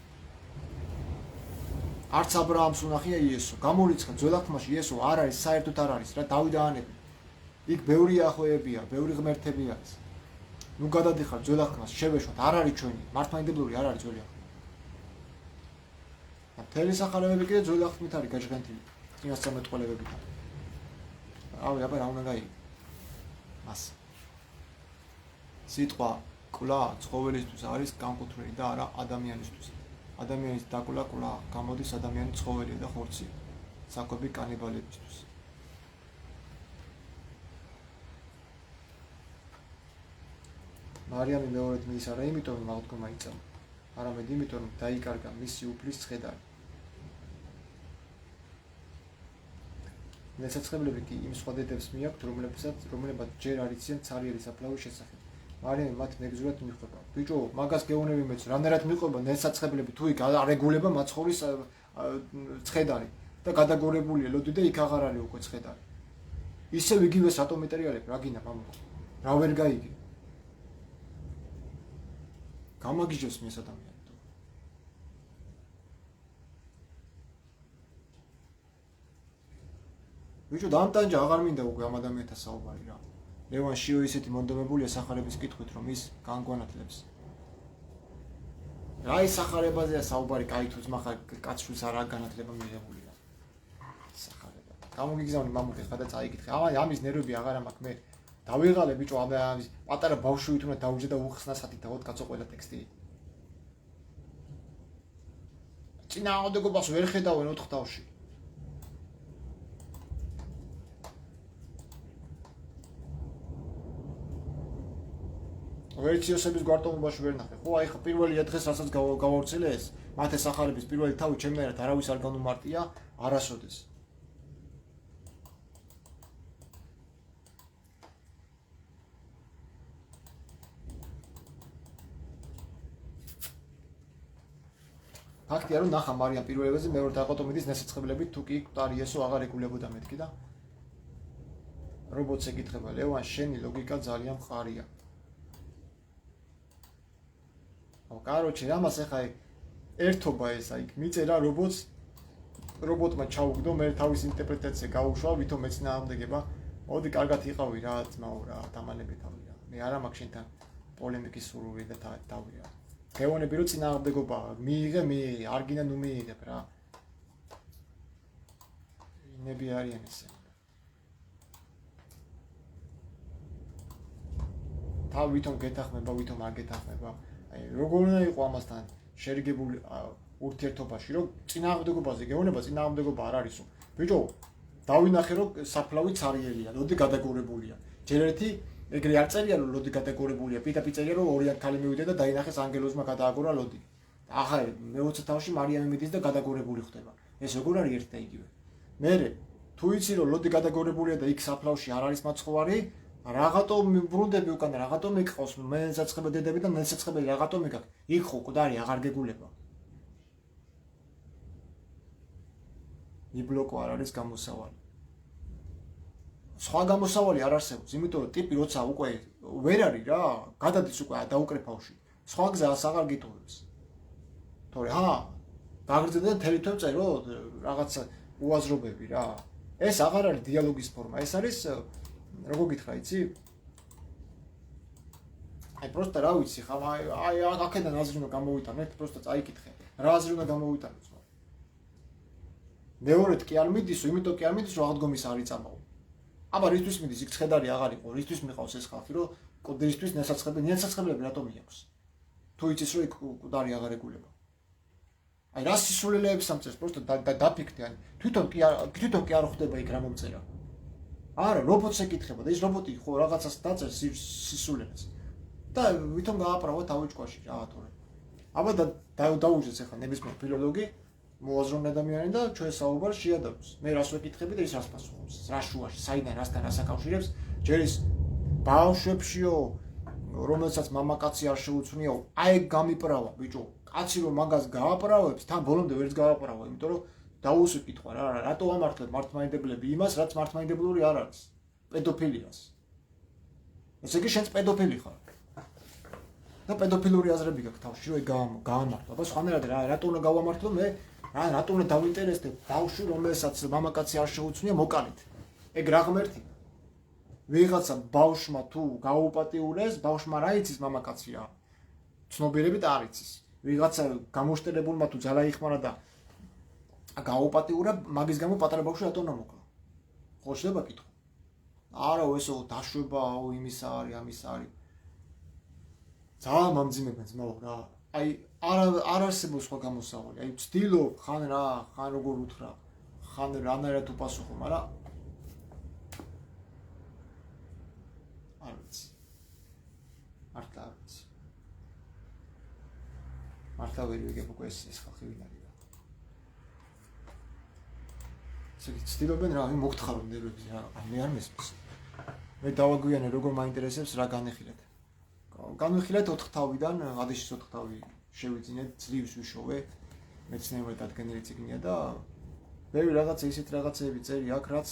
არც აბრაამს უნახია იესო. გამორიცხა ძველ აღთქმაში იესო არ არის, საერთოდ არ არის რა, დავით დაანები. იქ ბევრი ახვეებია, ბევრი ღმერთები არის. ნუ გადადიხარ ძველ აღქმას შევეშვათ არ არის ჩვენი მართლმადიდებლური არ არის ძველი აღქმა და მთელი სახარებები კიდე ძველი აღქმით არის გაჟღენთილი წინასწარმეტყველებებით აბა რა უნდა გაიგო მას სიტყვა კლა ცხოველისთვის არის განკუთვნილი და არა ადამიანისთვის ადამიანის დაკლა კლა გამოდის ადამიანის ცხოველი და ხორცი საკვები კანიბალებისთვის მარიამი მეორედ მიდის არა იმიტომ რომ აღდგომა იწამა არამედ იმიტომ რომ დაიკარგა მისი უფლის ცხედარი ნესაცხებლები კი იმ სხვა დედებს მიაქვთ რომლებსაც ჯერ არ იციან ცარიელი საფლავის შესახებ მარიამი მათ მეგზურად მიხვდება ბიჭო მაგას გეუბნები მეც რამდენად მიყვება ნესაცხებლები თუ იქ არეგულება მაცხოვრის ცხედარი და გადაგორებულია ლოდი და იქ აღარ არის უკვე ცხედარი ისევ იგივე სატომეტერიალები რა გინდა მამო რა ვერ გაიგე გამაგიჟოს მის ადამიანს ბიჭო დამტანჯა აღარ მინდა უკვე ამ ადამიანთან საუბარი რა ლევან შიო ისეთი მონდომებულია სახარების კითხვით რომ ის განგვანათლებს რა ის სახარებაზეა საუბარი კაი თუ ძმახა კაცშვილს არა განათლება მიღებული რა სახარება გამოგიგზავნი მამუკეს გადაც აიკითხე ამის ნერვები აღარ მაქვს მე დავიღალე ბიჭო ამის პატარა ბავშვით უნდა დაუჯე და უხსნასათი დავოდ კაცო ყველა ტექსტი წინააღმდეგობას ვერ ხედავენ 4 თავში ვერციოსების გვარტომობაში ვერ ნახე ხო აი ხა პირველი დღეს რასაც გავავრცელე ეს მათე სახარების პირველი თავი ჩემნაირად არავის არ განუმარტია არასოდეს ფაქტია რომ ნახა მარიამ პირველებაზე მეორე დაყოტომიდის ნესაცხებლებით თუ კი კუტარიესო აღარ ეკულებოდა მეთქი და რობოტს ეკითხება ლევან შენი ლოგიკა ძალიან მყარია კაროჩე ამას ახლა ერთობა ეს აი მიწერა რობოტმა ჩაუგდო მე თავის ინტერპრეტაცია გაუშვა ვითომ მეცნაამდეგება მოდი კარგად იყავი რა ძმაო რა დამალები თავი რა მე არა მაქვს შენთან პოლემიკის სურვილი და თავი რა გეუბნები რომ წინააღმდეგობა მიიღე არ გინდა ნუ მიიღებ რა ინები არიან ესე თავ ვითომ გეთახმება ვითომ არ გეთახმება აი როგორ უნდა იყოს ამასთან შერიგებული ურთიერთობაში რომ წინააღმდეგობაზე გეუბნება წინააღმდეგობა არ არისო ბიჭო დავინახე რომ საფლავი ცარიელია ლოდი გადაგორებულია ჯერ ერთი ეგრე არ წერია რომ ლოდი გადაგორებულია პიტაპი წერია რომ ორი ქალი მივიდა და დაინახეს ანგელოზმა გადააგორა ლოდი ახლა მე-20 თავში მარიამი მიდის და გადაგორებული ხდება ეს როგორ არის ერთ და იგივე მე თუ იცი რომ ლოდი გადაგორებულია და იქ საფლავში არ არის მაცხოვარი რაღაცო ბრუნდები უკან რაღაცო მეკყავს მე ნესაცხები დედები და ნესაცხებელი რაღაცო მეკაკ იქ ხო კუდარი აღარ გეგულება იბლოკო არ არის გამოსავალი სხვა გამოსავალი არ არსებობს იმიტომ რომ ტიპი როცა უკვე ვერ არის რა გადადის უკვე დაუკრეფავში სხვა გზას აღარ გიტოვებს თორე გაგრძელდა და თელი თვე წერო რაღაცა უაზრობები რა ეს აღარ არის დიალოგის ფორმა ეს არის როგორ გითხრა იცი? აი პროსტა რა ვიცი ხა აი აქედან აზრი უნდა გამოვიტანო ერთ პროსტა წაიკითხე რა აზრი უნდა გამოვიტანო ძმა მეორედ კი არ მიდისო იმიტომ კი არ მიდისო აღდგომის არ იწამაო აბა რისთვის მიდის იქ ცხედარი აღარ იყო რისთვის მიყავს ეს ხალხი რომ კოდრისთვის ნესაცხებლები რატომ მიაქვს თუ იცის რომ იქ კუდარი აღარ ეკულება აი რა სისულელეებს ამწერს პროსტა დაფიქრდი ან თვითონ კი არ ხვდება იქ რა მომწერა არა რობოტს ეკითხება და ის რობოტი ხო რაღაცას დაწერს სისულელეს და ვითომ გააправო თავი ჭკუაში რა თორე აბა დაუჯეს ახლა ნებისმიერ ფილოლოგი მოაზროვნე ადამიანი და ჩვენ საუბარს შეადავს მე რას ვეკითხები და ის რას პასუხობს რა შუაში საიდან რასთან რას აკავშირებს ჯერ ის ბავშვებშიო რომელსაც მამაკაცი არ შეუცვნიაო აი გამიправა ბიჭო კაცი რომ მაგას გააправებს თან ბოლომდე ვერც გააправა იმიტომ რომ დაუსვიკითხვა რა რატო ამართლებ მართლმადიდებლები იმას რაც მართლმადიდებლური არ არის პედოფილიას ესე იგი შენც პედოფილი ხარ და პედოფილური აზრები გაქვს თავში რომ გაამართლო აბა სხვანაირად რატო უნდა გავამართლო მე რატო უნდა დავინტერესდე ბავშვი რომელსაც მამაკაცი არ შეუცვნია მოკალით ეგ რა ღმერთია ვიღაცა ბავშვმა თუ გაუპატიურეს, ბავშვმა რა იცის მამაკაცია? ცნობიერებით არ იცის. ვიღაცა გამოშტერებულმა თუ ძალა იხმარა და გაუპატიურა, მაგის გამო პატარა ბავშვი რატომ უნდა მოკლა? ხო შეიძლება კითხო. არა, ესო დაშვებაო, იმისა არის, ამისა არის. ძალიან მომძიმებენ ძმაო რა. აი არ არსებობს სხვა გამოსავალი. აი ვცდილობ ხან რა, ხან როგორ უთხრა, ხან რანაირად უპასუხო, მაგრამ არ ვიცი. მართლა არ ვიცი. მართლა ვერ ვიგებ უკვე ეს ხალხი ვინ არის რა. ცდილობენ რა, მოგთხარო ნერვებზე რა, მე არ მესმის. მე დავაგვიანე როგორ მაინტერესებს რა განეხილეთ. განვიხილეთ 4 თავიდან, ღადიშის 4 თავი შევიძინეთ, ძლივს ვიშოვე, მეცნიერულად დადგენილი წიგნია და ბევრი რაღაცა ისეთ რაღაცეები წერი აქ, რაც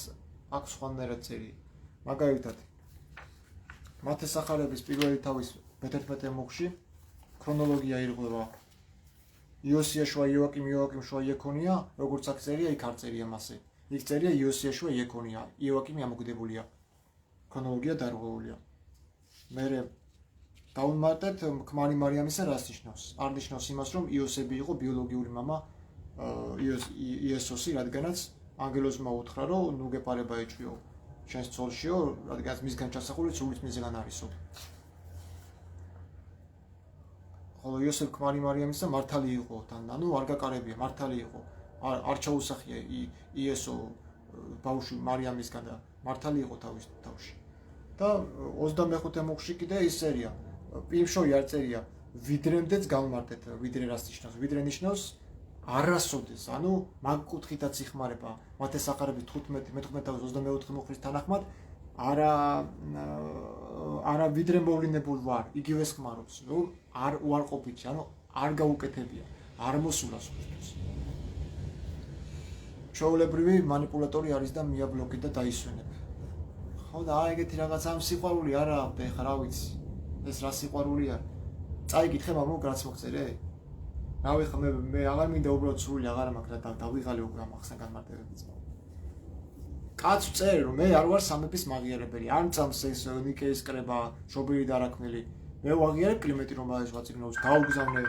აქ სხვანაირად წერი. მაგალითად, მათესახარების პირველი თავის მე-11 მუხში ქრონოლოგია ირღვევა. იოსია შუა იოაკიმ შუა იეკონია, როგორც აქ წერია, იქ არ წერია მასე. იქ წერია იოსია შუა იეკონია, იოაკიმი ამოგდებულია. ქრონოლოგია დარღვეულია. მერე დავუმატეთ ქმარი მარიამისა რას ნიშნავს? არ ნიშნავს იმას, რომ იოსები იყო ბიოლოგიური მამა იესოსი, რადგანაც ანგელოზმა უთხრა, რომ ნუ გეპარება ეჭვიო შენს ცოლშიო, რადგანაც მისგან ჩასახული სულით მისგან არისო. ხოლო იოსებ ქმარი მარიამისა მართალი იყო თან, ანუ არ გაკარებია, მართალი იყო. არ ჩაუსახია იესო ბავშვი მარიამისგან და მართალი იყო თავის თავში. და 25 მუხში კიდე ის წერია. იმშოი არ წერია ვიდრემდეც გავმარტეთ, ვიდრე რას ნიშნავს? ვიდრე ნიშნავს არასოდეს, ანუ მაგ კუთხითაც იხმარება მათესახარების 15-24 მუხლის თანახმად, არა ვიდრე მოვლინებულ ვარ, იგივეს ხმარობს, რომ არ უარყოფითი, ანუ არ გაუკეთებია, არ მოსულას უსწრებს. ჩვეულებრივი манипуляტორი არის და მიაბლოკი და დაისვენებ. ხო და ეგეთი რაღაც ამ სიყვარული არა, ეხლა რა ვიცი. ეს რა სიყვარულია? წაიკითხე მამო, რაც მოგწერე? რავი ხა მე აღარ მინდა უბრალოდ სრული აღარ მაქვს და დავიღალე უკვე ამ ახსნა განმარტებებს. კაც წერე რომ მე არ ვარ სამეფის მაღიერებელი, არ მწამს ეს ნიკეის კრება, შობილი დარაქმნილი. მე ვაღიარებ კლიმეტი რომ ეს ვაწიგნოს, გავგზავნე.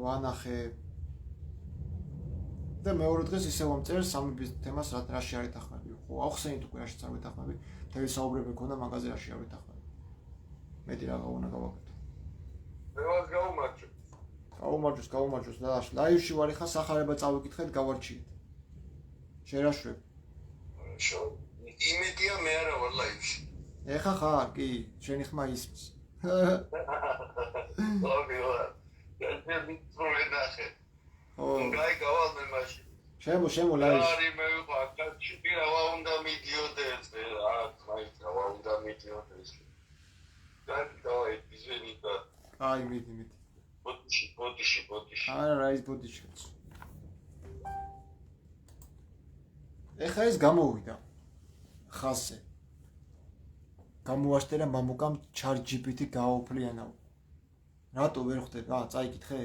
ვანახე და მეორე დღეს ისევ ამწერს სამების თემას რაში არ ეთახმები. ხო, ახსენით უკვე რაშიც არ ვეთახმები. თელი საუბრები მქონდა მაგაზე რაში არ ვეთახმები. მეტი რა უნდა გავაკეთო. მე ვარ გაუმარჯოს და ლაივში ვარ ხა სახარება წავიკითხეთ, გავარჩიეთ. შერაშვებ. იმედია მე არა ვარ ლაივში. ეხა ხარ, კი, შენი ხმა ისმის. ოკეი, ვარ. მე მიწვრე ნახე. ო, გაი გავალ მე მაშინ. შემო ლაივში. არი მე ვიყავ, კაცი რა უნდა მიდიოდეს, მაინც რა უნდა მიდიოდეს. დავაი ბიზენი და აი მიდი. ბოდიში. არა რა ის ბოდიშიც. ეხა ეს გამოვიდა. ხასე. გამოაშტერა მამუკამ ChatGPT გააუფლიანაო. რატო ვერ ხვდები? წაიკითხე.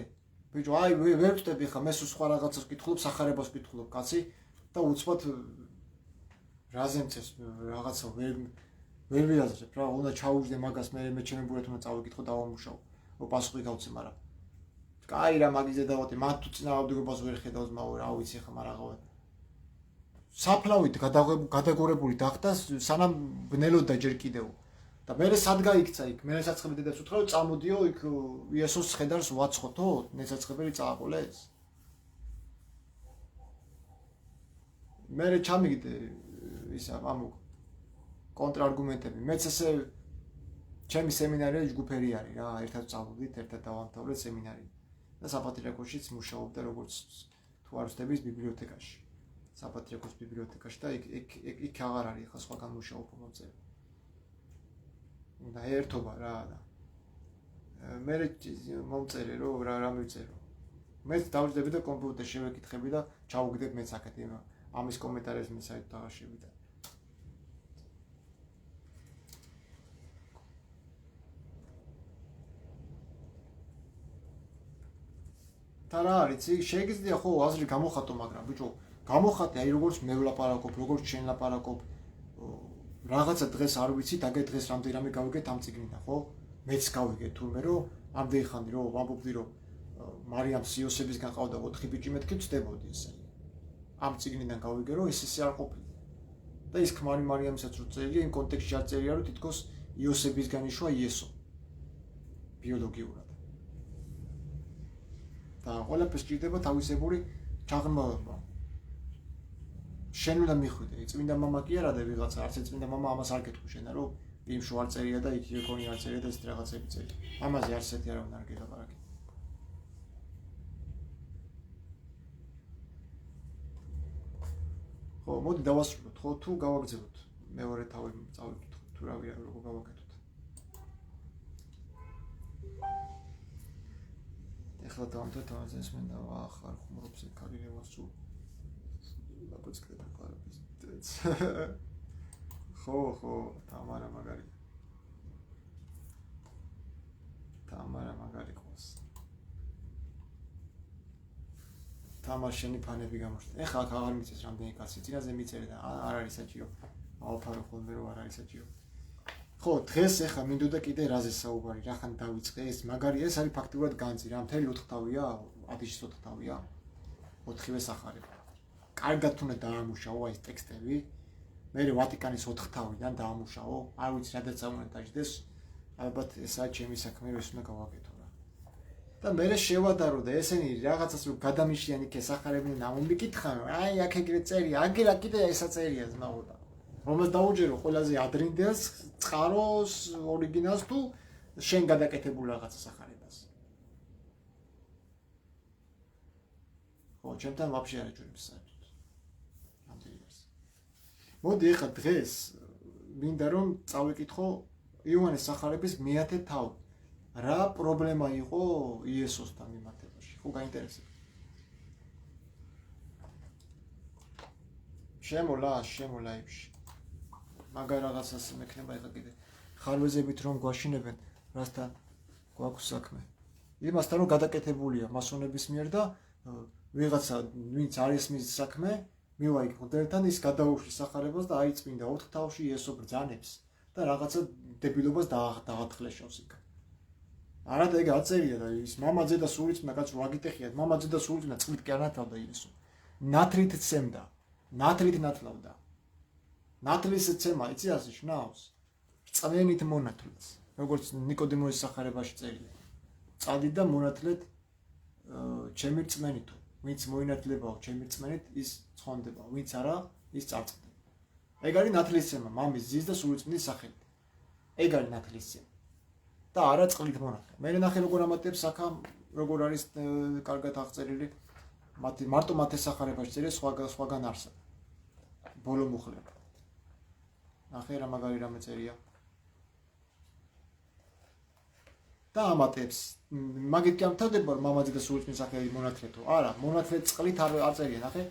ბიჭო, აი ვერ ხვდები ხა, მე სხვა რაღაცას ვკითხულობ, სახარებას ვკითხულობ, კაცი და უცბად რაზემცეს რაღაცა ვერ ვიაზრებ რა, უნდა ჩაუждე მაგას, მე ჩემებურად უნდა წავიკითხო და დავამუშავო. პასუხი გავცე, მაგრამ კაი რა მაგიზე დავატი, მათ თუ წინააღმდეგობას ვერ ხედავს, მაო რა ვიცი ხა, მაგრამ აღარ საფლავით გადაგორებული დახტა სანამ ბნელოდა ჯერ კიდევ. და მე სად გაიქცა იქ? მე საცხები დედას უთხრა, რომ წამოდიო იქ იესოს ხედარს ვაცხოთო, ნესაცხებელი წააყოლეს. მე ჩამიგდე ისა ამო კონტრარგუმენტები. მეც ესე ჩემი სემინარია ჯგუფერი არის რა, ერთად წავედით, ერთად დავამთავრეთ სემინარი. და საპატრიარქოშიც მუშაობდა როგორც თუ არ ვსდების ბიბლიოთეკაში. საპატრიარქოს ბიბლიოთეკაში და იქ აღარ არის ხა სხვაგან მუშაობ მომწერ. და ერთობა რა და მე მომწერე რომ რა მივწერო. მეც დავждები და კომპიუტერში შევეკითხები და ჩავუგდებ მეც აქეთ ამის კომენტარებს მე საერთოდ აღარ შევიდა. და რა არის, შეიძლება ხო აზრი გამოხატო, მაგრამ ბიჭო, გამოხატე, აი როგორც მე ვლაპარაკობ, როგორც შენ ლაპარაკობ, რაღაცა დღეს არ ვიცი, დაგე დღეს რამდენი რამე გავიგეთ ამ წიგნიდან, ხო? მეც გავიგე თურმე რომ ამდენი ხანი რომ ვამბობდი რომ მარიამს იოსებისგან ყავდა 4 ბიჭი მეთქი ვწდებოდი ესე. ამ წიგნიდან გავიგე რომ ესე არ ყოფილა. და ის ქმარი მარიამისაც რო წერია, იმ კონტექსტში არ წერია რომ თითქოს იოსებისგან იშვა იესო. ბიოლოგიურად. და ყველაფერს ჭირდება თავისებური ჩაღრმავება. შენ უნდა მიხვიდე, წმინდა მამა კი არა და ვიღაცა, არც წმინდა მამა ამას არ გეტყვი შენ, რომ იმშო არ წერია და იქ იკონი არ წერია და ეს რაღაცები წერია. ამაზე არც ერთი არავინ არ გელაპარაკე. ხო, მოდი დავასრულოთ, ხო, თუ გავაგრძელოთ. მეორე თავი წავიკითხოთ, თუ რა ვიღა როგორ გავაკეთოთ. ეხლა დავამთავრეთ ამაზე ეს მინდა ახარ ხუმრობს კარიერას სულ. ლაპარაკდება ყარაბის. ხო, თამარა მაგარი. თამარა მაგარი ყავს. თამარ შენი ფანები გამოჩნდა. ეხლა აქ აღარ მიწეს რამდენი კაცი წინაზე მიწერე და არ არის საჭირო. ავფარო ხოლმე რომ არ არის საჭირო. ხო, დღეს ეხლა მინდოდა კიდე რაზე საუბარი, რახან დავიწყე ეს მაგარი ეს არის ფაქტურად განძი რა, მთელი 4 თავია, ადიშის 4 თავია. 4-ვე სახარება. კარგად უნდა დაამუშავო ეს ტექსტები. მე ვატიკანის 4 თავიდან დაამუშავო. არ ვიცი რადგან უნდა დაждდეს. ალბათ ესაა ჩემი საქმე, ეს უნდა გავაკეთო რა. და მე შევადარო და ესენი რაღაცას რომ გადამიშლიან იქ ესახარებდნენ, ამომიკითხა, აი აქ ეგრე წერია, აგერა კიდე ესა წერია ზნაუდა. რომელს დაუჯერო ყველაზე ადრინდელს, წყაროს, ორიგინალს თუ შენ გადაკეთებულ რაღაცას ახარებას. ხო, ჩემთან ვაფშე არ ეჭვმის საერთოდ. ამდენს. მოდი ეხლა დღეს მინდა რომ წავიკითხო იოანეს სახარების მე-10 თავი. რა პრობლემა იყო იესოსთან მიმართებაში? ხო, გაინტერესებს. შემოლა იფში. მაგარ რაღაცას მექნება ეხლა კიდე ხარვეზებით რომ გვაშინებენ, რასთან გვაქვს საქმე. იმასთან რომ გადაკეთებულია მასონების მიერ და ვიღაცა ვინც არის მის საქმე, მივა იქ მოდელთან ის გადაუშვი სახარებას და აიწმინდა 4 თავში იესო ბრძანებს და რაღაცა დებილობას დაათხლეშავს იქ. არა და ეგ აწერია და ის მამაძე და სულიწმინდა კაც რო აგიტეხიათ, მამაძე და სულიწმინდა წყლით კი არ ნათლავდა იესო. ნათლით ცემდა, ნათლით ნათლავდა. ნათლის ცემა იცი ასე შნავს წვენით მონათლეს როგორც ნიკოდიმოსის სახარებაში წერია წადი და მონათლეთ ჩემი რწმენითო ვინც მოინათლებაო ჩემი რწმენით ის ცხონდება ვინც არა ის წარწყდება ეგ არის ნათლის ცემა მამის ძის და სულიწმინდის სახელით ეგ არის ნათლის ცემა და არა წყლით მონათლე მე ნახე როგორ ამატებს აქა როგორ არის კარგად აღწერილი მარტო მათეს სახარებაში წერია სხვაგან არსად ბოლო მუხლება ნახე რა მაგარი რამე წერია და ამატებს მაგით კი ამთავრდება რომ მამაძე და სულიწმინდის სახელით მონათლეთო არა მონათლეთ წყლით არ წერია ნახე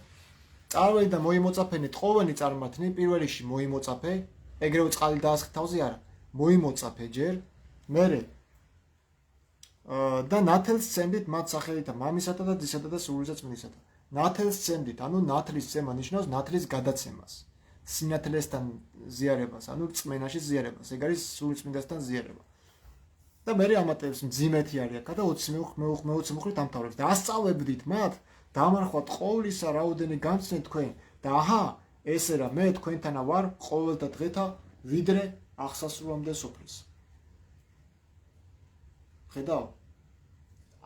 წარველი და მოიმოწაფენი ტყოვანი წარმართნი პირველში მოიმოწაფე ეგრევე წყალი დაასხი თავზე არა მოიმოწაფე ჯერ მერე და ნათელს ცემდით მათ სახელითა მამისათა და ძისათა და სულიწმინდისათა ნათელს ცემდით ანუ ნათლის ცემა ნიშნავს ნათლის გადაცემას სინათლესთან ზიარებას ანუ რწმენაში ზიარებას ეგ არის სულიწმინდასთან ზიარება და მე ამატებს მძიმეთი არის აქა და 20 მუხლით ამთავრებს და ასწავლებდით მათ დამარხვა ყოვლისა რაოდენი გამცნეთ თქვენ და აჰა ესე რა მე თქვენთანა ვარ ყოველთა დღეთა ვიდრე აღსასრულამდე სოფლის ხედავ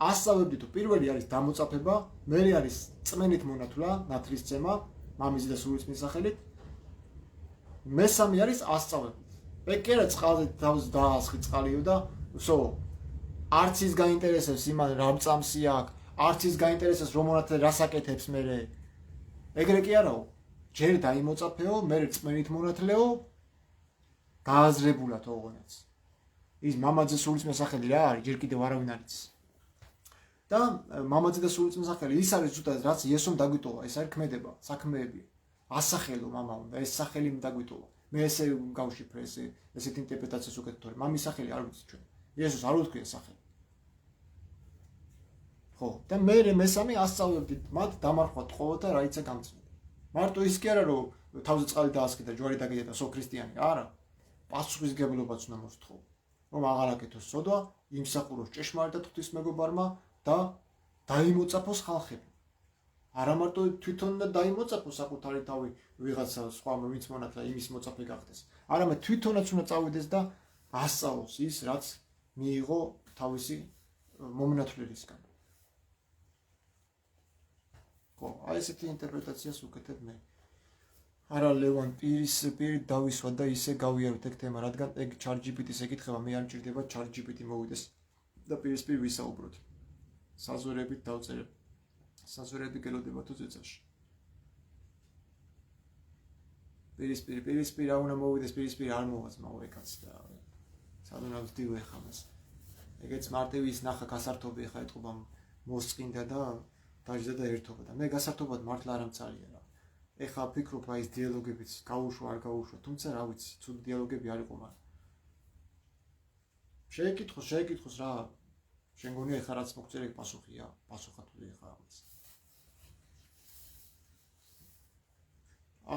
ასწავლებდით პირველი არის დამოწაფება მერე არის წმენით მონათლა ნათლის ცემა მამის და სულიწმინდის სახელით მესამე არის ასწავლებით. ეკერა წყალზე თავს დაასხი წყალიო და სო არც ის გაინტერესებს იმან რა მწამსი აქვს, არც ის გაინტერესებს რომ მონათლე რას აკეთებს მერე. ეგრე კი არაო. ჯერ დაიმოწაფეო, მერე წმენით მონათლეო გააზრებულად ოღონდ. ის მამაძე სულიწმინდის სახელი რა არის, ჯერ კიდევ არავინ არ იცის. და მამაძე და სულიწმინდის სახელი ის არის ზუსტად რაც იესომ დაგვიტოვა, ეს არის ქმედება, საქმეები. ასახელო მამა უნდა ეს სახელი დაგვიტოვა მე ესე გავშიფრე ესეთ ინტერპრეტაციას უკეთებ თორე მამის სახელი არ ვიცი ჩვენ იესოს არ უთქვია სახელი ხო და მე მესამე ასწავლებდით მათ დამარხვა ტყოვა და რაიცა გამწნეთ მარტო ის კი არა რომ თავზე წყალი დაასხი და ჯვარი დაგიდე და სულ ქრისტიანი არა პასუხისგებლობაც უნდა მოსთხოვო რომ აღარ აკეთოს სოდვა იმსახუროს ჭეშმარიტად ღვთისმეგობარმა და დაიმოწაფოს ხალხები არა მარტო თვითონ უნდა დაიმოწაფოს საკუთარი თავი ვიღაცა სხვა ვინც მონათლა იმის მოწაფე გახდეს არამედ თვითონაც უნდა წავიდეს და ასწავლოს ის რაც მიიღო თავისი მომნათვლელისგან ხო აი ესეთი ინტერპრეტაციას ვუკეთებ მე არა ლევან პირი დავისვა და ისე გავიაროთ ეგ თემა რადგან ეგ ChatGPT-ს ეკითხება მე არ მჭირდება ChatGPT მოვიდეს და პირისპირ ვისაუბროთ საზვერებით დავწერებ საზვერები გელოდება თუ ზეცაში პირისპირ რა უნდა მოვიდეს პირისპირ არ მოვაწმაო ეგაც და სადღაც ვდივ ეხამას ეგეც მარტივი ის ნახა გასართობი ხა ეთყობა მოსწყინდა და დაჟდა და ერთობა და მე გასართობად მართლა არ ამწალია რა ეხა ფიქრობ აი ეს დიალოგებიც გაუშვა არ გაუშვა თუმცა რა ვიცი ცუდი დიალოგები არ იყო მაგრამ შეეკითხოს რა შენ გონია ეხა რაც მოგწერე პასუხია პასუხათული ეხა ამას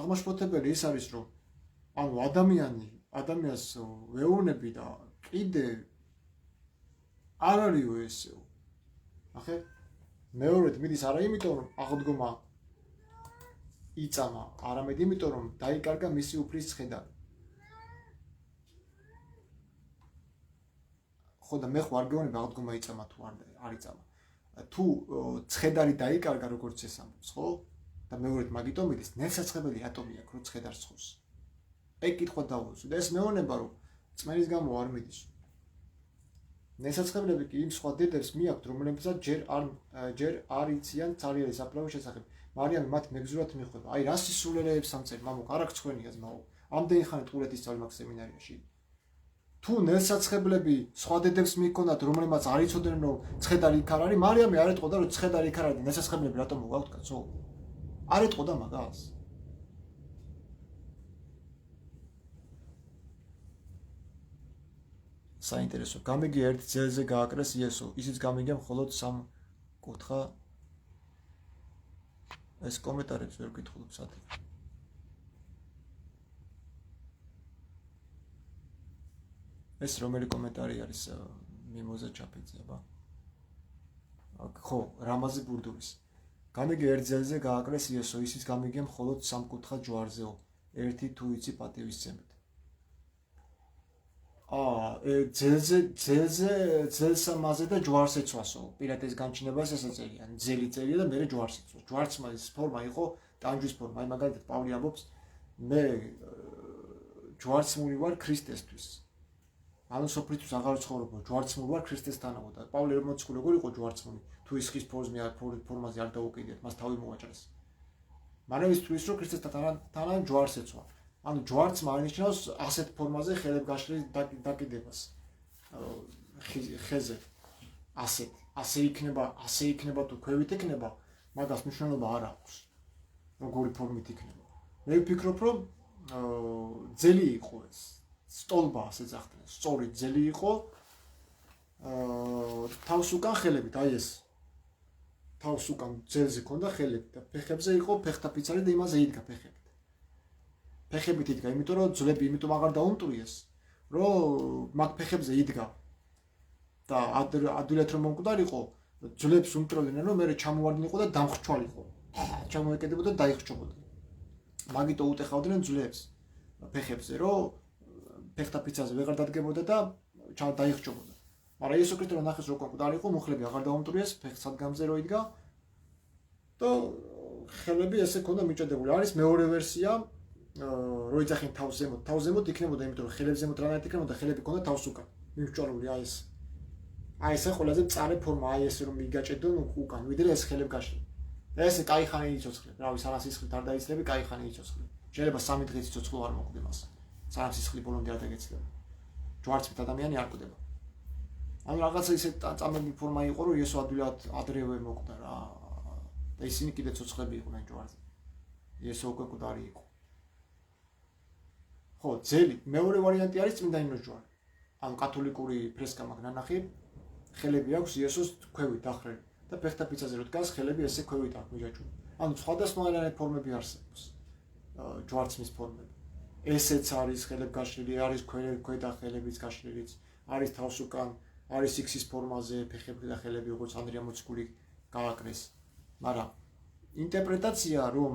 აღმაშფოთებელი ის არის რომ ანუ ადამიანს ვეუბნები და კიდე არ არისო ესეო ახე მეორედ მიდის არა იმიტომ რომ აღდგომა იწამა არამედ იმიტომ რომ დაიკარგა მისი უფლის ცხედარი ხო და მე ხო არ გეუბნები აღდგომა იწამა თუ არ იწამა თუ ცხედარი დაიკარგა როგორც ეს ამბობს ხო და მეორედ მაგიტომ მიდის ნებსაწყებელი ატომი აქვს რომ ცხედარს ხოვს ეგ კითხვა დავუძვი და ეს მეუბნება რომ წმენის გამო არ მიდის ნებსაწყებლები კი იმ სხვა დედებს მიაქვთ რომლებსაც ჯერ არ იციან ცარიელი საფლავის შესახებ მარიამი მათ მეგზურად მიხვდება აი რა სისულელეებს ამწერ მამუკ არ აქვს თქვენია ზმაო ამდენი ხანი ტყურეთის სწავლი მაგ სემინარიაში თუ ნებსაწყებლები სხვა დედებს მიჰქონდათ რომლებსაც არ იცოდნენ რომ ცხედარი იქ არ არის მარიამი არ ეტყოდა რომ ცხედარი იქ არ არის ნებსაწყებლები რატომ მოგაქვთ კაცო არ ეტყოდა მაგას საინტერესო გამიგი ერთ ძელზე გააკრეს იესო ისიც გამიგია მხოლოდ სამ კუთხა ეს კომენტარებს ვერ გითხულობ საათი ეს რომელი კომენტარი არის მიმოზე ჩაფიძება ხო რამაზი ბურდურის გამიგი ერთ ძელზე გააკრეს იესო ისიც გამიგია მხოლოდ სამ კუთხა ჯვარზეო ერთი თუ იცი პატივისცემით ძელსამაზე და ჯვარს ეცვასო პირატეს განჩინებას ეს ეწერია ძელი წერია და მე ჯვარს ეცვას ჯვარცმაის ფორმა იყო ტანჯვის ფორმა აი მაგალითად პავლე ამბობს მე ჯვარცმული ვარ ქრისტესთვის ანუ სოფლისთვის აღარ ცხოვრობ ჯვარცმული ვარ ქრისტესთანავო და პავლე მოციქული როგორ იყო ჯვარცმული თუ ის ხის ფორმაზე არ დაუკიდეთ მას თავი მოაჭრეს მაგრამ ის თulis რომ ქრისტესთან ჯვარს ეცვა ანუ ჯვარცმა არნიშნავს ასეთ ფორმაზე ხელებ გაშლის დაკიდებას ხეზე ასე იქნება თუ ქვევით იქნება მაგას მნიშვნელობა არ აქვს როგორი ფორმით იქნება მე ვფიქრობ რომ ძელი იყო ეს სტოლბა ასე ძახდნენ სწორი ძელი იყო თავს უკან ხელებით აი ეს თავს უკან ძელზე ქონდა ხელები და ფეხებზე იყო ფეხთაფიცარი და იმაზე იდგა ფეხებით იდგა იმიტომ რომ ძვლები იმიტომ აღარ დაუმტვრიეს რომ მაგ ფეხებზე იდგა და ადვილად რომ მომკვდარიყო ძვლებს უმტვრევდნენ რომ მე ჩამოვარდნიყო და დამხრჩვალიყო ჩამოეკედებოდა და დაიხრჩობოდა მაგიტო უტეხავდნენ ძვლებს ფეხებზე რომ ფეხთაფიცაზე ვეღარ დადგებოდა და დაიხრჩობოდა მაგრამ იესო ქრისტე რომ ნახეს რომ მკვდარიყო მუხლები აღარ დაუმტვრიეს ფეხსადგამზე რო იდგა და ხელები ესე ქონდა მიჭედებული არის მეორე ვერსია რო იძახენ თავს ზემოთ იქნებოდა იმიტომ რომ ხელებს ზემოთ რანაირად იქნებოდა ხელები ქონდა თავს უკან მიმჭვალული აი ეს ყველაზე მწარე ფორმა აი ეს რომ მიგაჭედონ უკან ვიდრე ეს ხელები გაშლი და ესე კაი ხანი იცოცხლე რავი სანამ სისხლით არ დაიცლები კაი ხანი იცოცხლე შეიძლება 3 დღით იცოცხლო არ მოკვდება მას სანამ სისხლი ბოლომდე არ დაგეცლება ჯვარცმით ადამიანი არ კვდება ანუ რაღაცა ისე წამებული ფორმა იყო რომ იესო ადრევე მოკვდა რა და ისინი კიდე ცოცხლები იყვნენ ჯვარზე იესო უკვე მკვდარი იყო ხო ძელი მეორე ვარიანტი არის წმინდანინოს ჯვარი ანუ კათოლიკური ფრესკა მაგ ნანახი ხელები აქვს იესოს ქვევით დახრილი და ფეხთაფიცაზე რო დგას ხელები ესე ქვევით აქვს მიჯაჭვული ანუ სხვადასხვანაირი ფორმები არსებობს. ჯვარცმის ფორმები. ესეც არის ხელებ გაშლილი, არის ქვედა ხელებიც გაშლილიც, არის თავს უკან, არის X-ის ფორმაზე ფეხები და ხელები, როგორც ანდრია მოციქული გააკრეს. მაგრამ ინტერპრეტაცია, რომ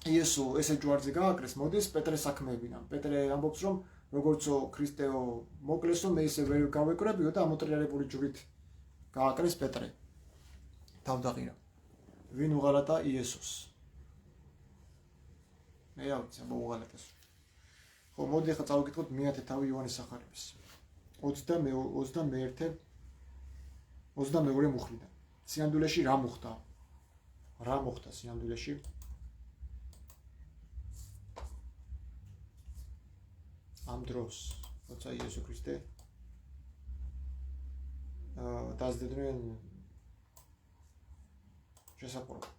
იესო ესე ჯვარზე გააკრეს, მოდის პეტრეს საქმეებიდან. პეტრე ამბობს, რომ როგორცო ქრისტეო მოკლესო, მე ისე ვერ გავეკრებიო და ამოტრიალებული ჯვრით გააკრეს პეტრე. თავდაღირა. ვინ უღალატა იესოს? მე რა ვიცი, მოუღალატეს. ხო, მოდი ახლა წავიკითხოთ მეათე თავი იოანეს სახარების. 22 მუხრიდან. სინამდვილეში რა მოხდა? რა მოხდა სინამდვილეში? ამ დროს, როცა იესო ქრისტე დაძდედნენ შესაყრობად.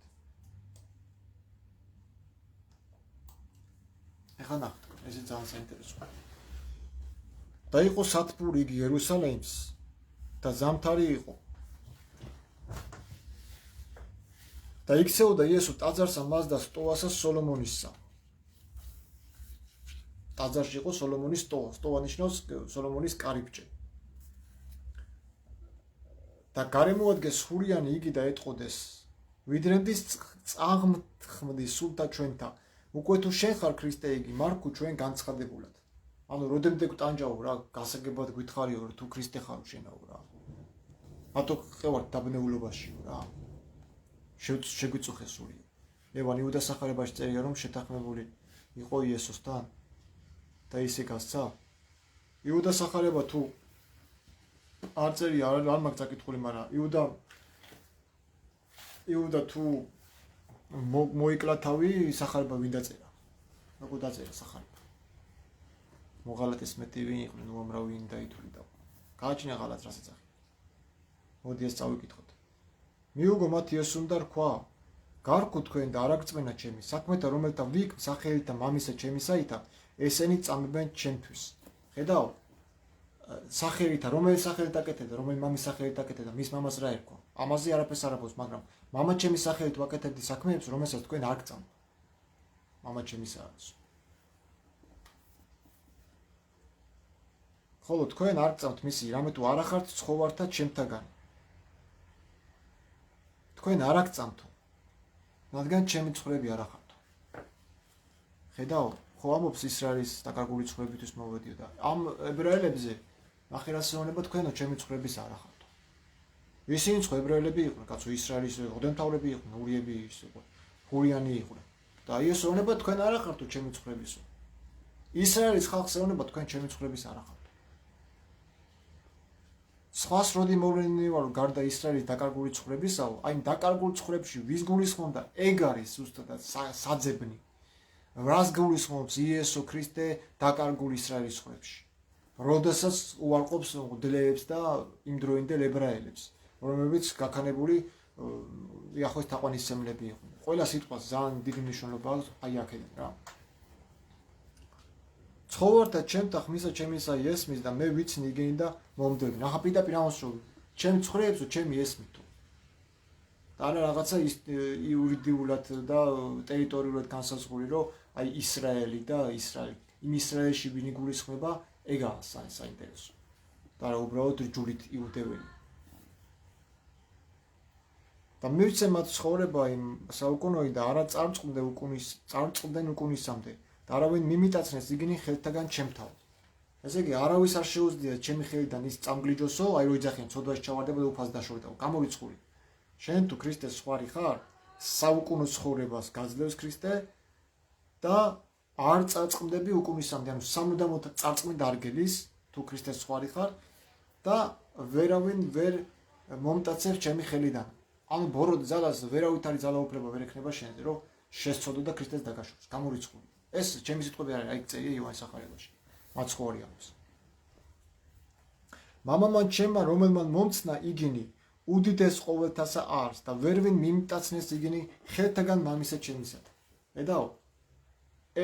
ეხლა ნახეთ, ესე ძალიან საინტერესოა. და იყო სათბური იგი იერუსალიმს და ზამთარი იყო. და იქცეოდა იესო ტაძარსა მას და სტოასა სოლომონისსა. ტაძარში იყო სოლომონის სტოა. სტოა ნიშნავს სოლომონის კარიბჭე. და გარემოადგეს ხურიანი იგი და ეტყოდეს, ვიდრემდის წაღმთხმდი სულთა ჩვენთა. უკვე თუ შენ ხარ ქრისტე იგი, მარქუ ჩვენ განცხადებულად. ანუ როდემდე გტანჯაო რა, გასაგებად გითხარიო რომ თუ ქრისტე ხარ შენაო რა. მათო ხევარ დაბნეულობაში რა. შეგვიწუხე სული. ევან იუდას სახარებაში წერია რომ შეთანხმებული იყო იესოსთან და ისე გასცა. იუდას სახარება თუ არ წერია, არ მაქვს წაკითხული, მაგრამ იუდა თუ მოიკლა თავი სახარება ვინ დაწერა? როგორ დაწერა სახარება? მოღალატეს მეტი ვინ იყვნენ, უამრავი ვინ დაითვლიდა. გააჩინა ღალატს რას ეძახი. მოდი ეს წავიკითხოთ. მიუგო მათ იესომ და რქვა, გარკვ თქვენ და არ აგწმენა ჩემი საქმეთა, რომელთა ვიქ სახელით და მამისა ჩემისაითა, ესენი წამებენ ჩემთვის. ხედავ? სახელითა, რომელი სახელით აკეთებდა, რომელი მამის სახელით აკეთებდა, მის მამას რა ერქვა? ამაზე არაფერს არ აბოს, მაგრამ მამა ჩემის სახელით ვაკეთებდი საქმეებს, რომელსაც თქვენ არ გწამთ. მამა ჩემისა არის. ხოლო თქვენ არ გწამთ მისი, რამე თუ არ ახართ ცხოვართა ჩემთაგან. თქვენ არ აგწამთო, რადგან ჩემი ცხრები არ ახართო. ხედავ, ხო ამბობს ისრაელის დაკარგული ცხრებისთვის მოვედიო და ამ ებრაელებზე ნახირასეონება თქვენო ჩემი ცხრების არ ახართო. ისინი ებრაელები იყვნენ, კაცო ისრაელის ღმერთმთავრები იყვნენ, ურიები იყო, ხურიანი იყვნენ. და იესონება თქვენ არ ახართო ჩემი ცხრებისო. ისრაელის ხალხს ეუბნება თქვენ ჩემი ცხრების არ ახართო. სხვას როდი მოვლენილი ვარო გარდა ისრაელის დაკარგული ცხრებისაო, აი იმ დაკარგულ ცხრებში ვის გულისხმობდა? ეგ არის ზუსტად საძებნი. რას გულისხმობს იესო ქრისტე დაკარგულ ისრაელის ცხრებში? როდესაც უარყოფს მღვდლებს და იმდროინდელ ებრაელებს, რომლებიც გაქანებული იაჰვეს თაყვანისმცემლები იყვნენ. ყველა სიტყვას ძალიან დიდი მნიშვნელობა აქვს აი აქედან რა. ცხოვართა ჩემთა ხმისა ჩემისა ესმის და მე ვიცნი იგენი და მომდევი. ნახა პირდაპირ ამას რომ ჩემ ცხრეებსო ჩემი ესმითო. და არა რაღაცა იურიდიულად და ტერიტორიულად განსაზღვრული რომ აი ისრაელი და ისრაელი. იმ ისრაელში ვინი გულისხმება, ეგაა საინტერესო. და რა უბრალოდ ჯულით იუდეველი. და მივცე მათ ცხოვრება იმ საუკუნოი და არა წარწყდნენ უკუნისამდე. და არავინ მიმიტაცნეს იგინი ხელთაგან ჩემთავ. ესე იგი არავის არ შეუძლია ჩემი ხელიდან ის წამგლიჯოსო, აი რო იძახიან ცოდვაში ჩავარდება და უფალს დაშორდა. გამორიცხული. შენ თუ ქრისტეს სხვარი ხარ, საუკუნო ცხოვრებას გაძლევს ქრისტე და არ წარწყდები უკუნისამდე, ანუ სამუდამოდ წარწყმი დარგელის თუ ქრისტეს სხვარი ხარ და ვერავინ ვერ მომტაცებს ჩემი ხელიდან. ანუ ბოროტ ძალას ვერავით არის ძალაუფლება ვერ ექნება შენზე, რომ შესწოდო და ქრისტეს დაგაშოროს. გამორიცხული. ეს ჩემი სიტყვები არის, აი წერია იოანეს სახარებაში. მაცხოვარი აქვს. მამამა ჩემმა რომელმა მომცნა იგინი უდიდეს ყოველთასა არის და ვერვინ მიმტაცნეს იგინი ხელთაგან მამისა ჩემისათა. ედაო?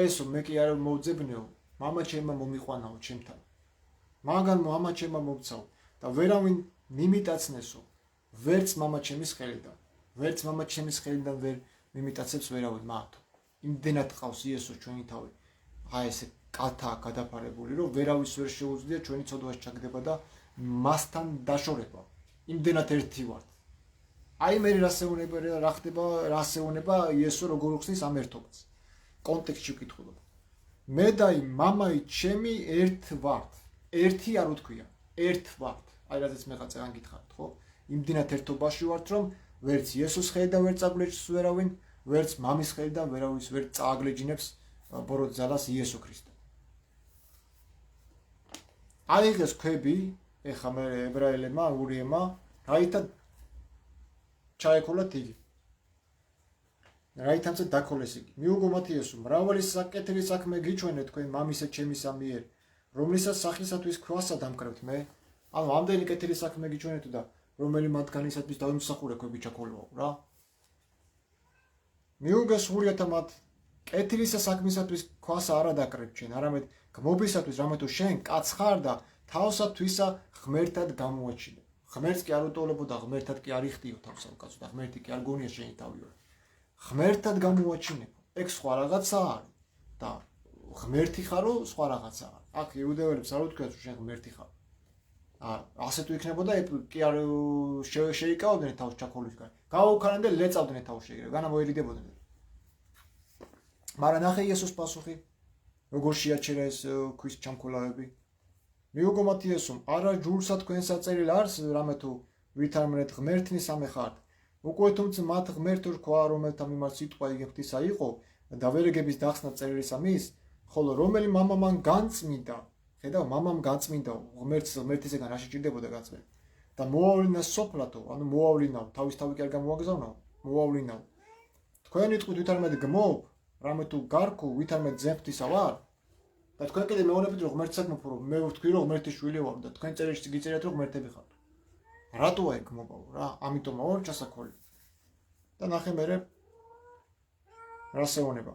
ესო მე კი არ მოვძებნეო, მამა ჩემმა მომიყვანაო ჩემთან. მაგან მამა ჩემმა მომცაო და ვერავინ მიმიტაცნესო, ვერც მამა ჩემის ხელიდან. ვერც მამა ჩემის ხელიდან ვერ მიმიტაცებს ვერავინ მათო. იმდენად ყავს იესოს ჩვენი თავი. აი ესე კალთაა გადაფარებული, რომ ვერავის ვერ შეუძლია ჩვენი ცოდვაში ჩაგდება და მასთან დაშორება. იმდენად ერთი ვართ. აი მე რა ხდება, რა შეუნება იესო როგორ ხსნის ამ ერთობას. კონტექსტში ვკითხულობ. მე და მამაი ჩემი ერთ ვართ. ერთი არ უთქვია, ერთ ვართ. აი რაზეც მე ხაწევან გითხარით, ხო? იმდენად ერთობაში ვართ, რომ ვერც იესოს ხელიდან ვერ წაგლეჯს ვერავინ, ვერც მამის ხელიდან ვერავის ვერ წააგლეჯინებს ბოროტ ძალას იესო ქრისტე. აიღეს ქვები, ეხა მე ებრაელებმა, ურიემა, რაითად ჩაეკოლათ იგი. რაითამცა დაქოლეს იგი. მიუგო მათ იესო, მრავალი საკეთილი საქმე გიჩვენე თქვენ მამისა ჩემისა მიერ, რომლისას სახისათვის ქვასა დამკრევთ მე. ანუ ამდენი კეთილი საქმე გიჩვენეთ და რომელი მათგანისათვის დავიმსახურე ქვები ჩაქოლვაო რა. მიუგეს სურიათა მათ კეთილისა საქმისათვის ქვასა არა დაკრევთ შენ, არამედ გმობისათვის, რამე თუ შენ კაც ხარ და თავსათვისა ღმერთად გამოაჩინე. ღმერთს კი არ უტოლებოდა, ღმერთად კი არ იხდიო თავსავ კაცო და ღმერთი კი არ გონია შენი თავიო. ღმერთად გამოაჩინე. ეგ სხვა რაღაცა არის და ღმერთი ხარო სხვა რაღაცა არის. აქ იუდეველებს არ უთქვიათ რომ შენ ღმერთი ხარ. ასე თუ იქნებოდა კი არ შეიკავდნენ თავს ჩაქოლვისგან. გაუქარნენ და ლეწავდნენ თავს შეგრე, განა მოერიდებოდნენ. მაგრამ ნახე იესოს პასუხი, როგორ შეაჩერა ეს ქვის ჩამქოლავები. მიუგო მათ იესომ, არა ჯულსა თქვენ საწერილ არს, რამე თუ ვითარმნეთ ღმერთნის ამეხართ. უკვე თუმცა მათ ღმერთო რქვა, რომელთა მიმართ სიტყვა იგი ღვთისა იყო და ვერეგების დახსნა წერილისა მის, ხოლო რომელი მამა მან განწმინდა, ხედავ, მამამ განწმინდა, ღმერთისგან რა შეჭირდებოდა გაწმენდა. და მოავლინა სოფლათო, ანუ მოავლინავ, თავისთავი კი არ გამოაგზავნაო, მოავლინავ. თქვენ იტყვით ვითარმედ გმობ, რამე თუ გარკო ვითარმედ ძემთისა ვარ? და თქვენ კიდე მეუბნებით რომ ღმერთს აკმობ, რომ მე ვთქვი რომ ღმერთის შვილი ვარ და თქვენ წერილში გიწერიათ რომ ღმერთები ხართ. რატოა ეგ მობაო რა? ამიტომ ვარ ჩასაქოლი. და ნახე მერე რა შეუნება.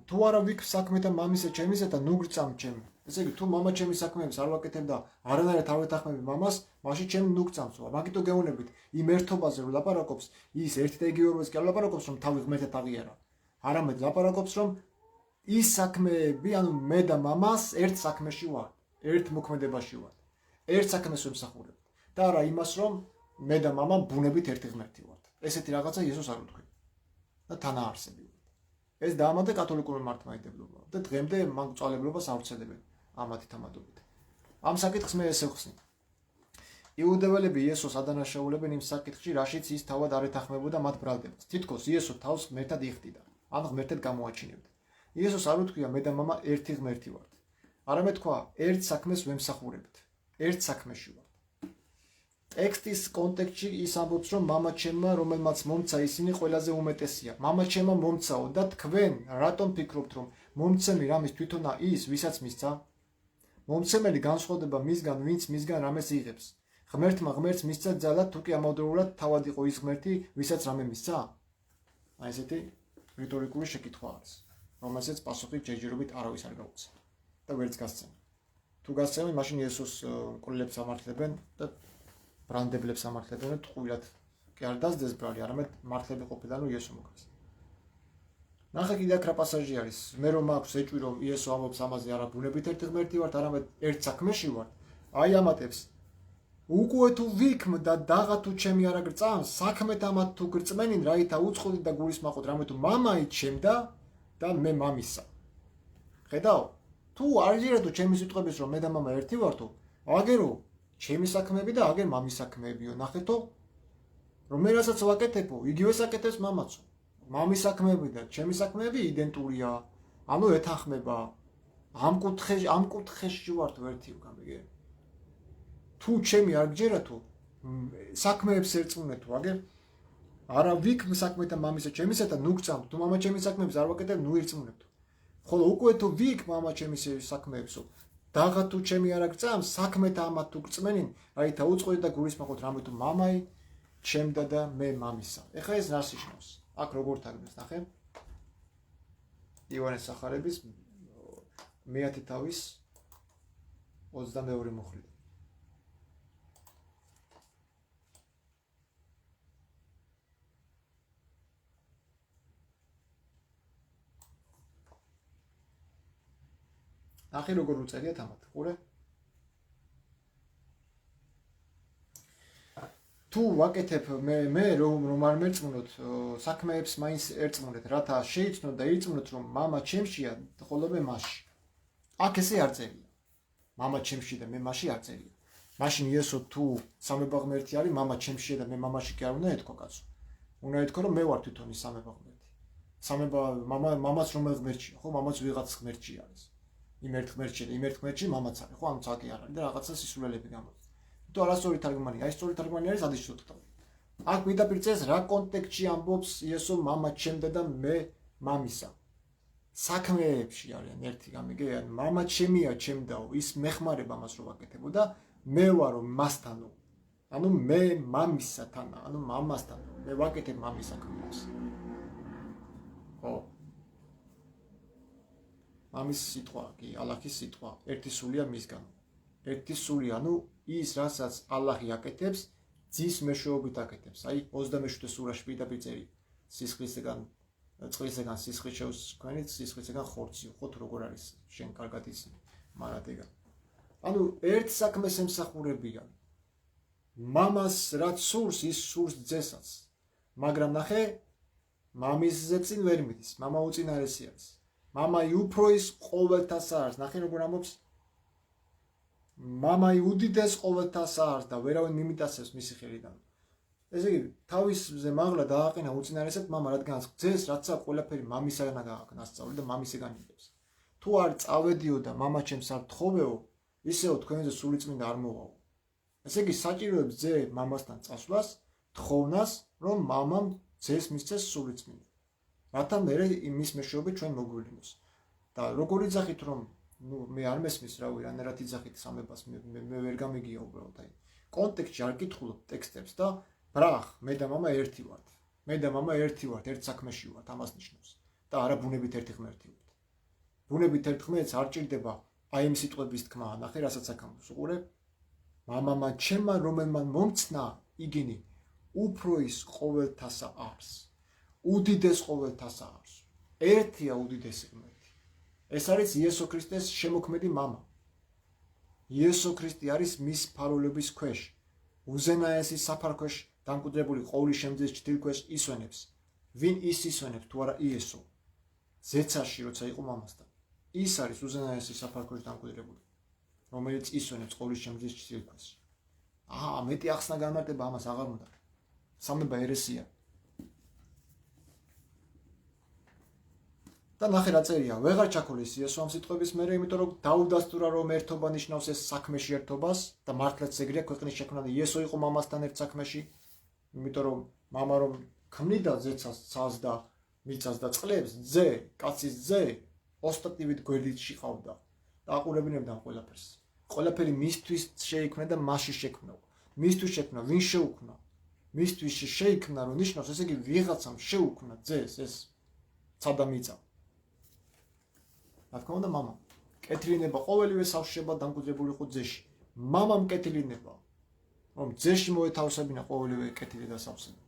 თუ არა ვიქ საქმეთა მამისა ჩემისა და ნუ გწამ ჩემი. ესე იგი თუ მამა ჩემი საქმეებს არ ვაკეთებ და არანაირად არ ვეთანხმები მამას, მაშინ ჩემი ნუ გწამსო. მაგითო გეუბნებით იმ ერთობაზე რომ ლაპარაკობს, ის ერთ და იგივე რობას კი არ ლაპარაკობს რომ თავი ღმერთად აღიარა. არამედ ლაპარაკობს რომ ის საქმეები, ანუ მე და მამას ერთ საქმეში ვართ, ერთ მოქმედებაში ვართ. ერთ საქმეს ვემსახურებ. და არა იმას რომ მე და მამა ბუნებით ერთი ღმერთი ვართ. ესეთი რაღაცა იესოს არ უთქვია. და თანაარსები ვართ. ეს დაამატა კათოლიკური მართლმადიდებლობა და დღემდე მაგ წვალებლობას ავრცელებენ ამათი თამადობით. ამ საკითხს მე ესე ვხსნი. იუდეველები იესოს ადანაშაულებენ იმ საკითხში, რაშიც ის თავად არ ეთანხმებოდა მათ ბრალდებას. თითქოს იესო თავს ღმერთად იხდიდა, ან ღმერთად გამოაჩინებდა. იესოს არ უთქვია მე და მამა ერთი ღმერთი ვართ. არამედ თქვა, ერთ საქმეს ვემსახურებთ, ერთ საქმეში ვართ. ტექსტის კონტექსტში ის ამბობს, რომ მამა ჩემმა, რომელმაც მომცა ისინი ყველაზე უმეტესია. მამა ჩემმა მომცაო და თქვენ რატომ ფიქრობთ, რომ მომცემი რამის თვითონა ის, ვისაც მისცა? მომცემელი განსხვავდება მისგან, ვინც მისგან რამეს იღებს. ღმერთმა ღმერთს მისცა ძალა, თუ კი ამავდროულად თავად იყო ის ღმერთი, ვისაც რამე მისცა? აი ესეთი რიტორიკული შეკითხვა არის, რომელსაც პასუხი ჯერჯერობით არავის არ გაუწევს და ვერც გასცემ. თუ გასცემენ, მაშინ იესოს მკვლელებს ამართლებენ და ბრანდებლებს ამართლებენ და ტყუილად კი არ დასდეს ბრალი, არამედ მართლები ყოფილან რომ იესო მოგეს. ნახე კიდე აქ რა პასაჟი არის. მე რომ მაქვს ეჭვი რომ იესო ამბობს ამაზე არა ბუნებით ერთი ღმერთი ვართ, არამედ ერთ საქმეში ვართ. აი ამატებს. უკვე თუ ვიქმ და დაღა თუ ჩემი არა გწამს, საქმეთ ამათ თუ გწმენინ, რაითა უწყოდით და გულისმაყოთ, რამე თუ მამაი ჩემდა და მე მამისა. ხედავ? თუ არ ჟირეთო ჩემი სიტყვების რომ მე და მამა ერთი ვართო, აგერო ჩემი საქმეები და აგერ მამის საქმეებიო. ნახეთო? რომ მე რასაც ვაკეთებო, იგივე საკეთებს მამაცო. მამის საქმეები და ჩემი საქმეები იდენტურია. ანუ ეთანხმება. ამ კუთხეში ვართ ერთი გამიგე. თუ ჩემი არ გჯერათო, საქმეებს ერწმუნეთო, აგერ არა ვიქმ საქმეთა მამისა ჩემისა და ნუ გწამთ. თუ მამა ჩემი საქმეებს არ ვაკეთებ, ნუ ერწმუნებთო. ხოლო უკვე თუ ვიქმ მამა ჩემის საქმეებსო, დაღა თუ ჩემი არა გწამს, საქმეთა ამათ თუ გწმენინ, რაითა უწყოდით და გულისმაყოთ, რამე თუ მამაი ჩემდა და მე მამისა. ეხლა ეს რას ნიშნავს? აქ როგორ თარგმნეს, ნახე? ივანეს სახარების მეათე თავის 22 მუხლი. ნახე როგორ უწერიათ ამათ, ყურე. თუ ვაკეთებ მე რომ არ მერწმუნოთ საქმეებს მაინც ერწმუნეთ, რათა შეიცნოთ და ირწმუნოთ რომ მამა ჩემშია, ხოლო მე მასში. აქ ესე არ წერია. მამა ჩემში და მე მასში არ წერია. მაშინ იესო თუ სამება ღმერთი არის, მამა ჩემშია და მე მამაში კი არ უნდა ეთქვა კაცო. უნდა ეთქვა რომ მე ვარ თვითონ ის სამება ღმერთი. სამება მამაც რომელ ღმერთია, ხო, მამაც ვიღაც ღმერთში არის. იმ ერთ ღმერთში და იმ ერთ ღმერთში მამაც არის, ხო, ამ ცალკე არ არის და რაღაცა სისულელები გამოდის. თუ არასწორი თარგმანია, აი სწორი თარგმანი არის ადიშოთ თავი. აქ პირდაპირ წეს რა კონტექსტში ამბობს იესო მამა ჩემდა და მე მამისა. საქმეებში არიან ერთი გამიგე, ანუ მამა ჩემია ჩემდაო, ის მეხმარება მას რომ ვაკეთებო და მე ვარო მასთანო. ანუ მე მამისათანა, ანუ მამასთან, მე ვაკეთებ მამის საქმეს. ხო. მამის სიტყვა კი, ალაჰის სიტყვა, ერთი სულია მისგან. ერთი სული, ანუ ის რასაც ალაჰი აკეთებს, ძის მეშვეობით აკეთებს. აი 27 სურაში პირდაპირ წერია. სისხლისგან წყლისგან სისხლი შევსქვენით, სისხლისგან ხორციო, ხო თუ როგორ არის შენ კარგად იცი მარადეგა. ანუ ერთ საქმეს ემსახურებიან. მამას რაც სურს, ის სურს ძესაც. მაგრამ ნახე, მამისზე წინ ვერ მიდის, მამა უწინარესი არის. მამა უფრო ის ყოველთასა არის, ნახე როგორ ამბობს. მამა უდიდეს ყოველთასა არის და ვერავინ მიმიტაცებს მისი ხელიდან. ესე იგი, თავისზე მაღლა დააყენა უწინარესად მამა, რადგან ძეს რაცა ყველაფერი მამისაგან გააკეთა სწავლი და მამისაგან იღებს. თუ არ წავედიო და მამა ჩემს არ თხოვეო, ისეო თქვენზე სულიწმინდა არ მოვაო. ესე იგი, საჭიროებს ძე მამასთან წასვლას, თხოვნას, რომ მამამ ძეს მისცეს სულიწმინდა. რათა მე იმის მეშვეობით ჩვენ მოგვივლინოს. და როგორ იძახით რომ მე არ მესმის რავი, რანერად იძახით სამებას, მე ვერ გამიგია უბრალოდ აი. კონტექსტში არ კითხულობ ტექსტებს და ბრახ, მე და მამა ერთი ვართ. მე და მამა ერთი ვართ, ერთ საქმეში ვართ, ამას ნიშნავს. და არა ბუნებით ერთი ღმერთი ვართ. ბუნებით ერთ ღმერთს არ ჭირდება აი იმ სიტყვების თქმა, ნახე რასაც აქ ამბობს, უყურე. მამამა ჩემმა რომელმან მომცნა, იგინი უფრო ის ყოველთასა არის. უდიდეს ყოველთასა არის. ერთია უდიდესი ღმერთი. ეს არის იესო ქრისტეს შემოქმედი მამა. იესო ქრისტე არის მის ფარულების ქვეშ. უზენაესი საფარქვეშ დამკვიდრებული ყოვლის შემძის ჭდილქვეშ ისვენებს. ვინ ის ისვენებს თუ არა იესო? ზეცაში როცა იყო მამასთან. ის არის უზენაესი საფარქვეშ დამკვიდრებული, რომელიც ისვენებს ყოვლის შემძის ჭდილქვეშ. მეტი ახსნა განმარტება ამას აღარ უნდა. სამება ერესია. და ნახე რა წერია, ვეღარ ჩაქოლის იესო ამ სიტყვების მერე, იმიტომ რომ დაუდასტურა რომ ერთობა ნიშნავს ეს საქმეში ერთობას და მართლაც ეგრეა ქვეყნის შექმნა და იესო იყო მამასთან ერთ საქმეში, იმიტომ რომ მამა რომ ქმნიდა ზეცას, ცას და მიწას და წყლებს, ძე, კაცის ძე ოსტატივით გვერდითში ყავდა და აყურებინებდა ამ ყველაფერს. ყველაფერი მისთვის შეიქმნა და მასში შექმნა. მისთვის შექმნა, ვინ შეუქმნა? მისთვის შეიქმნა, რომ ნიშნავს, ესე იგი ვიღაცამ შეუქმნა ძეს ეს ცა და მიწა. რა თქმა უნდა, მამა. კეთილინება ყოველივე სავშება დამკვიდრებული იყო ძეში. მამამ კეთილინება, რომ ძეში მოეთავსებინა ყოველივე კეთილი და სავსება.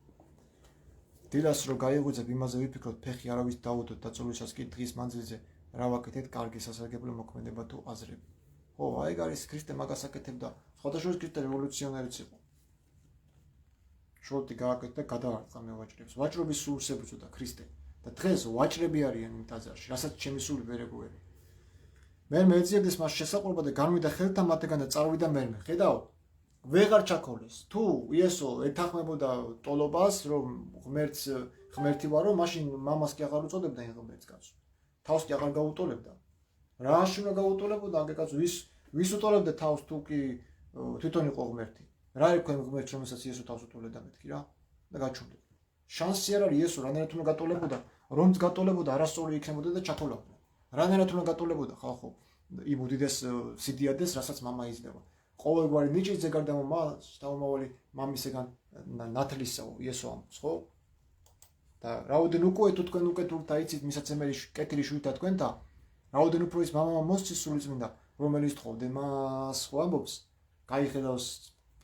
დილას რო გაიღვიძებ, იმაზე ვიფიქროთ, ფეხი არავის დაუდოთ და წულისას კი დღის მანძილზე რა ვაკეთეთ, კარგი სასარგებლო მოქმედება თუ აზრები. ხო, აი არის ქრისტე მაგას აკეთებდა. სხვადასხვა ქრისტე რევოლუციონერიც იყო. შროთი გააკეთა და გადაარწა მე ვაჭრებს. ვაჭრობის სულს ებრძოდა ქრისტე. და დღეს ვაჭრები არიან იმ ტაძარში, რასაც ჩემი სული ვერ ეგუება. მე მეძიებდეს მას შესაყრობა და განვიდა ხელთა მათგან და წავიდა მერმე. ხედავ? ვეღარ ჩაქოლეს. თუ იესო ეთანხმებოდა ტოლობას, რომ ღმერთს ღმერთი ვარო, მაშინ მამას კი აღარ უწოდებდა იმ ღმერთს კაცო. თავს კი აღარ გაუტოლებდა. რაში უნდა გაუტოლებოდა აგე კაცო, ვის უტოლებდა თავს თუ კი თვითონ იყო ღმერთი. რა იყო იმ ღმერთს, რომელსაც იესო თავს უტოლებდა მეთქი რა? და გაჩვენდა. შანსი არ არის იესო რანაირად უნდა გატოლებოდა, რომც გატოლებოდა არასწორი იქნებოდა და ჩაქოლავდა. რანაირად უნდა გატოლებოდა ხალხო იმ უდიდეს სიდიადეს, რასაც მამა იძლევა. ყოველგვარი ნიჭის ზეგარდამო მას თავმავალი მამისგან ნათლისაო იესო ამბობს, ხო? და რაოდენ უკვე თუ თქვენ უკეთურთ აიცით მისაცემელი კეთილი შვილთა თქვენთა, რაოდენ უფრო ის მამამა მოსცის სულიწმინდა, რომელიც თხოვდე მას, ხო ამბობს, გაიხედავს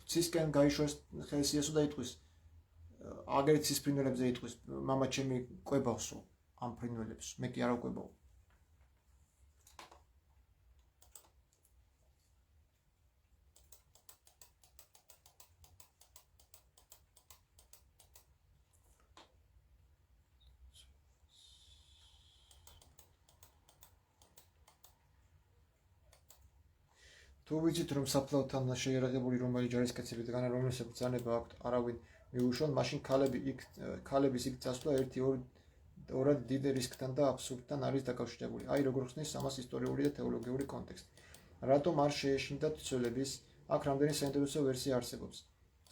ცისკენ გაიშვეს ხელს იესო და იტყვის აგერც ის ფრინველებზე იტყვის, მამა ჩემი ყვებავსო ამ ფრინველებს, მე კი არ ვყვებავ. თუ ვიცით რომ საფლავთან შეიარაღებული რომელი ჯარისკაცებიდან ან რომელსაც ბრძანება აქვთ არავინ მიუშვან, მაშინ ქალების იქ წასვლა ორად დიდ რისკთან და აბსურდთან არის დაკავშირებული. აი როგორ ხსნის ამას ისტორიული და თეოლოგიური კონტექსტი. რატომ არ შეეშინდათ ცოლების? აქ რამდენი საინტერესო ვერსია არსებობს.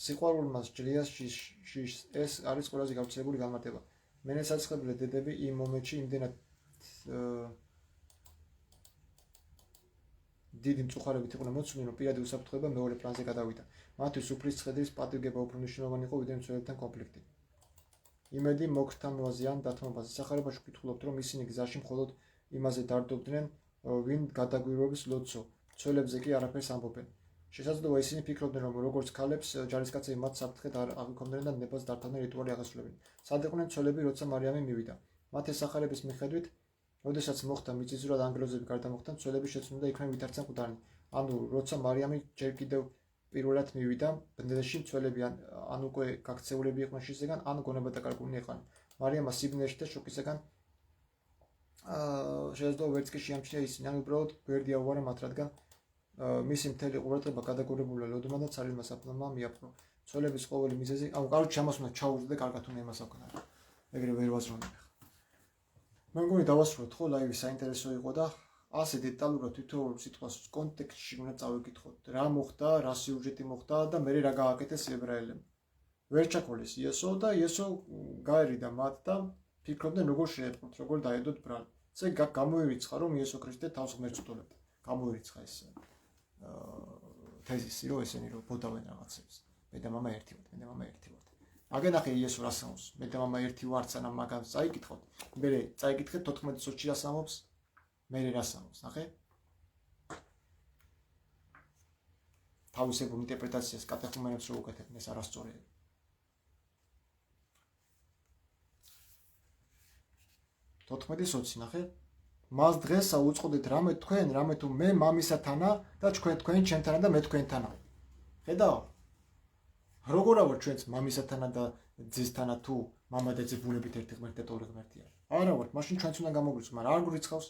სიყვარულმა სჯრიას ეს არის ყველაზე გავრცელებული განმარტება. მენაცაცხებლე დედები იმ მომენტში იმდენად დიდი მწუხარებით იყვნენ მოცულნი, რომ პირადი უსაფრთხოება მეორე პლანზე გადავიდა. მათთვის უფლის ცხედრის პატივგება უფრო მნიშვნელოვანი იყო, ვიდრე მცველებთან კონფლიქტი. იმედი მოგრთანვაზე ან დათმობაზე. სახარებაში ვკითხულობთ, რომ ისინი გზაში მხოლოდ იმაზე დარდობდნენ, ვინ გადაგვირგვებს ლოცო, მცველებზე კი არაფერს ამბობენ. შესაძლოა ისინი ფიქრობდნენ, რომ როგორც ქალებს ჯარისკაცები მათ საფრთხედ არ აღიქვამდნენ და ნებას დართავდნენ რიტუალი აღასრულებდნენ. სად იყვნენ მცველები, როცა მარიამი მივიდა? მათი სახარების მიხედვით, როდესაც მოხდა მიწისძვრა და ანგელოზები გარდამოხდნენ, მცველები შეცვლდნენ და იქნებ ვითარცენ მკვდარნი. ანუ როცა მარიამი ჯერ კიდევ პირველად მივიდა, ბნელში მცველები ან უკვე გაქცეულები იყვნენ შისგან, ან გონება დაკარგულნი იყვნენ. მარიამა სიბნელში და შოკისგან შესაძლოა ვერც კი შეამჩნია ისინი, ან უბრალოდ გვერდი აუარა მათ, რადგან მისი მთელი ყურადღება გადაგორებულია ლოდმა და ცარიზმა საფლავმა მიაპყრო. მცველების ყოველი მიზეზი, კაროჩე ამას უნდა ჩაუვდე და კარგად უნდა იმას ავქნა. ეგრე ვერ ვაზრუნებ. მე მგონი დავასრულოთ ხო ლაივი საინტერესო იყო და ასე დეტალურად თითოეულ სიტყვას კონტექსტში უნდა წავიკითხოთ. რა მოხდა, რა სიუჟეტი მოხდა და მე რა გააკეთეს ებრაელებმა. ვერ ჩაქოლეს იესო და იესო გაერიდა მათ და ფიქრობდნენ როგორ შეეწყოთ, როგორ დაედოთ ბრალი. ესე გამოირიცხა რომ იესო ქრისტე თავს ღმერთს უტოლებდა. გამოირიცხა ეს თეზისი რომ ესენი რომ ბოდავენ რაღაცებს. მე და მამა ერთი ვართ, მე და მამა ერთი ვართ. აგენახე იესო რას ამბობს. მე და მამა ერთი ვართ, სანამ მაგას წაიკითხოთ. მე წაიკითხეთ 14 წუთში რას ამბობს. მე რას ამბობს, ნახე? თავისებურ ინტერპრეტაციას კატეხუმენებს რო უკეთებენ, ეს არასწორია. თოთხმეტი სოცი, ნახე? მას დღესა უწყოდით რამე თქვენ, რამე თუ მე მამისათანა და თქვენ ჩემთანა და მე თქვენთანა. ხედავ? როგორ ავარ ჩვენც მამისათანა და ძესთანა თუ მამა და ძე ბუნებით ერთი ღმერთი და ორი ღმერთი არის. არა ვარ, მაშინ ჩვენც უნდა გამოგვიწყოს, მაგრამ არ გვიწყავს.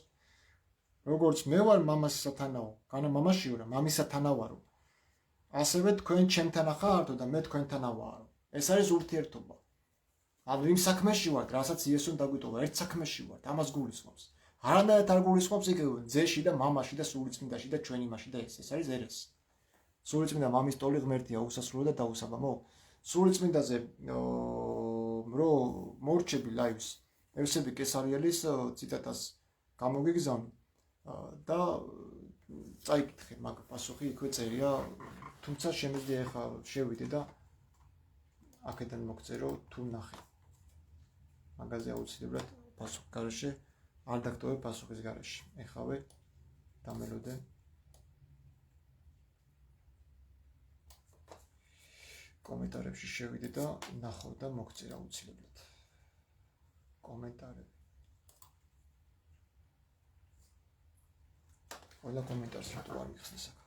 როგორც მე ვარ მამასათანაო, განა მამაშიო რა, მამისათანა ვარო. ასევე თქვენ ჩემთანა ხართ და მე თქვენთანა ვარო. ეს არის ურთიერთობა. ანუ იმ საქმეში ვართ, რასაც იესომ დაგვიტოვა, ერთ საქმეში ვართ, ამას გულისხმობს. არანაირად არ გულისხმობს იქ ძეში და მამაში და სულიწმინდაში და ჩვენ იმაში და ეს არის ერესი. სულიწმინდა მამის ტოლი ღმერთია, უსასრულო და დაუსაბამო. სულიწმინდაზე რო მორჩები ლაივს, ევსები კესარიელის ციტატას გამოგიგზავნე და წაიკითხე მაგ პასუხი იქვე წერია, თუმცა შემიძლია ახლა შევიდე და აქედან მოგწერო თუ ნახე. მაგაზე აუცილებლად პასუხი გარეშე არ დაგტოვებ პასუხის გარეშე. ეხავე დამელოდე. კომენტარებში შევიდე და ნახო და მოგწერა აუცილებლად. კომენტარები. ყველა კომენტარს რატო არ მიხსნის აქ?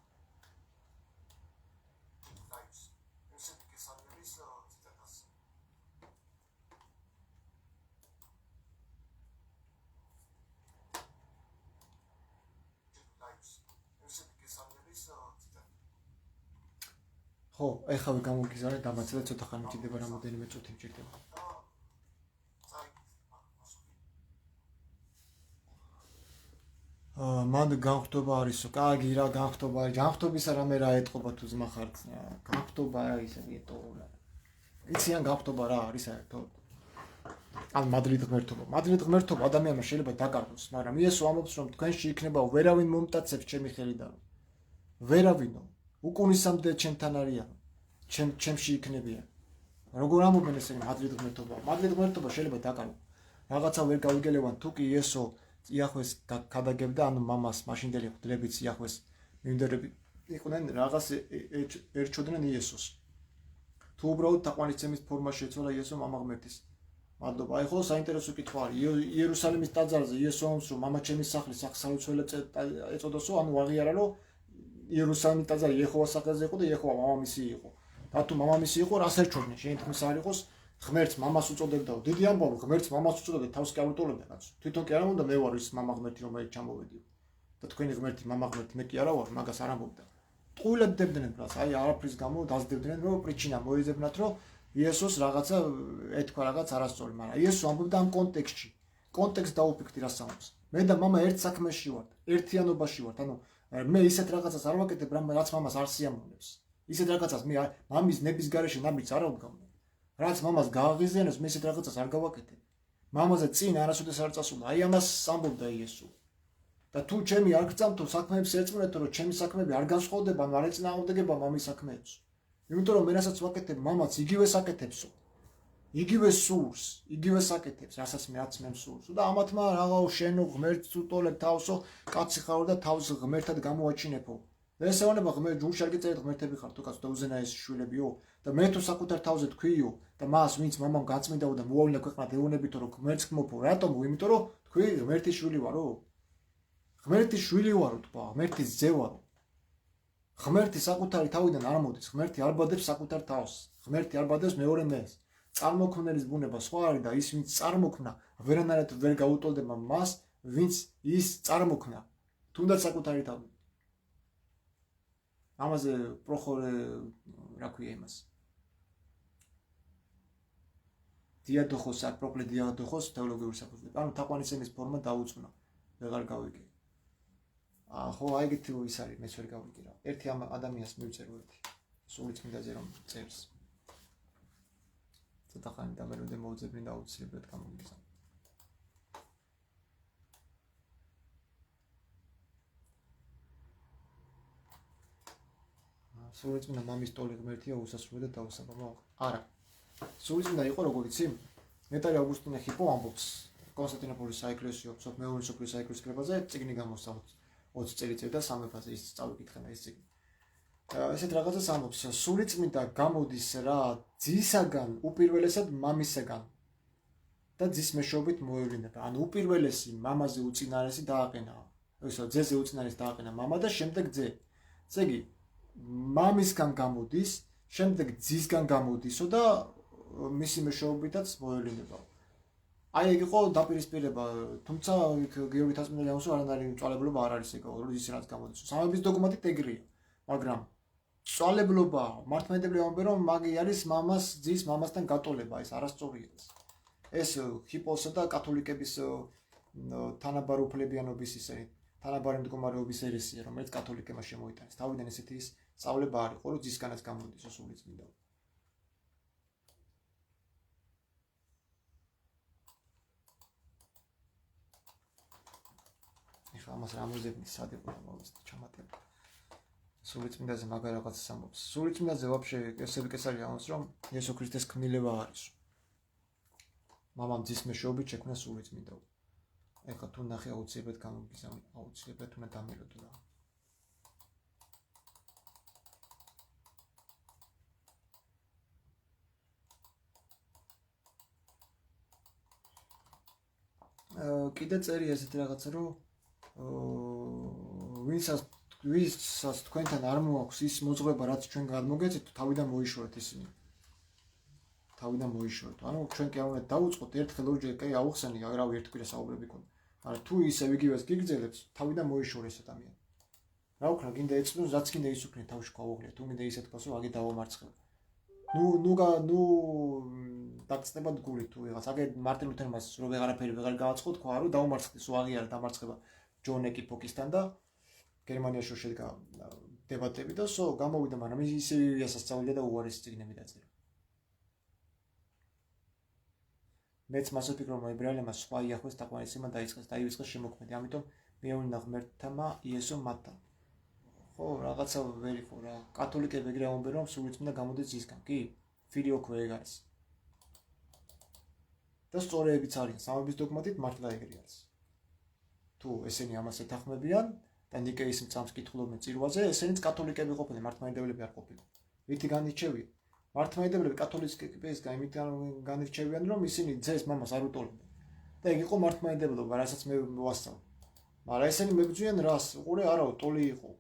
ხო, ეხავე გამოგიზარდე დამაცდა ცოტა ხანი მჭირდება რამოდენიმე წუთი მჭირდება. მან განხტობა არისო, კარგი რა განხტობა არის. განხტობისა რამე რა ეტყობა თუ ძმა ხართ. განხტობა ისე ეტყობა. იცი ან განხტობა რა არის საერთოდ? ან მადრიდ ღმერთობა. მადრიდ ღმერთობა ადამიანმა შეიძლება დაკარგოს, მაგრამ იესო ამბობს რომ თქვენში იქნება ვერავინ მომტაცებს ჩემი ხელიდან. ვერავინო უკუნისამდე ჩემთან არიან. ჩემში იქნებიან. როგორ ამბობენ ესენი მადრიდ ღმერთობა? მადრიდ ღმერთობა შეიძლება დაკარგო. რაღაცა ვერ გავიგელევან თუ კი იესო იახვეს გადაგებდა, ანუ მამას მაშინდელი ღვთლებიც იახვეს მიმდევრები იყვნენ რაღაც ერჩოდნენ იესოს. თუ უბრალოდ თაყვანისცემის ფორმაში ეცვალა იესო მამა ღმერთის. მადლობა. აი ხო საინტერესო კითხვა არის. იერუსალიმის ტაძარზე იესო ამბობს რომ მამა ჩემის სახლის სახსრაცველებს ეწოდოსო, ანუ აღიარა რომ იერუსალიმის ტაძარი იეჰოვას სახელზე იყო და იეჰოვა მამამისი იყო. და თუ მამამისი იყო, რას ერჩოდნენ? შენ თქმის არ იყოს ღმერთს მამას უწოდებდაო. დიდი ამბავი, ღმერთს მამას უწოდებდა, თავს კი არ უტოლებდა კაცო. თვითონ კი არ უნდა მე ვარ ის მამა ღმერთი, რომელიც ჩამოვედიო. და თქვენი ღმერთი მამა ღმერთი მე კი არა ვარ, მაგას არ ამბობდა. ტყუილებდებდნენ პრას, აი არაფრის გამო დაძდებდნენ, რომ პრიჩინა მოეძებნათ, რომ იესოს რაღაცა ეთქვა რაღაც არასწორი, მაგრამ იესო ამბობდა ამ კონტექსტში. კონტექსტ დაუფიქრდი რა საუბარს. მე და მამა ერთ საქმეში ვართ, ერთიანობაში ვართ, ანუ მე ისეთ რაღაცას არ ვაკეთებ, რაც მამას არ სიამოვნებს. ისეთ რაღაცას მე მამის ნების გარეშე ნაბიჯს არ ავდგამდი. რაც მამას გააღიზიანებს, მე ისეთ რაღაცას არ გავაკეთებ. მამაზე წინ არასოდეს არ წასულა. აი ამას ამბობდა იესო. და თუ ჩემი არ გწამთო საქმეებს ერწყმეთ, რომ ჩემი საქმეები არ განსხვავდება, არ ეწინააღმდეგება მამის საქმეებს. იმიტომ რომ მე რასაც ვაკეთებ, მამაც იგივეს აკეთებსო. იგივე სურს, იგივე საკეთებს, რასაც მეც მე მსურს. და ამათმა რაღაცა შენო ღმერთს უტოლებ თავსო, კაცი ხარო და თავს ღმერთად გამოაჩინებო. და ეს ეუბნება ღმერთ ჯურში არ გიწერეთ ღმერთები ხარ თუ კაცო და უზენაესი შვილებიო და მე თუ საკუთარ თავზე თქვიო და მას ვინც მამამ გაწმინდაო და მოავლინა ქვეყნად ეუბნებითო რომ ღმერთს გმოფო, რატომ? იმიტომ რომ თქვი ღმერთის შვილი ვარო? ღმერთის შვილი ვარო თქვა, ღმერთის ძე ვარო. ღმერთი საკუთარი თავიდან არ მოდის, ღმერთი არ ბადებს საკუთარ თავს, ღმერთი არ ბადებს მეორე მეს. წარმოქმნელის ბუნება სხვა არის და ის ვინც წარმოქმნა ვერანაირად ვერ გაუტოლდება მას, ვინც ის წარმოქმნა, თუნდაც საკუთარი თავი. ამაზე პროხორე რა ქვია იმას. დიადოხოს არ პროკლე დიადოხოს თეოლოგიური საფუძველი. ანუ თაყვანისმცემლის ფორმა დაუწყნა. ვეღარ გავიგე. ხო, აი ეგეთი ის არის, მეც ვერ გავიგე რა. ერთი ამ ადამიანს მივწერო ერთი. სულიწმინდაზე რომ წერს. ცოტა ხანი და მე რომ მოუძებნი და აუცილებლად გამოგიგზავნა. სულიწმინდა მამის ტოლი ღმერთია უსასრულო და დაუსაბამო. არა. სულიწმინდა იყო როგორ იცი? ნეტარი ავგუსტინე ჰიპო ამბობს კონსტანტინოპოლის საეკლესიო მეორე სოფლის საეკლესიო კრებაზე წიგნი გამოსცა 20 წელიწად და სამეფოზე ის წავიკითხე და ის წიგნი. ესეთ რაღაცას ამბობს, სულიწმინდა გამოდის რა ძისაგან უპირველესად მამისაგან და ძის მეშვეობით მოევლინება. ანუ უპირველესი მამაზე უწინარესი დააყენა. ესო ძეზე უწინარესი დააყენა მამა და შემდეგ ძე. ესე იგი მამისგან გამოდის, შემდეგ ძისგან გამოდისო და მისი მეშვეობითაც მოევლინება. აი ეგ იყო დაპირისპირება, თუმცა გიორგი თასმინელიანს არანაირი მწვალებლობა არ არის ეგ, რომ ის რაც გამოდის. სამების დოგმატით ეგრეა, მაგრამ მწვალებლობა, მართლმადიდებლები ამბობენ, რომ მაგი არის მამას ძის მამასთან გატოლება, ეს არასწორია. ეს ჰიპოსა და კათოლიკების თანაბარუფლებიანობის ისე თანაბარი მდგომარეობის ერესია, რომელიც კათოლიკებმა შემოიტანეს. თავიდან ესეთი ის სწავლება არ იყო, რომ ძისგანაც გამოდის სულიწმინდა. ეხლა ამას რამოზებნის სად იყო მოვიცდი ჩამატება. სულიწმინდაზე მაგარ რაღაცას ამბობს. სულიწმინდაზე ვაფშე კესარი ამბობს, რომ იესო ქრისტეს ქმნილება არის. მამამ ძის მეშვეობით შექმნა სულიწმინდა. ეხლა თუ ნახე აუცილებლად გამოგიზამი, აუცილებლად უნდა დამილოდო რა. კიდე წერია ესეთი რაღაცა, რომ ვისაც თქვენთან არ მოაქვს ის მოძღვება, რაც ჩვენ გადმოგეცეთ, თავიდან მოიშორეთ ისინი. თავიდან მოიშორეთ. ანუ ჩვენ კი არ უნდა დავუწყოთ ერთხელ ორჯერ კი აუხსენი, აგრავი ერთ კვირას საუბრები ქონდა. მაგრამ თუ ისევ იგივეს გიგრძელებს, თავიდან მოიშორეს ადამიანი. რა ვქნა, გინდა ეცნოს, რაც გინდა ის უქმნი თავში ყავუღლია. თუ გინდა ისე თქვას, რომ აგი დავამარცხებ. ნუ დაგწნებად გული თუ ვიღაც. აგე მარტინ ლუთერმას რო ვეღარაფერი ვეღარ გავაწყო, თქვა რომ დავამარცხდეს, უაღიარა დამარცხება ჯონ ეკიპოკისთან და გერმანიაში შედგა დებატები და გამოვიდა, მაგრამ ისე იასასწავლია და უარესი წიგნები დაწერა. მეც მას ვფიქრობ, რომ ებრაელებმა სხვა იახვეს თაყვანისცემა დაიწყეს შემოქმედი, ამიტომ მეუვლინა ღმერთთამა იესო მათთან. ხო, რაღაცა ვერ იყო რა. კათოლიკები ეგრე ამბობენ, რომ სულიწმინდა გამოდის ძისგან. კი, ფილიოქვე ეგ არის. და სწორეებიც არიან, სამების დოგმატით მართლა ეგრე არის. თუ ესენი ამას ეთანხმებიან და ნიკეის მწამს კითხულობენ წირვაზე, ესენიც კათოლიკები ყოფილენ, მართლმადიდებლები არ ყოფილენ. ვითი განირჩევიან? მართლმადიდებლები კათოლიკების იმით განირჩევიან, რომ ისინი ძეს მამას არ უტოლებენ. და ეგ იყო მართლმადიდებლობა, რასაც მე ვასწავლე. მაგრამ ესენი მებრძვიან რას? უყურე, არაო, ტოლი იყო.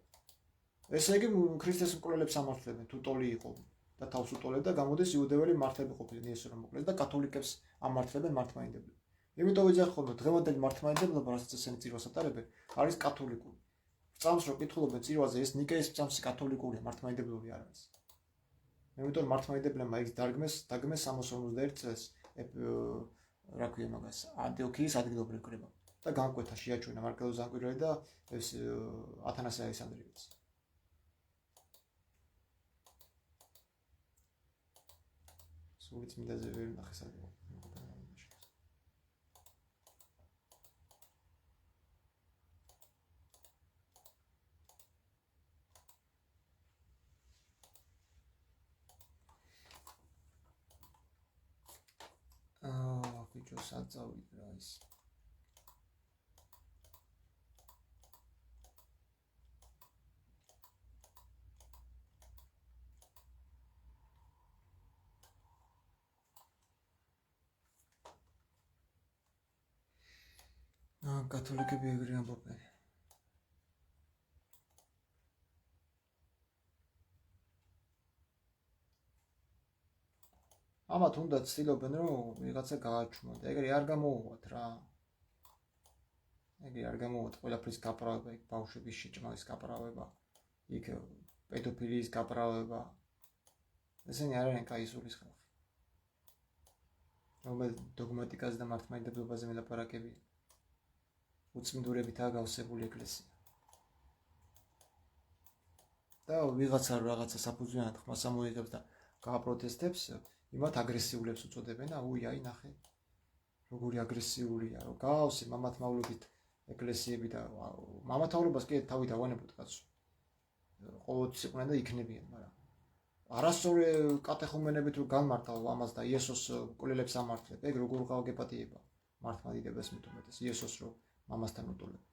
ესე იგი ქრისტეს მკვლელებს ამართლებენ, თუ ტოლი იყო და თავს უტოლებდა, გამოდის იუდეველი მართლები ყოფილენ იესო რომ მოკლეს და კათოლიკებს ამართლებენ მართლმადიდებლები. იმიტომ ვიძახ ხოლმე დღევანდელი მართლმადიდებლობა, რასაც ესენი წირვას ატარებენ, არის კათოლიკური. წამს რო კითხულობენ წირვაზე, ეს ნიკეის წამსი კათოლიკურია, მართლმადიდებლური არ არის. იმიტომ რომ მართლმადიდებლებმა ის დაგმეს 651 წელს რა ქვია მაგას, ანტიოქიის ადგილობრივ კრება და განკვეთა შეაჩვენა მარკელოზ ზანკვირელი და ეს ათანასე ალექსანდრიელიც. სულიც მინდაზე ვერ ნახე სადღაც. ბიჭო საწავით რა ის. კათოლიკები ეგრე ამბობენ. ამათ უნდა ცდილობენ რომ ვიღაცა გააჩვენონ და ეგრე არ გამოუვათ რა. ეგრე არ გამოუვათ ყველაფრის გაპრავება, იქ ბავშვების შეჭმავის გაპრავება, იქ პედოფილიის გაპრავება. ესენი არ არიან კაი სულის ხალხი. რომელ დოგმატიკაზე და მართლმადიდებლობაზე მელაპარაკებია. უწმინდურებითაა გავსებული ეკლესია. და ვიღაცა რაღაცა საფუძვლიანად ხმას ამოიღებს და გააპროტესტებს, იმათ აგრესიულებს უწოდებენ, აუი, აი ნახე. როგორი აგრესიულია, რომ გავსე მამათმავლობით ეკლესიები და მამათმავლობას კი თავი დავანებოთ კაცო. ყოველთვის იყვნენ და იქნებიან, მაგრამ არასწორი კატეხუმენებით რომ განმარტავ ამას და იესოს კვლელებს ამართლებ, ეგ როგორ გავგეპატიება მართლმადიდებლებს მით უმეტეს იესოს რომ მამასთან უტოლებ.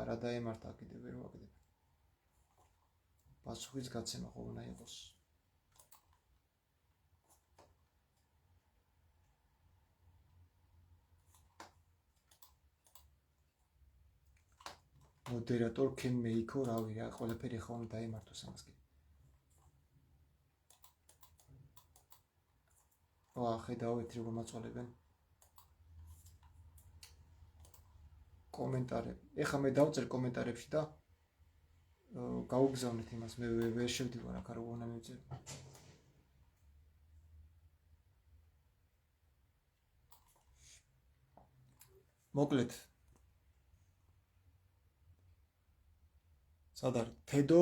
რა დაემართა კიდე ვერ ვაგდებ. პასუხის გაცემა ხო უნდა იყოს. მოდერატორ კენ მეიქო რავი რა ყველაფერი ხო უნდა დაემართოს ამას კი. ხედავთ როგორ მაწოლებენ. კომენტარები. ეხლა მე დავწერ კომენტარებში და გაუგზავნეთ იმას, მე ვერ შევდივარ აქ, როგორ უნდა მივწერო. მოკლედ. სად არის? თედო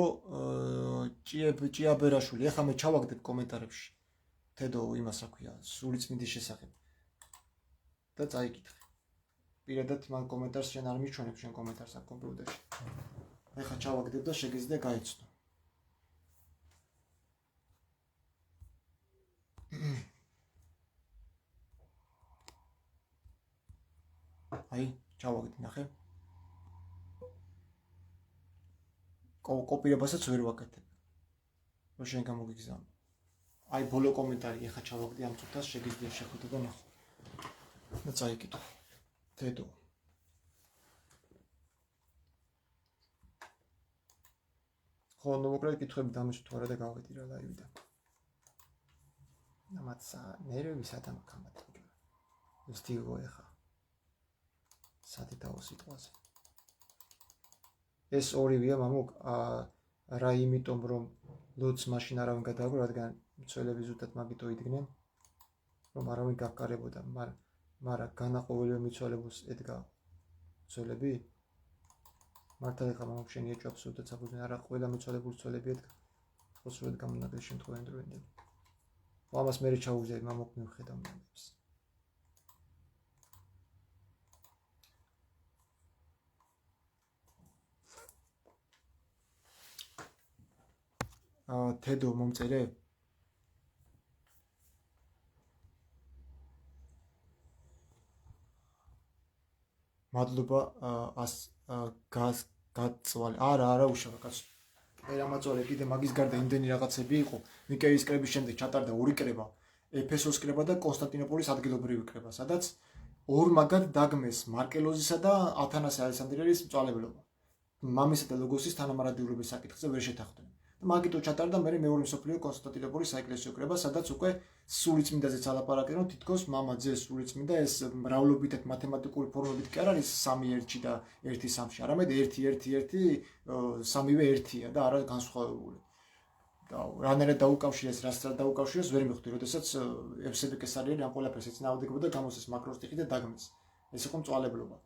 ჭიაბერაშვილი, ეხლა მე ჩავაგდებ კომენტარებში. თედო იმას რა ქვია, სულიწმინდის შესახებ. და წაიკითხე. პირადად მან კომენტარს შენ არ მიჩვენებ შენ კომენტარს აქ კომპიუტერში. ეხლა ჩავაგდებ და შეგიძლია გაიცნო. აი, ჩავაგდი, ნახე. კოპირებასაც ვერ ვაკეთებ. რომ შენ გამოგიგზავნო. აი, ბოლო კომენტარი ეხლა ჩავაგდი ამ წუთას შეგიძლია შეხვიდე და ნახო. და წაიკითხო. თედო. ხო, ნუ მოკლედ კითხები დამეშვა თუ არა და გავედი რა ლაივიდან. ამაცა ნერვები სადამ გამატება. ვსტიგო ეხა. სადიდაო სიტყვაზე. ეს ორივეა მამუკ რა იმიტომ რომ ლოც მაშინ არავინ გადააგო, რადგან მცველები ზუსტად მაგითო იდგნენ, რომ არავინ გაგკარებოდა, მაგრამ განაყოველივე მიცვალებულს ედგა მცველები. მართალ ეხლა მამუკ შენი ეჭვ აბსოლუტურად საფუძვლიანი არა, ყველა მიცვალებულს მცველები ედგა. ხო სრულად გამონაკლისს შემთხვევაში დროინდელი. ამას მე ჩაუგზავნე მამუკ მივხედავ მომებს. თედო მომწერე? მადლობა გაწვალე. არა უშავა კაცო. მე რამაწვალე კიდე მაგის გარდა იმდენი რაღაცები იყო. ნიკეის კრების შემდეგ ჩატარდა ორი კრება, ეფესოს კრება და კონსტანტინოპოლის ადგილობრივი კრება, სადაც ორ მაგად დაგმეს მარკელოზისა და ათანასე ალექსანდრიელის მწვალებლობა. მამისა და ლოგოსის თანამარადიულობის საკითხზე ვერ შეთანხმდნენ. მაგიტო ჩატარდა მე მეორე მსოფლიო კონსტანტინოპოლის საეკლესიო კრება, სადაც უკვე სულიწმინდაზეც ალაპარაკენ, რომ თითქოს мама ძე სულიწმინდა ეს მრავლობითად მათემატიკური ფორმებით კი არ არის 3-1 და 1-3, არამედ 1-1-1 სამივე ერთია და არა განსხვავებული. და რანაირად დაუკავშირეს, რას დაუკავშირეს, ვერ მივხვდი, როდესაც ევსები კესარიელი ამ ყველაფერს ეწინააღმდეგებოდა, გამოსცეს მაკროსტიხი და დაგმეს. ეს იყო მწვალებლობა.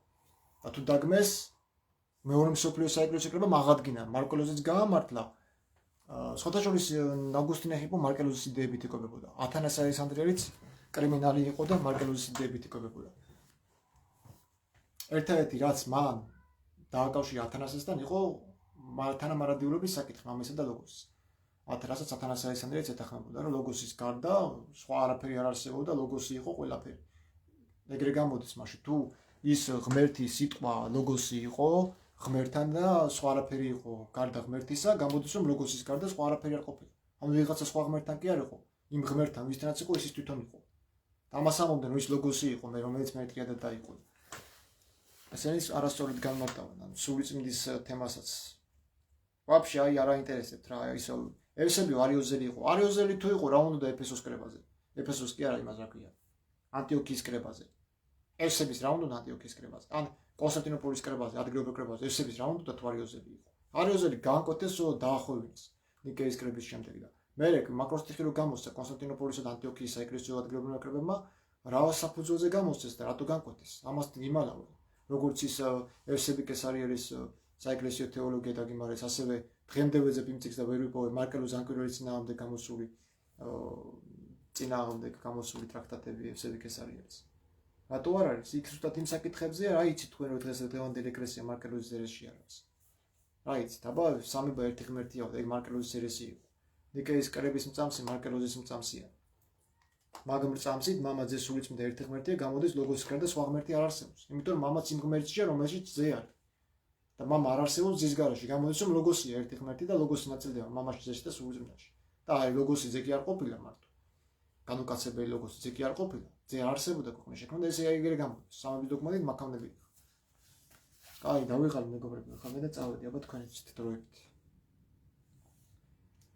და თუ დაგმეს, მეორე მსოფლიო საეკლესიო კრება აღადგინა, მარკელოზეც გაამართლა. სხვათა შორის ავგუსტინე ჰიპო მარკელოზის იდეებით იკვებებოდა. ათანასე ალექსანდრიელიც კრიმინალი იყო და მარკელოზის იდეებით იკვებებოდა. ერთადერთი რაც მან დააკავშირა ათანასესთან იყო თანამარადიულობის საკითხი, მამისა და ლოგოსის. რასაც ათანასე ალექსანდრიელიც ეთანხმებოდა, რომ ლოგოსის გარდა სხვა არაფერი არ არსებობდა, ლოგოსი იყო ყველაფერი. ეგრე გამოდის მაშინ თუ ის ღმერთი სიტყვა ლოგოსი იყო ღმერთთან და სხვა არაფერი იყო გარდა ღმერთისა, გამოდის რომ ლოგოსის გარდა სხვა არაფერი არ ყოფილა. ანუ ვიღაცა სხვა ღმერთთან კი არ იყო, იმ ღმერთთან ვისთანაც იყო ის თვითონ იყო. ამას ამბობდნენ რომ ის ლოგოსი იყო, მე რომელიც მეთქია და დაიყო. ესენი არასწორად განმარტავენ, ანუ სულიწმინდის თემასაც. ვაფშე აი არ აინტერესებთ რა, ისო ევსები არიოზელი იყო. არიოზელი თუ იყო რა უნდა ეფესოს კრებაზე. ეფესოს კი არა იმას რა ქვია. ანტიოქიის კრებაზე. ევსების რა უნდა ანტიოქიის კრებაზე. ან კონსტანტინოპოლის კრებაზე, ადგილობრივ კრებაზე, ევსების რა უნდა თუ არიოზელი იყო. არიოზელი გაანკოთეს დაახოვინეს ნიკეის კრების შემდეგ და მე მაკროსტიხი რო გამოსცა კონსტანტინოპოლისა და ანტიოქიის საეკლესიო ადგილობრივ კრებებმა რა საფუძველზე გამოსცეს და რატო გაანკოთეს. ამას იმალავენ. როგორც ის ევსები კესარიელის საეკლესიო თეოლოგია დაგიმარეს, ასევე დღემდე ვეძებ იმ წიგნს და ვერ ვიპოვე მარკელოზ ანკვირელის წინააღმდეგ გამოსული ტრაქტატები ევსები კესარიელის. რატო არ არის? იქ ზუსტად იმ საკითხებზე რა იცით თქვენ რომ დღევანდელი ეკლესია მარკელოზის ერესში არის. რა იცით? აბა სამება ერთი ღმერთია და ეგ მარკელოზის ერესი იყო. ნიკეის კრების მწამსი მარკელოზის მწამსია. მაგ მწამსით მამა ძე სულიწმინდა ერთი ღმერთია, გამოდის ლოგოსის გარდა სხვა ღმერთი არ არსებობს. იმიტომ რომ მამაც იმ ღმერთია, რომელშიც ძე არის. და მამა არ არსებობს ძის გარშე, გამოდის რომ ლოგოსია ერთი ღმერთი და ლოგოსი ნაწილდება მამაში ძეში და სულიწმინდაში. და აი ლოგოსი ძე კი არ ყოფილა მარტო. განუკაცებელი ლოგოსი ძე კი არ ყოფილა. ძე არსებობდა ქვეყნის შექმნა და ესე ეგრე გამოდის. სამების დოგმატით მაქამდები. აი, დავიღალე მეგობრებო, ხამე და წავედი, აბა თქვენიც დროებით.